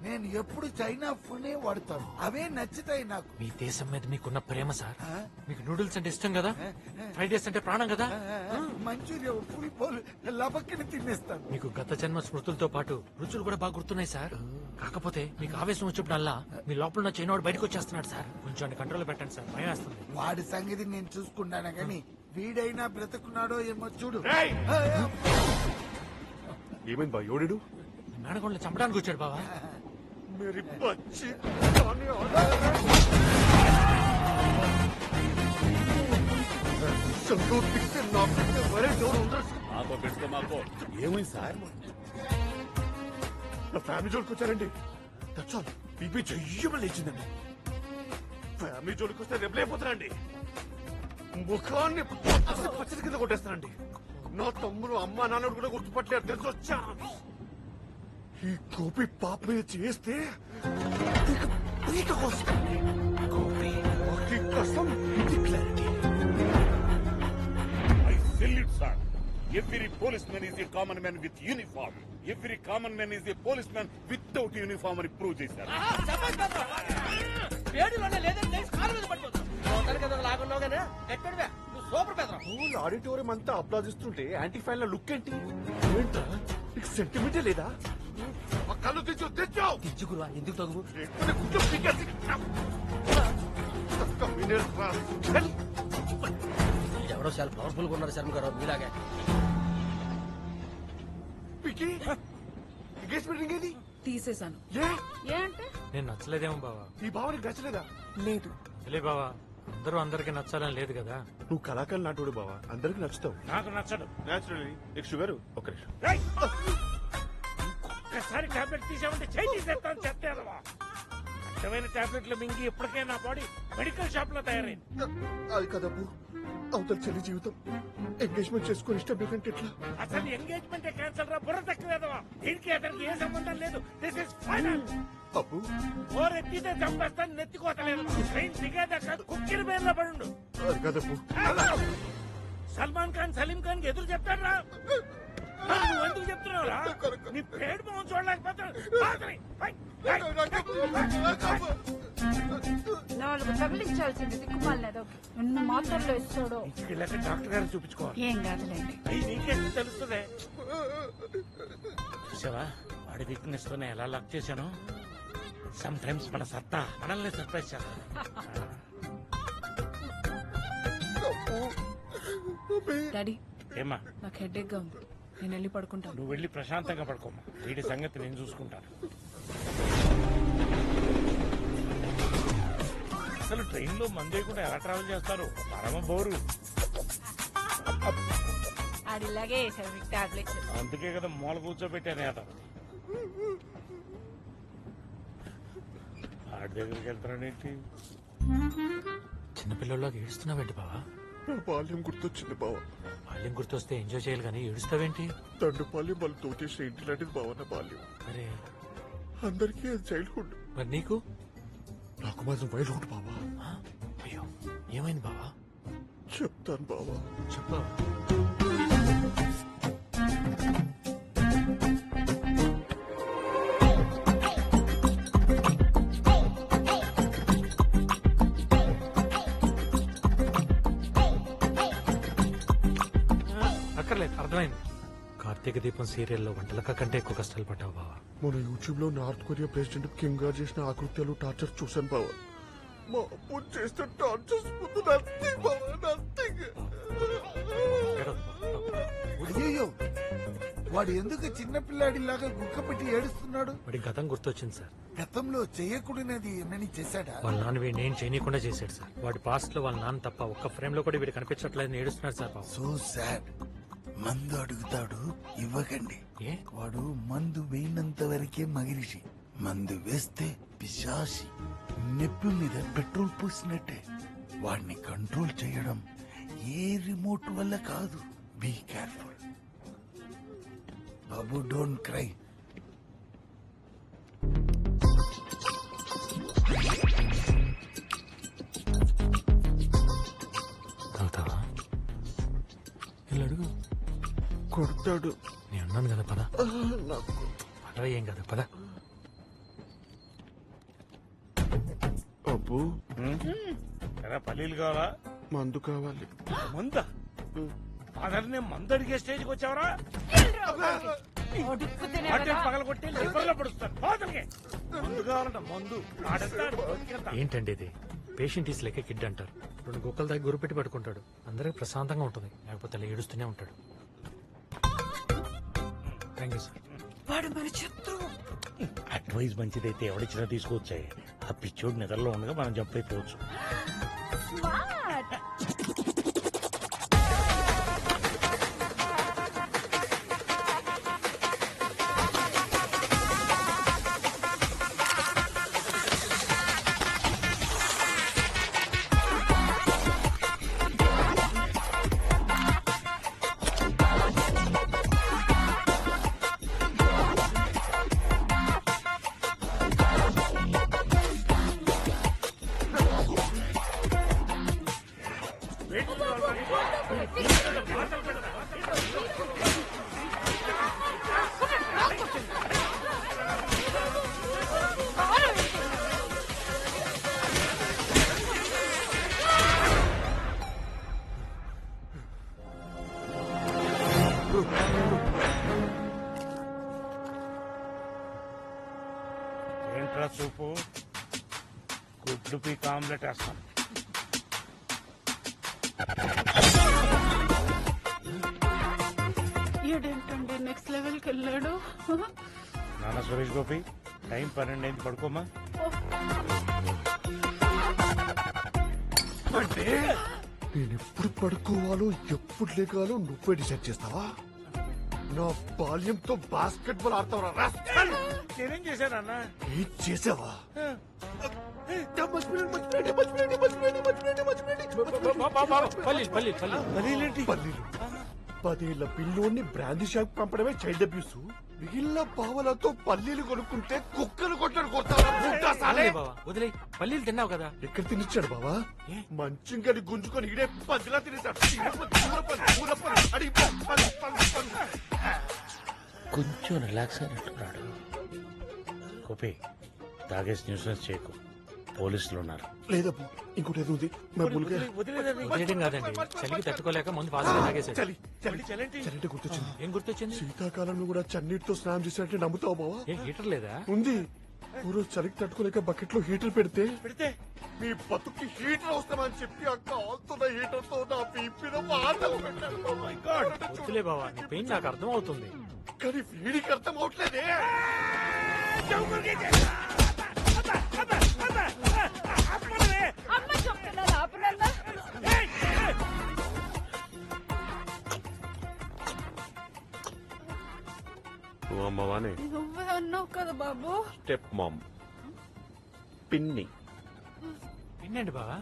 నేను ఎప్పుడు చైనా ఫోనే వాడతాను. అవే నచ్చుతాయి నాకు. మీ దేశం మీద మీకున్న ప్రేమ సార్. మీకు నూడిల్స్ అంటే ఇష్టం కదా, ఫ్రైడ్ రైస్ అంటే ప్రాణం కదా. మంచూరియా ఫుల్ బౌల్ లబక్కని తినేస్తాను. మీకు గత జన్మ స్మృతులతో పాటు రుచులు కూడా బాగా గుర్తున్నాయి సార్. కాకపోతే మీకు ఆవేశం వచ్చినప్పుడల్లా మీ లోపల ఉన్న చైనాడు బయటకు వచ్చేస్తున్నాడు సార్. కొంచెం కంట్రోల్ పెట్టండి సార్, భయం వేస్తుంది. వాడి సంగతి నేను చూసుకుంటాను కానీ వీడైనా బ్రతుకున్నాడో ఏమో చూడు. ఏమైంది బా? ఎవడు? మేనగొండలు చంపడానికి వచ్చాడు బావా. मेरी बच्ची మాకో పెట్టుకో మాకో. ఏమైంది సార్? నా ఫ్యామిలీ జోలికి వచ్చారండి. దచ్చాలు బీపీ చెయ్యమని లేచిందండి. ఫ్యామిలీ జోలికి వస్తే రెబలైపోతారండి. ముఖాన్ని పచ్చడి కింద కొట్టేస్తానండి. నా తమ్ముడు అమ్మ నాన్నడు కూడా గుర్తుపట్టలేరు. తెలిసి వచ్చారు. ఈ గోపి పాప మీద చేస్తే పీక కోస్తుంది. గోపి కసం clarity. I salute, sir. Every policeman is a common man with uniform. Every common man is a policeman without uniform అని ప్రూవ్ చేశారు. పేడులోనే లేదంటే కాలు మీద పడిపోతాం. లాగున్నావు కానీ ఎక్కడివే నువ్వు సూపర్ పెద్దరా. స్కూల్ ఆడిటోరియం అంతా అప్లాజిస్తుంటే యాంటీ ఫ్యాన్ లుక్ ఏంటి? ఏంటా నీకు సెంటిమెంటే లేదా? ఆ కళ్ళు తెచ్చు తెచ్చో తెచ్చుకురా ఎందుకు తగు లేకపోతే గుడ్లు పీకేసి కమ్యూనిస్ట్ రా. చల్. ఎవరో చాలా పవర్ఫుల్ గా ఉన్నారు శర్మ గారు మీలాగే పికి ఎంగేజ్మెంట్ రింగ్ ఏది? తీసేశాను. ఏ ఏ అంటే నేను నచ్చలేదేమో బావా. ఈ భావనకి నచ్చలేదా? లేదు. లే బావా, అందరూ అందరికి నచ్చాలని లేదు కదా. నువ్వు కళాకారులు నాటోడు బావా, అందరికి నచ్చుతావు. నాకు నచ్చడు. నేచురల్లీ నీకు షుగర్ ఒక నిమిషం. రేయ్! ఒక్కసారి టాబ్లెట్ తీసామంటే చేయి తీసేస్తాను చెప్తావా. అడ్డమైన టాబ్లెట్లు మింగి ఇప్పటికే నా బాడీ మెడికల్ షాప్ లో తయారైంది. అది కదబ్బు, అవతల చెల్లి జీవితం ఎంగేజ్మెంట్ చేసుకుని ఇష్టం లేకంటే ఎట్లా? అసలు ఎంగేజ్మెంట్ క్యాన్సల్ రా, బుర్ర తక్కువేదవా. దీనికి అతనికి ఏ సంబంధం లేదు. This is final. అబ్బు ఓరెత్తితే చంపేస్తాను, నెత్తికోతలేదు. ట్రైన్ దిగేదాకా కుక్కిరి పేర్లో పడుండు. అది కదబ్బు. సల్మాన్ ఖాన్ సలీం ఖాన్ కి ఎదురు చెప్తాడు రా. నువ్వు ఎందుకు చెప్తున్నావురా? నీ పేడు మొహం చూడలేకపోతాడు. నాలుగు తగిలించాల్సింది దిక్కుమాలేదు. ఎన్ని మాత్రలు ఇస్తాడో. ఇంటికి డాక్టర్ గారు చూపించుకోవాలి. ఏం కాదులేండి. అయ్యి నీకేం తెలుస్తుంది. చూసావా వాడి వీక్నెస్ తోనే ఎలా లాక్ చేశాను. సమ్ టైమ్స్ మన సత్తా మనల్ని సర్ప్రైజ్ చేస్తాను. డాడీ ఏమ్మా నాకు హెడేక్ గా ఉంది, నేను వెళ్ళి పడుకుంటాను. నువ్వు వెళ్ళి ప్రశాంతంగా పడుకోమ్మా. వీడి సంగతి నేను చూసుకుంటాను. అసలు ట్రైన్ లో మంది కూడా ఎలా ట్రావెల్ చేస్తారు? పరమ బోరు. ఆడిలాగే వేసాడు మీకు టాబ్లెట్స్. అందుకే కదా మూల కూర్చోబెట్టాను ఏదో. ఆడి దగ్గరికి వెళ్తానేంటి? చిన్నపిల్లల్లోకి ఏడుస్తున్నావేంటి బావా? నా బాల్యం గుర్తొచ్చింది బావ. బాల్యం గుర్తొస్తే ఎంజాయ్ చేయాలి కానీ ఏడుస్తావేంటి? తండ్రి బాల్యం వాళ్ళు తోచేసిన ఇంటి లాంటిది బావ నా బాల్యం. అరే అందరికీ అది చైల్డ్హుడ్, మరి నీకు? నాకు మాత్రం వైల్డ్హుడ్ బావా. అయ్యో ఏమైంది బావా? చెప్తాను బావా. చెప్పా. అక్కర్లేదు, అర్థమైంది. కార్తీక దీపం సీరియల్లో వంటలక కంటే ఎక్కువ కష్టాలు పడ్డావు బావా. మన యూట్యూబ్ లో నార్త్ కొరియా ప్రెసిడెంట్ కిమ్ గారు చేసిన ఆకృత్యాలు టార్చర్ చూశాను బావా. మా అప్పు చేసిన టార్చర్స్ ముందు నథింగ్ బావా, నథింగ్. అయ్యో వాడు ఎందుకు చిన్నపిల్లాడిలాగా గుక్క పెట్టి ఏడుస్తున్నాడు? వాడి గతం గుర్తొచ్చింది సార్. గతంలో చేయకూడనిది ఏమని చేశాడా? వాళ్ళ నాన్న వీడిని ఏం చేయనీయకుండా చేశాడు సార్. వాడి పాస్ట్ లో వాళ్ళ నాన్న తప్ప ఒక్క ఫ్రేమ్ లో కూడా వీడు కనిపించట్లేదని ఏడుస్తున్నాడు సార్ బాబు. So sad. మందు అడుగుతాడు, ఇవ్వకండి. ఏ? వాడు మందు వేయినంత వరకే మగిరిషి. మందు వేస్తే పిశాసి. నెప్పి మీద పెట్రోల్ పూసినట్టే. వాడిని కంట్రోల్ చేయడం ఏ రిమోట్ వల్ల కాదు. బీ కేర్ఫుల్ బాబు, డోంట్ క్రై. తాగుతావా? ఇలా అడుగు. కొడతాడు. నేను అన్నాను కదా పద. నాకు పద, ఏం కదా పద. అబ్బు ఎరా పల్లీలు కావాలా? మందు కావాలి. మంద అదర్నే మందు అడిగే స్టేజ్కి వచ్చావరా? పగలగొట్టి లివర్లో పడుస్తాను. మందు కావాలంట మందు. ఏంటండి ఇది? పేషెంట్ ఈస్ లెక్క కిడ్ అంటారు. రెండు గుక్కల దగ్గర గురు పెట్టి పట్టుకుంటాడు. అందరికి ప్రశాంతంగా ఉంటుంది, లేకపోతే అలా ఏడుస్తూనే ఉంటాడు. Thank you sir. వాడు మన శత్రువు. అడ్వైస్ మంచిదైతే ఎవడిచ్చినా తీసుకొచ్చాయి. ఆ పిచ్చోడు నిద్రలో ఉండగా మనం జంప్ అయిపోవచ్చు. ఏంట్రా సూపు గుడ్లు పీక్ ఆమ్లెట్ వేస్తాం. ఏంటంటే నెక్స్ట్ లెవెల్కి వెళ్ళాడు. నాన్న సురేష్ గోపి టైం 12 అయింది, పడుకోమా. అంటే నేను ఎప్పుడు పడుకోవాలో ఎప్పుడు లేకాలో నువ్వే డిసైడ్ చేస్తావా? నా బాల్యంతో బాస్కెట్ బాల్ ఆడతావరా? నేనేం చేశానన్నా? ఏం చేసావా? పల్లీలు 10 ఏళ్ల పిల్లోని బ్రాందీ షాప్ పంపడమే చైల్డ్ అబ్యూస్. మిగిలిన పావలతో పల్లీలు కొనుక్కుంటే కుక్కలు కొట్టాడు వదిలే, పల్లీలు తిన్నావు కదా. ఎక్కడ తినిచ్చాడు బావా? మంచింగని గుంజుకొని ఇడే పదిలా తినేశాడు. కొంచెం రిలాక్స్ అయినట్టున్నాడు. గోపి తాగేసి న్యూసెన్స్ చేయకు, పోలీసులు ఉన్నారు. లేదబ్బు, ఇంకోటి ఏదో ఉంది. వదిలేయడం కాదండి, చలికి తట్టుకోలేక ముందు ఫాస్ట్ తాగేసాడు. చలి గుర్తొచ్చింది. ఏం గుర్తొచ్చింది? శీతాకాలంలో కూడా చన్నీటితో స్నానం చేసినట్టే నమ్ముతావు బావా? ఏ హీటర్ లేదా? ఉంది. ఊరో చలికి తట్టుకోలేక బకెట్ లో హీటర్ పెడితే మీ బతుకి హీటర్ అవసరమని చెప్పి ఆ కాలుతున్న హీటర్ తో నా పీపీలో వాతలు పెట్టాడు. Oh my God. వద్దులే బావా, నీ పెయిన్ నాకు అర్థం అవుతుంది. కానీ వీడికి అర్థం అవట్లేదే. అమ్మ చెప్తున్నాను ఆపనన్నా. నువ్వు అమ్మవానే నువ్వే అన్నావు కదా బాబు. స్టెప్ మామ్ పిన్ని. పిన్నండి బావా.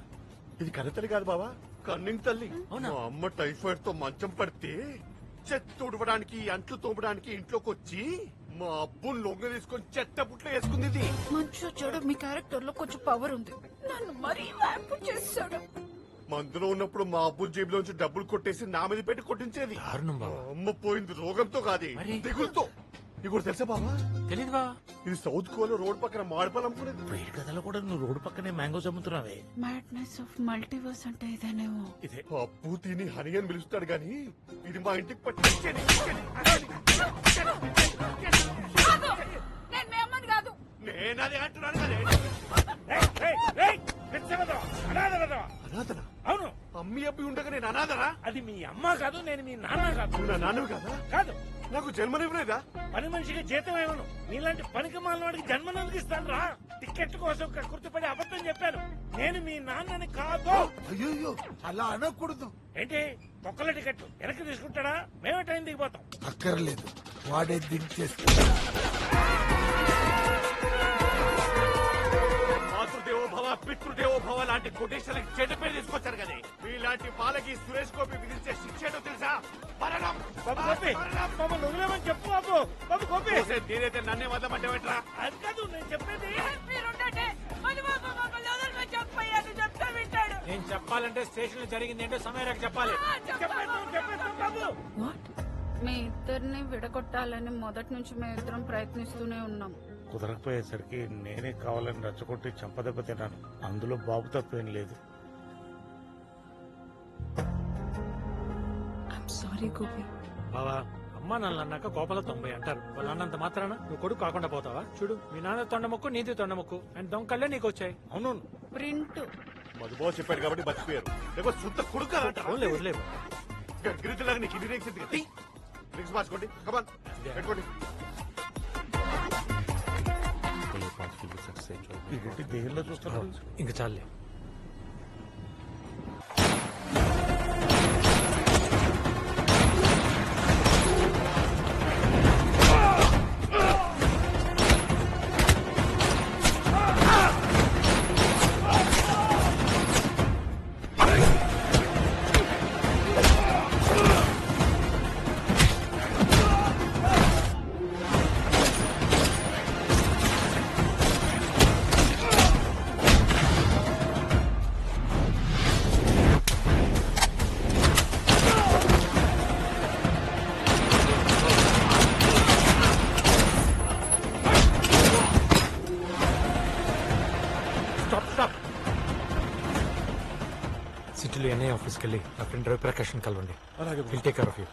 ఇది కన్నతల్లి కాదు బావా, కన్నింగ్ తల్లి. మా అమ్మ టైఫాయిడ్ తో మంచం పడితే చెత్త తుడవడానికి అంట్లు తోమడానికి ఇంట్లోకి వచ్చి మా అబ్బుని లొంగ తీసుకొని చెత్త పుట్లో వేసుకుంది. ఇది మంచు చెడు మీ క్యారెక్టర్ లో కొంచెం పవర్ ఉంది. నన్ను మరీ వ్యాంపు చేశాడు. మందులో ఉన్నప్పుడు మా అబ్బు జేబులోంచి డబ్బులు కొట్టేసి నా మీద పెట్టి కొట్టించేది. మా అమ్మ పోయింది రోగంతో కాదు, దిగులతో. నీకు తెలుసా బాబా? తెలీదు బా. ఇది సౌత్ కోలో రోడ్ పక్కన మాడిపాలు అమ్ముకునేది. వేడి కథలో కూడా నువ్వు రోడ్డు పక్కనే మ్యాంగోస్ అమ్ముతున్నావే. మ్యాడ్నెస్ ఆఫ్ మల్టీవర్స్ అంటే ఇదేనేమో. ఇదే అప్పు తిని హని అని పిలుస్తాడు గాని ఇది మా ఇంటికి పట్టి. నేను మీ అమ్మని కాదు. నేనది అంటున్నాను కదే. అనాథనా? అవును. అమ్మి అబ్బి ఉండగా నేను అనాథనా? అది మీ అమ్మ కాదు, నేను మీ నాన్న కాదు. నువ్వు నా నాన్నవి కాదా? కాదు. నాకు జన్మనివ్వలేదా? పని మనిషికి జీతం ఏమను, నీలాంటి పనికి మాలిన వాడికి జన్మనందుకు ఇస్తాను రా. టికెట్ కోసం గుర్తుపడి అబద్ధం చెప్పాను. నేను మీ నాన్నని కాదు. అయ్యో అలా అనకూడదు. ఏంటి ఒక్కల టికెట్ వెనక్కి తీసుకుంటాడా? మేమే టైం దిగిపోతాం. అక్కర్లేదు, వాడే దించేస్తా. మాతృదేవో భవ పితృదేవో భవ లాంటి కొటేషన్లకి చెడ్డ పేరు తీసుకొచ్చారు కదా. మీలాంటి బాలకి సురేష్ గోపి విధించే శిక్ష ఏంటో తెలుసా? మరణం. మమ్మల్ని వదిలేమని చెప్పు బాబు. బాబు గోపి నేనైతే నన్నే వదలమంటావేట్రా? అది కాదు నేను చెప్పేది. నేను చెప్పాలంటే స్టేషన్ లో జరిగింది ఏంటో సమయానికి చెప్పాలి. వాట్? మీ ఇద్దరిని విడగొట్టాలని మొదటి నుంచి మేము ఇద్దరం ప్రయత్నిస్తూనే ఉన్నాం. కుదరకపోయేసరికి నేనే కావాలని రచ్చగొట్టి చంపదెబ్బ తిన్నాను. అందులో బాబు తప్పేం లేదు. సారీ గోపి. బావా, అమ్మా నాన్న అన్నాక కోపంలో 90 అంటారు. వాళ్ళ అన్నంత మాత్రాన నువ్వు కొడుకు కాకుండా పోతావా? చూడు, మీ నాన్న తొండముక్కు, నీది తొండముక్కు అండ్ దొంకళ్ళే నీకు వచ్చాయి. అవును. ప్రింట్ మధుబాబు చెప్పాడు కాబట్టి బతికిపోయారు. లేకపోతే సొంత కొడుకు వదిలే. గిరిజలాగా నీకు ఇన్ని రేక్స్ ఎందుకు? డ్రింక్స్ మార్చుకోండి. కమాన్ పెట్టుకోండి. దేహంలో చూస్తున్నాడు. ఇంకా చాలే. సిటీలో ఎన్ఐ ఆఫీస్కి వెళ్ళి నా ఫ్రెండ్ రవిప్రకాష్ కలవండి. Will take care of you.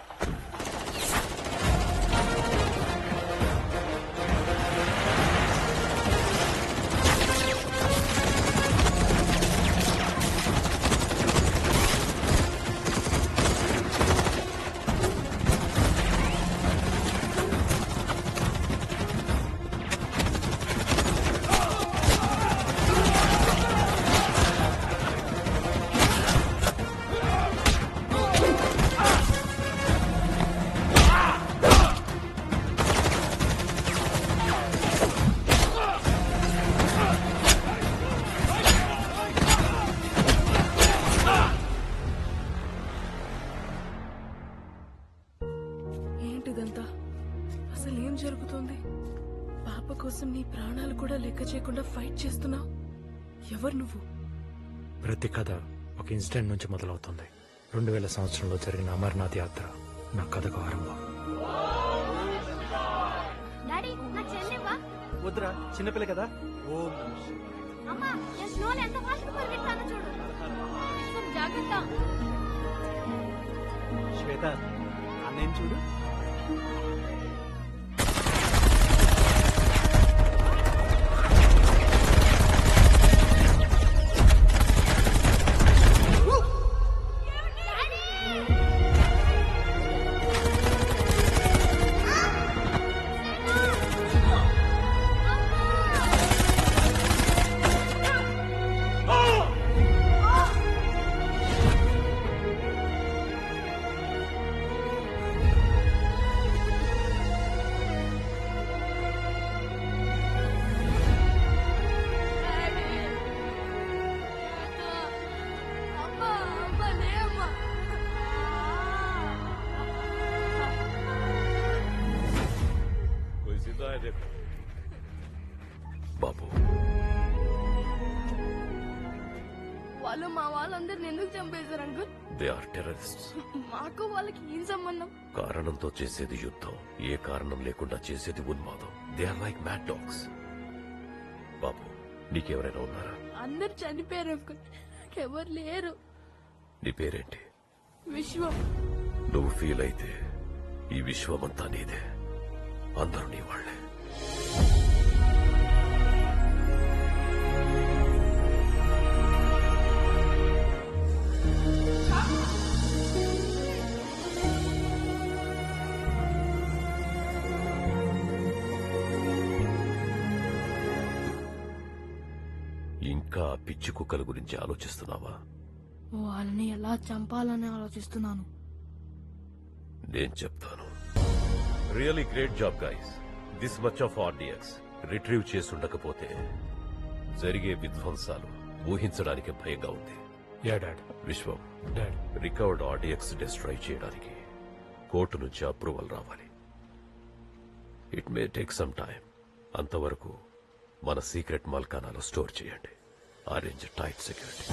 లెక్క చేయకుండా ఫైట్ చేస్తున్నావు. ఎవరు నువ్వు? ప్రతి కథ ఒక ఇన్సిడెంట్ నుంచి మొదలవుతుంది. 2000 సంవత్సరంలో జరిగిన అమర్నాథ్ యాత్ర నా కథకు ఆరంభం. డాడీ నా చెల్లివా? వద్దురా, చిన్నపిల్ల కదా. అమ్మా నేను స్నోని ఎంత ఫాస్ట్ పరిగెత్తానో చూడు. జాగ్రత్త. శ్వేత, అన్నయ్య చూడు. బాబు, వాళ్ళు మా వాళ్ళందరిని ఎందుకు చంపేశారు అంకుల్? They are terrorists. మాకు వాళ్ళకి ఏం సంబంధం? కారణంతో చేసేది యుద్ధం, ఏ కారణం లేకుండా చేసేది ఉన్మాదం. They are like mad dogs. బాబు, నీకెవరైనా ఉన్నారా? అందరు చనిపోయారు అంకుల్, ఎవరు లేరు. నీ పేరేంటి? విశ్వం. నువ్వు ఫీల్ అయితే ఈ విశ్వమంతా నీదే. అందరూ నీ వాళ్లే. ఇంకా పిచ్చి కుక్కల గురించి ఆలోచిస్తున్నావా? వాళ్ళని ఎలా చంపాలని ఆలోచిస్తున్నాను. నేను చెప్తాను. Really great job guys. This much of RDX retrieve చేసుండకపోతే జరిగే విధ్వంసాలు ఊహించడానికి భయంగా ఉంది. Yeah dad. Vishwam, dad, recovered RDX destroy చేయడానికి కోర్టు నుంచి అప్రూవల్ రావాలి. It may take some time. అంతవరకు మన సీక్రెట్ మల్కానాలో స్టోర్ చేయండి. Arrange tight security.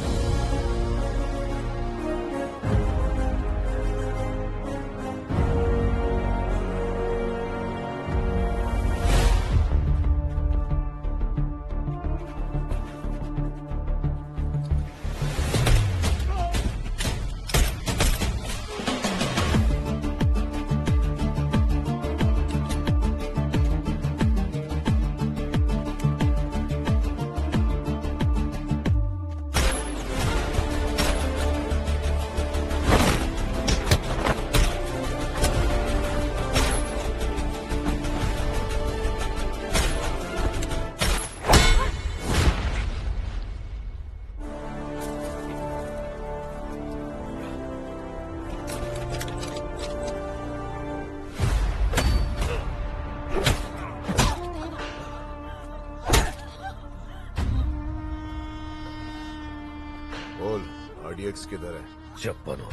ఆర్డియక్స్ కిదర్ చెప్పను.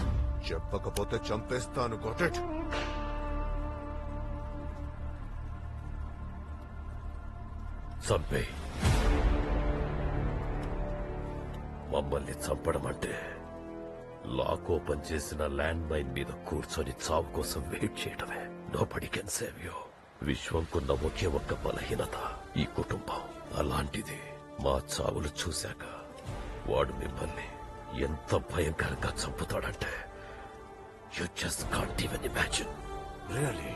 చెప్పకపోతే చంపేస్తాను. Got it? చంపే. మమ్మల్ని చంపడం అంటే లాక్ ఓపెన్ చేసిన ల్యాండ్ మైన్ మీద కూర్చొని చావు కోసం వెయిట్ చేయడమే. Nobody can save you. విశ్వంకున్న ఒకే ఒక్క బలహీనత ఈ కుటుంబం. అలాంటిది మా చావులు చూశాక వాడు మిమ్మల్ని ఎంత భయంకరంగా చంపుతాడంటే you just can't even imagine. Really?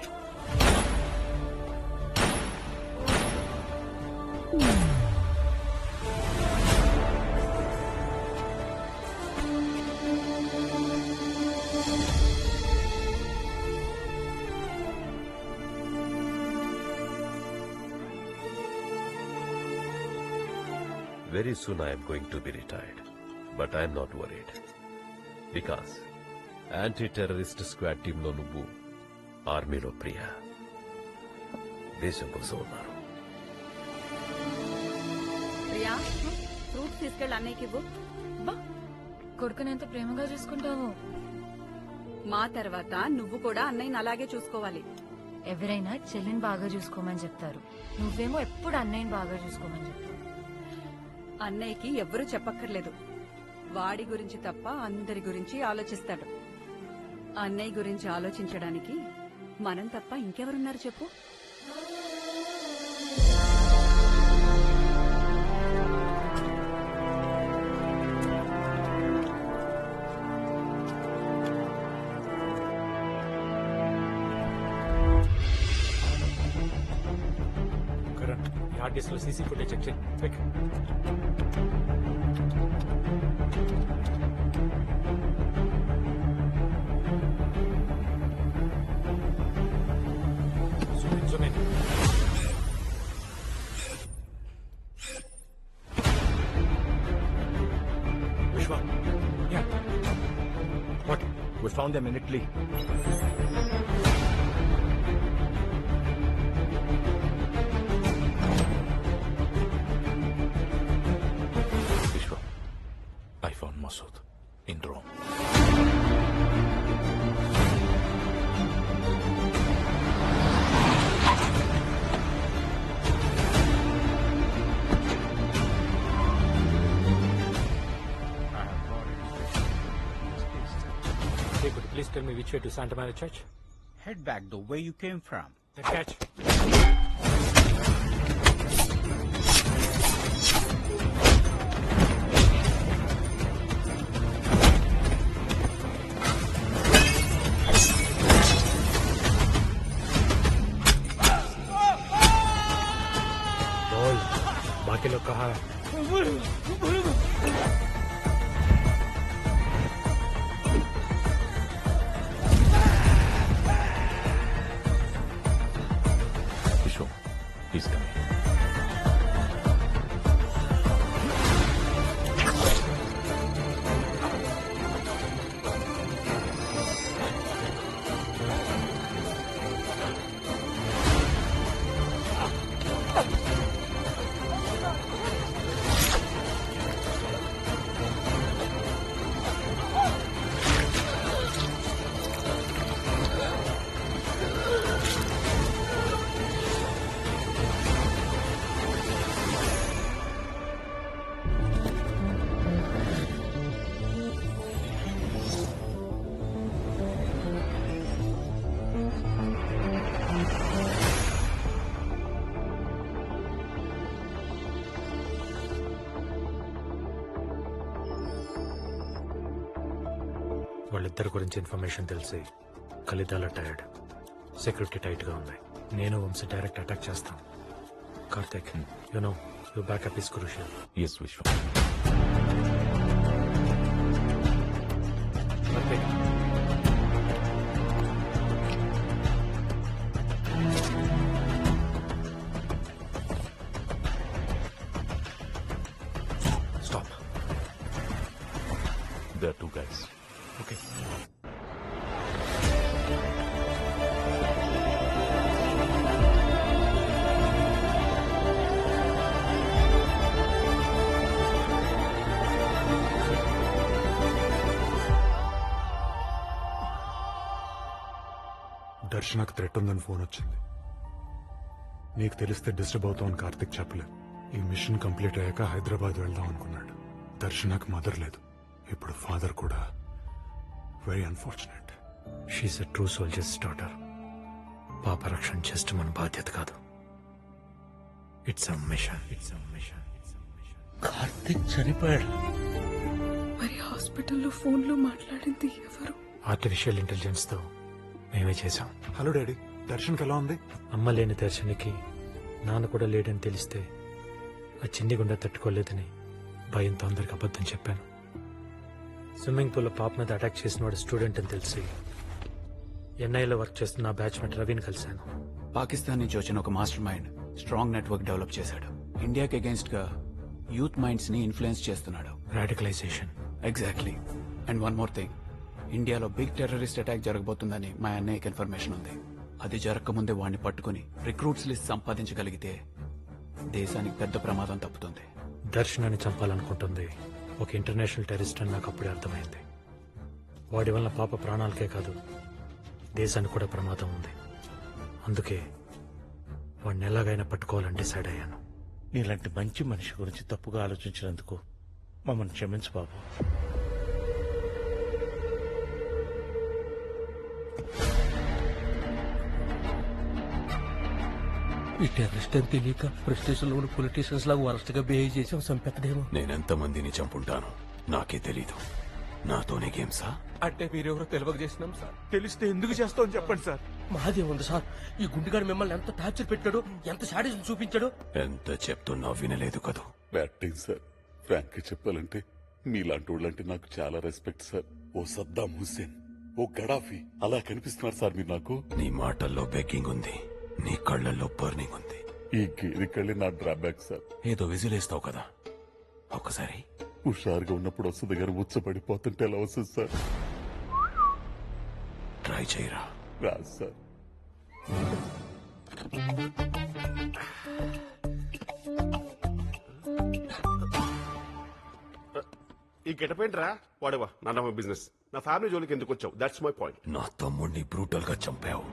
Very soon I am going to be retired. But I am not worried. Because anti-terrorist squad టీంలో నువ్వు, ఆర్మీలో ప్రియా దేశం కోసం ఉన్నారు. ప్రియా, ఫ్రూట్స్ తీసుకెళ్ళి అన్నయ్యకి ఇవ్వు. కొడుకుని ఎంత ప్రేమగా చూసుకుంటావు. మా తర్వాత నువ్వు కూడా అన్నయ్యని అలాగే చూసుకోవాలి. ఎవరైనా చెల్లిని బాగా చూసుకోమని చెప్తారు, నువ్వేమో ఎప్పుడు అన్నయ్యని బాగా చూసుకోమని చెప్తావు. అన్నయ్యకి ఎవ్వరూ చెప్పక్కర్లేదు. వాడి గురించి తప్ప అందరి గురించి ఆలోచిస్తాడు. అన్నయ్య గురించి ఆలోచించడానికి మనం తప్ప ఇంకెవరున్నారు చెప్పు? కరణ్, ఈ హార్డ్ డిస్క్ లో సీసీ ఫుటేజ్ చెక్ చేయి. Quick. Zoom in. Vishwa. Yeah. What? We found them in Italy. Vishwa, I found Masood in Rome. Hey, could you please tell me which way to Santa Maria Church? Head back the way you came from. The catch. बोल, बाकी लोग कहाँ है? Vishwa, he's coming. వాళ్ళిద్దరి గురించి information తెలిసి కలితాల tired, security tight గా ఉన్నాయి. నేను వంశీ డైరెక్ట్ అటాక్ చేస్తాం. Karthik, you know your backup is crucial. Yes, Vishwa. Karthik, Stop. There are two guys. Okay. దర్శనకు థ్రెట్ ఉందని ఫోన్ వచ్చింది. నీకు తెలిస్తే డిస్టర్బ్ అవుతామని కార్తిక్ చెప్పలేదు. ఈ మిషన్ కంప్లీట్ అయ్యాక హైదరాబాద్ వెళ్దాం అనుకున్నాడు. దర్శనకు మదర్ లేదు, ఇప్పుడు ఫాదర్ కూడా. Very unfortunate. She's a true soldiers daughter. పాప రక్షణ జస్ట్ మన బాధ్యత కాదు, ఇట్స్ అ మిషన్. కార్తిక్ చనిపోయాడు. మరి హాస్పిటల్లో ఫోన్లో మాట్లాడింది ఎవరు? ఆర్టిఫిషియల్ ఇంటెలిజెన్స్ తో మేమే చేశాం. హలో డాడీ, దర్శన్కి ఎలా ఉంది? అమ్మ లేని దర్శనికి నాన్న కూడా లేడని తెలిస్తే ఆ చిన్ని గుండె తట్టుకోలేదని భయంతో అందరికి అబద్ధం చెప్పాను. స్విమ్మింగ్ పూల్ లో పాప మీద అటాక్ చేసిన వాడు స్టూడెంట్ అని తెలిసి ఎన్ఐలో వర్క్ చేస్తున్న బ్యాచ్మేట్ రవిని కలిశాను. పాకిస్తాన్ నుంచి వచ్చిన ఒక master mind strong network develop చేశాడు. ఇండియాకి అగేన్స్ట్ గా యూత్ మైండ్స్ ని ఇన్ఫ్లుయెన్స్ చేస్తున్నాడు. Radicalisation. Exactly. And one more thing, ఇండియాలో బిగ్ టెర్రరిస్ట్ అటాక్ జరగబోతుందని మా అన్నయ్యకి ఇన్ఫర్మేషన్ ఉంది. అది జరగకముందే వాడిని పట్టుకుని రిక్రూట్స్ లిస్ట్ సంపాదించగలిగితే దేశానికి పెద్ద ప్రమాదం తప్పుతుంది. దర్శనాన్ని చంపాలనుకుంటుంది ఒక ఇంటర్నేషనల్ టెర్రరిస్ట్ అని నాకు అప్పుడే అర్థమైంది. వాడి వల్ల పాప ప్రాణాలకే కాదు దేశానికి కూడా ప్రమాదం ఉంది. అందుకే వాడిని ఎలాగైనా పట్టుకోవాలని డిసైడ్ అయ్యాను. నీలాంటి మంచి మనిషి గురించి తప్పుగా ఆలోచించినందుకు మమ్మల్ని క్షమించు బాబు. ఈ టెర్రరిస్ట్ అని తెలియక ప్రెస్టేషన్ లో ఉన్న పొలిటీషియన్స్ లాగా వరస్ట్ గా బిహేవ్ చేసాం. సంపెత్తడేమో. నేనెంత మందిని చంపుంటాను నాకే తెలీదు. నాతోనే గేమ్సా? అంటే మీరెవరో తెలియక చేసినాం సార్. తెలిస్తే ఎందుకు చేస్తామని చెప్పండి సార్. మాదే ఉంది సార్. ఈ గుండెగాడు మిమ్మల్ని ఎంత టార్చర్ పెట్టాడు, ఎంత శాడిజం చూపించాడు. ఎంత చెప్తున్నా వినలేదు కదూ. Batting sir. ఫ్రాంక్ గా చెప్పాలంటే మీలాంటి వాళ్ళంటే నాకు చాలా రెస్పెక్ట్ సార్. ఓ సద్దాం హుస్సేన్, ఓ గడాఫీ అలా కనిపిస్తున్నారు సార్ మీరు నాకు. నీ మాటల్లో బెగ్గింగ్ ఉంది, నీ కళ్ళల్లో బర్నింగ్ ఉంది. ఈ గేరి కళ్ళే నా డ్రాబ్యాక్ సార్. ఏదో విజిలేస్తావు కదా, ఒకసారి హుషారుగా ఉన్నప్పుడు వస్తుంది గారు ఉచ్చపడిపోతుంటే ఎలా వస్తుంది సార్? ట్రై చేయరా. రాదు సార్. ఈ గెటపేంట్రా వాడవా నా బిజినెస్. నా ఫ్యామిలీ జోలికి ఎందుకు వచ్చావు? That's my point. నా తమ్ముడిని బ్రూటల్ గా చంపావు.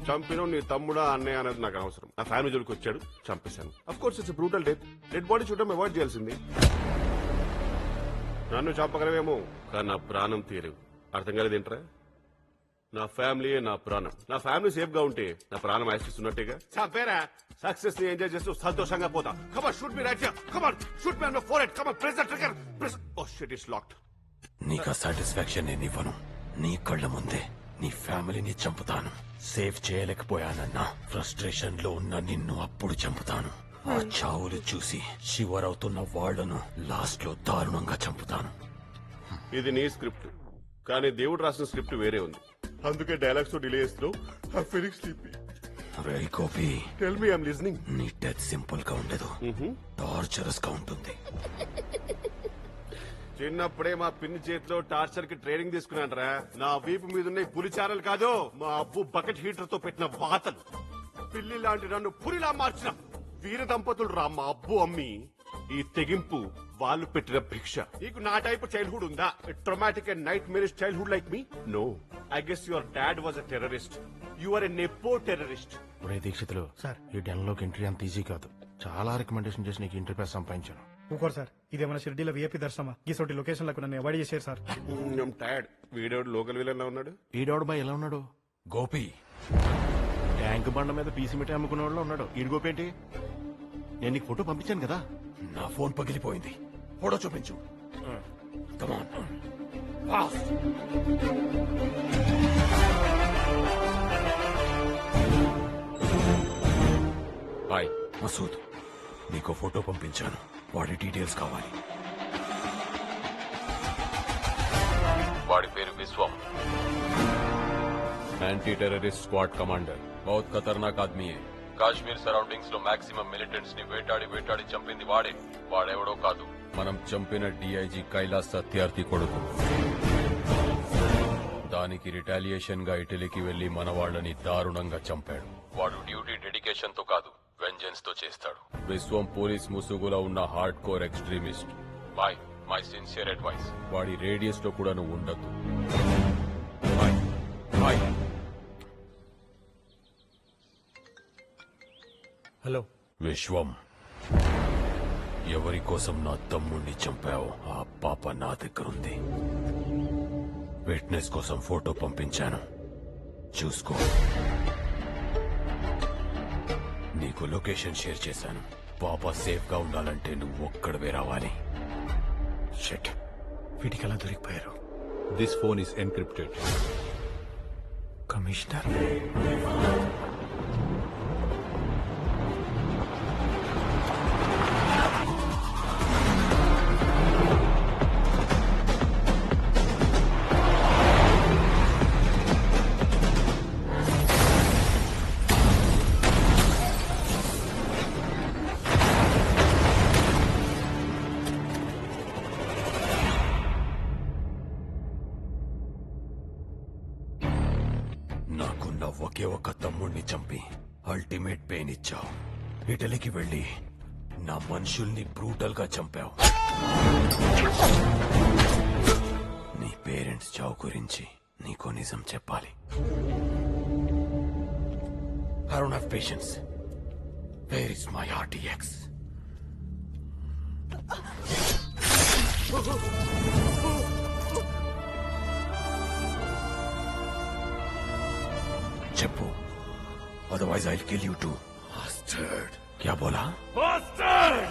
చంపిన నీ తమ్ముడా అన్నయ్య అనేది నాకు అనవసరం. నా ఫ్యామిలీ జోలికి వచ్చాడు, చంపేశాను. Of course it's brutal death. Dead body చూడడం అవాయిడ్ చేయాల్సింది. నన్ను చంపగలవేమో కానీ నా ప్రాణం తీరేవు. అర్థం కాలేదేంట్రా? నా ఫ్యామిలీ నా ప్రాణం. నా ఫ్యామిలీ సేఫ్ గా ఉంటే నా ప్రాణం ఆశిస్తున్నట్టేగా. చంపేరా, సక్సెస్ ని ఎంజాయ్ చేస్తూ సంతోషంగా పోతా. Come on, shoot me right here. Come on, shoot me on my forehead. Come on, press the trigger. Press. Oh shit, it's locked. నీకు సాటిస్ఫాక్షన్ నేనివ్వను. నీ కళ్ళ ముందే నీ ఫ్యామిలీని చంపుతాను. సేవ్ చేయలేకపోయానన్న ఫ్రస్ట్రేషన్ లో ఉన్న నిన్ను అప్పుడు చంపుతాను. ఆ చావులు చూసి చివరవుతున్న వాళ్లను లాస్ట్ లో దారుణంగా చంపుతాను. ఇది నీ స్క్రిప్ట్, కానీ దేవుడు రాసిన స్క్రిప్ట్ వేరే ఉంది. అందుకే డైలాగ్స్ తో డిలే చేస్తున్నావు. I feeling sleepy. రేయ్ Gopi, tell me, I'm listening. నీ డెత్ సింపుల్ గా ఉండదు, టార్చరస్ గా ఉంటుంది. చిన్నప్పుడే మా పిన్ని చేతిలో టార్చర్ కి ట్రైనింగ్ తీసుకున్నానరా. నా వీపు మీద ఉన్న పులిచారలు కాదు, మా అబ్బు బకెట్ హీటర్ తో పెట్టిన వాతలు. పిల్లి లాంటి నన్ను పులిలా మార్చిన వీర దంపతులు రా మా అబ్బు అమ్మి. ఈ తెగింపు వాళ్ళు పెట్టిన భిక్ష. నీకు నా టైప్ చైల్డ్హుడ్ ఉందా? Traumatic and nightmare childhood like me? No. I guess your dad was a terrorist. You are a nepo terrorist. ఒరే దీక్షితులు సార్, ఈ డెన్ లోకి ఎంట్రీ అంత ఈజీ కాదు. చాలా రికమెండేషన్ చేసి నీకు ఇంటర్వ్యూ సంపాదించాను. ఊకోరు సార్, ఇదేమన్నా షిర్డీలో విఐపీ దర్శనమా? గీసోటి లొకేషన్ లకు నన్ను అవాయిడ్ చేశారు సార్. టైర్డ్. వీడోడు లోకల్ విలన్ లా ఉన్నాడు. ఈడోడు బాయ్ ఎలా ఉన్నాడు? గోపి ట్యాంక్ బండ మీద పీసీ మిఠాయి అమ్ముకునే వాళ్ళు ఉన్నాడు. ఈడు గోపి ఏంటి? నేను నీకు ఫోటో పంపించాను కదా. నా ఫోన్ పగిలిపోయింది, ఫోటో చూపించు. కమాన్. హాయ్ మసూద్, నీకు ఫోటో పంపించాను, వాడి డీటెయిల్స్ కావాలి. వాడి పేరు Vishwam, anti terrorist squad commander. బహుత్ ఖతర్నాక్ ఆద్మీ హై. కాశ్మీర్ సరౌండింగ్స్ లో మాక్సిమం మిలిటెంట్స్ ని వేటాడి చంపింది వాడే. వాడెవడో కాదు, మనం చంపిన డిఐజీ కైలాస్ సత్యార్థి కొడుకు. దానికి రిటాలియేషన్ గా ఇటలీకి వెళ్లి మన వాళ్ళని దారుణంగా చంపాడు. వాడు డ్యూటీ డెడికేషన్ తో కాదు, వెంజెన్స్ తో చేస్తాడు. విశ్వం పోలీస్ ముసుగులో ఉన్న hard core extremist. My sincere advice, వాడి రేడియస్ లో కూడా నువ్వు ఉండద్దు. హలో విశ్వం, ఎవరి కోసం నా తమ్ముణ్ణి చంపావు ఆ పాప నా దగ్గరుంది. విట్నెస్ కోసం ఫోటో పంపించాను, చూసుకో. నీకు లొకేషన్ షేర్ చేశాను. పాప సేఫ్ గా ఉండాలంటే నువ్వు ఒక్కడవే రావాలి. షిట్, వీటికి ఎలా దొరికిపోయారు? This phone is encrypted. Commissioner నాకున్న ఒకే ఒక తమ్ముణ్ణి చంపి అల్టిమేట్ పెయిన్ ఇచ్చావు. ఇటలీకి వెళ్లి నా మనుషుల్ని బ్రూటల్ గా చంపావు. నీ పేరెంట్స్ చావు గురించి నీకో నిజం చెప్పాలి. I don't have patience. Where is my RTX? చెప్పు, otherwise I'll kill you too. Bastard. क्या बोला? Bastard!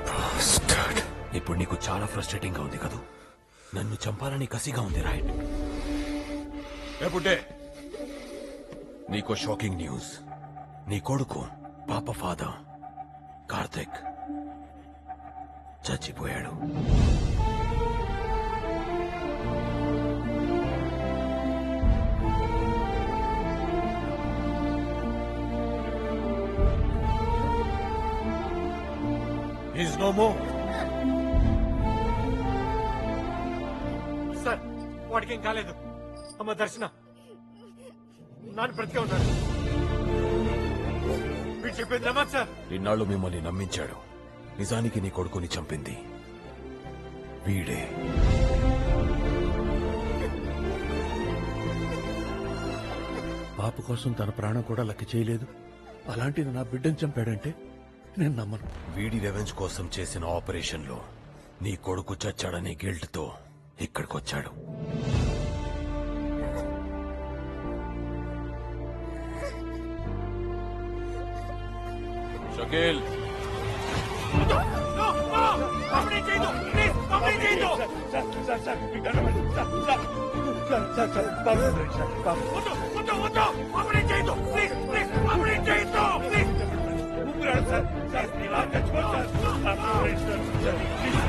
Bastard. ఇప్పుడు నీకు చాలా ఫ్రస్ట్రేటింగ్ గా ఉంది కదూ? నన్ను చంపాలని కసిగా ఉంది, రైట్? ఎప్పుడే నీకో షాకింగ్ న్యూస్. నీ కొడుకు పాప ఫాదర్ కార్తిక్ చచ్చిపోయాడు. He's no more. సార్ వాడికి ఏం కాలేదు. అమ్మ దర్శన నాన్న బ్రతికే ఉన్నాడు. మీరు చెప్పేది నమ్మదు సార్. ఇన్నాళ్ళు మిమ్మల్ని నమ్మించాడు. నిజానికి నీ కొడుకుని చంపింది వీడే. పాప కోసం తన ప్రాణం కూడా లెక్క చేయలేదు. అలాంటిది నా బిడ్డను చంపాడంటే నేను నమ్మను. వీడి రెవెంజ్ కోసం చేసిన ఆపరేషన్ లో నీ కొడుకు చచ్చాడనే గిల్ట్ తో ఇక్కడికొచ్చాడు. షకీల్,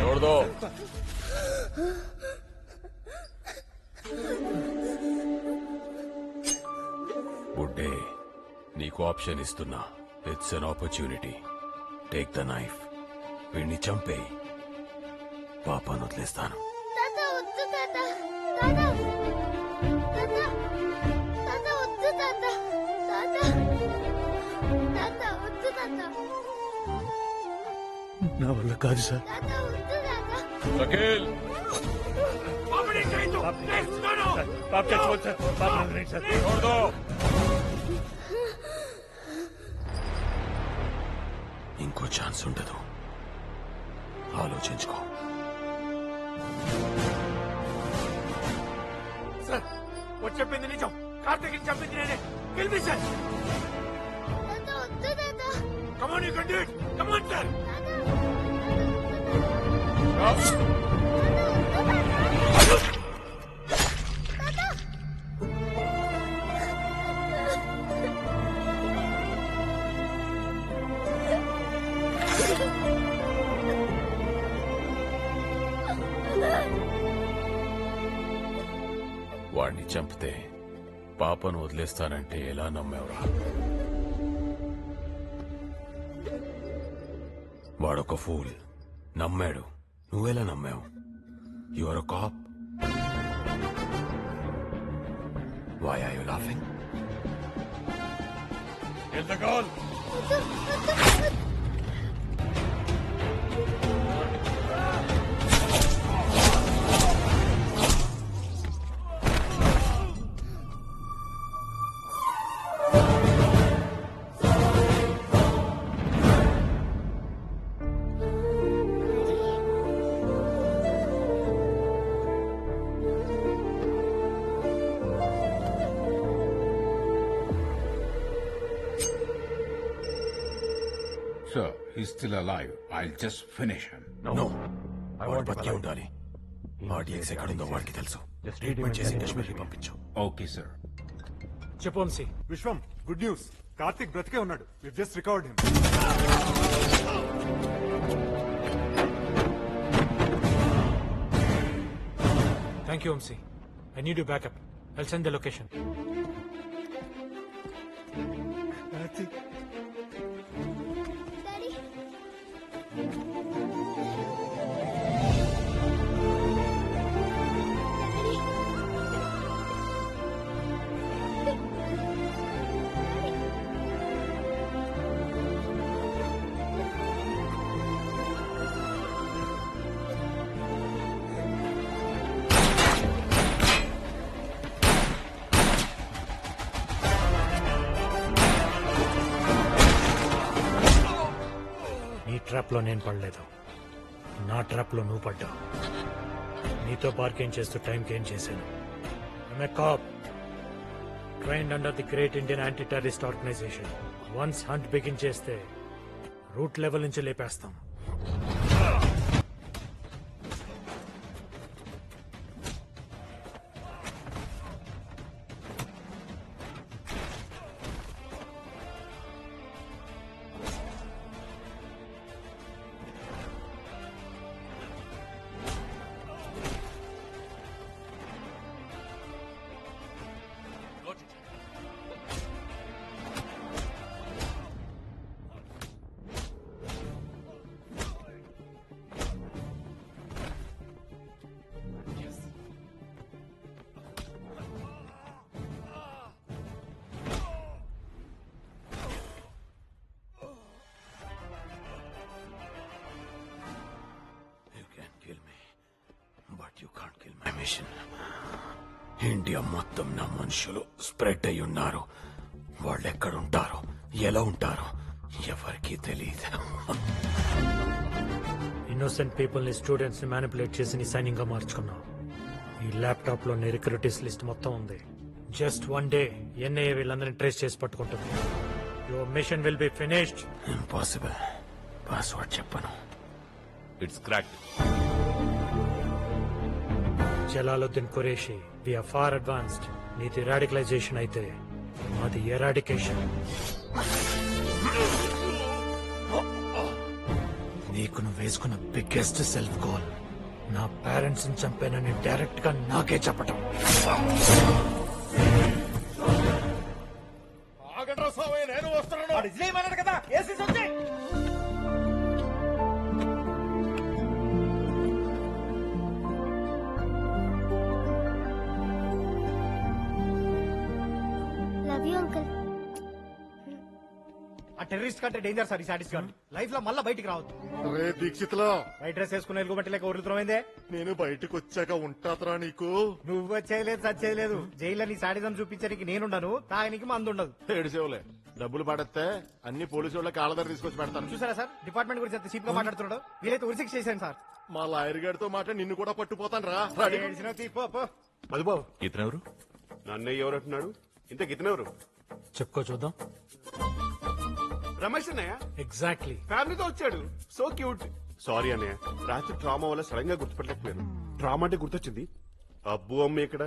छोड़ दो. బుడ్డే, నీకు ఆప్షన్ ఇస్తున్నా. It's an opportunity. Take the knife. వీడిని చంపే పాపాను వదిలేస్తాను. తాత వద్దు తాత. తాత తాత తాత వద్దు తాత. తాత తాత వద్దు తాత. నా వల్ల కాదు సార్. తాత వద్దు తాత. షకీల్, छोड़ दो. ఇంకో ఛాన్స్ ఉండదు. ఆలోచించుకో. సార్ వాడు చెప్పింది నిజం. కార్తీక్ చంపింది నేనే. Kill me sir. తాత వద్దు తాత. Come on, you can do it. Come on sir. వాడిని చంపితే పాపను వదిలేస్తానంటే ఎలా నమ్మేవరా? వాడొక ఫూల్. నమ్మాడు. నువ్వెలా నమ్మావు? You are a cop. Why are you laughing? Get the goal. Sir, he's still alive. I'll just finish him. No, వాడు బతికే ఉండాలి. ఆర్డీఎక్స్ ఎక్కడుందో వాడికి తెలుసు. ట్రీట్మెంట్ చేసి కాశ్మీర్కి పంపించు. Okay, sir. చెప్పు వంశీ. Vishwam, good news. కార్తిక్ బ్రతికే ఉన్నాడు. We just recovered him. Thank you Vamsi. I need you backup. I'll send the location. Karthik, daddy trap లో నేను పడలేదు, నా ట్రాప్ లో నువ్వు పడ్డావు. నీతో బార్గెన్ చేస్తూ టైం గెయిన్ చేశాను. Cop trained under the great Indian anti terrorist organisation. Once hunt begin చేస్తే రూట్ లెవెల్ నుంచి లేపేస్తాం. You can't kill my mission. India మొత్తం నా మనుషులు స్ప్రెడ్ అయి ఉన్నారు. వాళ్ళు ఎక్కడుంటారో ఎలా ఉంటారో ఎవరికీ తెలియదు. ఇన్నోసెంట్ పీపుల్ ని, స్టూడెంట్స్ ని మ్యానిపులేట్ చేసి నీ సైన్యంగా మార్చుకున్నావు. ఈ ల్యాప్టాప్ లో నీ రిక్రూటీస్ లిస్ట్ మొత్తం ఉంది. జస్ట్ వన్ డే ఎన్ఐఏ వీళ్ళందరినీ ట్రేస్ చేసి పట్టుకుంటుంది. Your mission will be finished. Impossible. Password చెప్పను. It's cracked. Jalaluddin Qureshi, we're far advanced. నీది రాడికలైజేషన్ అయితే మాది ఎరాడికేషన్. నీకు నువ్వు వేసుకున్న బిగ్గెస్ట్ సెల్ఫ్ గోల్ నా పేరెంట్స్ ని చంపానని డైరెక్ట్ గా నాకే చెప్పటం. నేను వస్తున్నాను కదా. Love you uncle. ఆ టెర్రరిస్ట్ కంటే డేంజర్ సార్ ఈ సాటిస్ గార్డ్. లైఫ్ లో మళ్ళీ బయటికి రావద్దు. రే దీక్షిత్లో, వైట్ డ్రెస్ వేసుకుని ఎలుగుబట్టి లేక వదులుతున్నామైందే. నేను బయటకు వచ్చాక ఉంటాతరా నీకు. నువ్వు వచ్చేయలేదు, సచ్చేయలేదు. జైల్లో నీ సాడిజం చూపించడానికి నేనుండను, తాగనికి మందు ఉండదు. ఏడుసేవులే, డబ్బులు పడేస్తే అన్ని పోలీసు వాళ్ళ కాళ్ళ తీసుకొచ్చి పెడతాను. చూసారా సార్, డిపార్ట్మెంట్ గురించి ఎంత చీప్ గా మాట్లాడుతున్నాడు. వీలైతే ఉరిశిక్ష చేశాను సార్. మా లాయర్ గారితో మాట నిన్ను కూడా పట్టుపోతాను రా. మధుబాబు, ఇతనెవరు? నన్నయ్య ఎవరు అంటున్నాడు? ఇంతకు ఇతనెవరు? చెప్పుకో చూద్దాం. రమేష్ అన్నయ్య ఎగ్జాక్ట్లీ. ఫ్యామిలీతో వచ్చాడు. So cute. సారీ అన్నయ్య, రాత్రి ట్రామా వల్ల సడన్ గా గుర్తుపట్టలేకపోయాను. ట్రామా అంటే గుర్తొచ్చింది. అబ్బు అమ్మ ఇక్కడ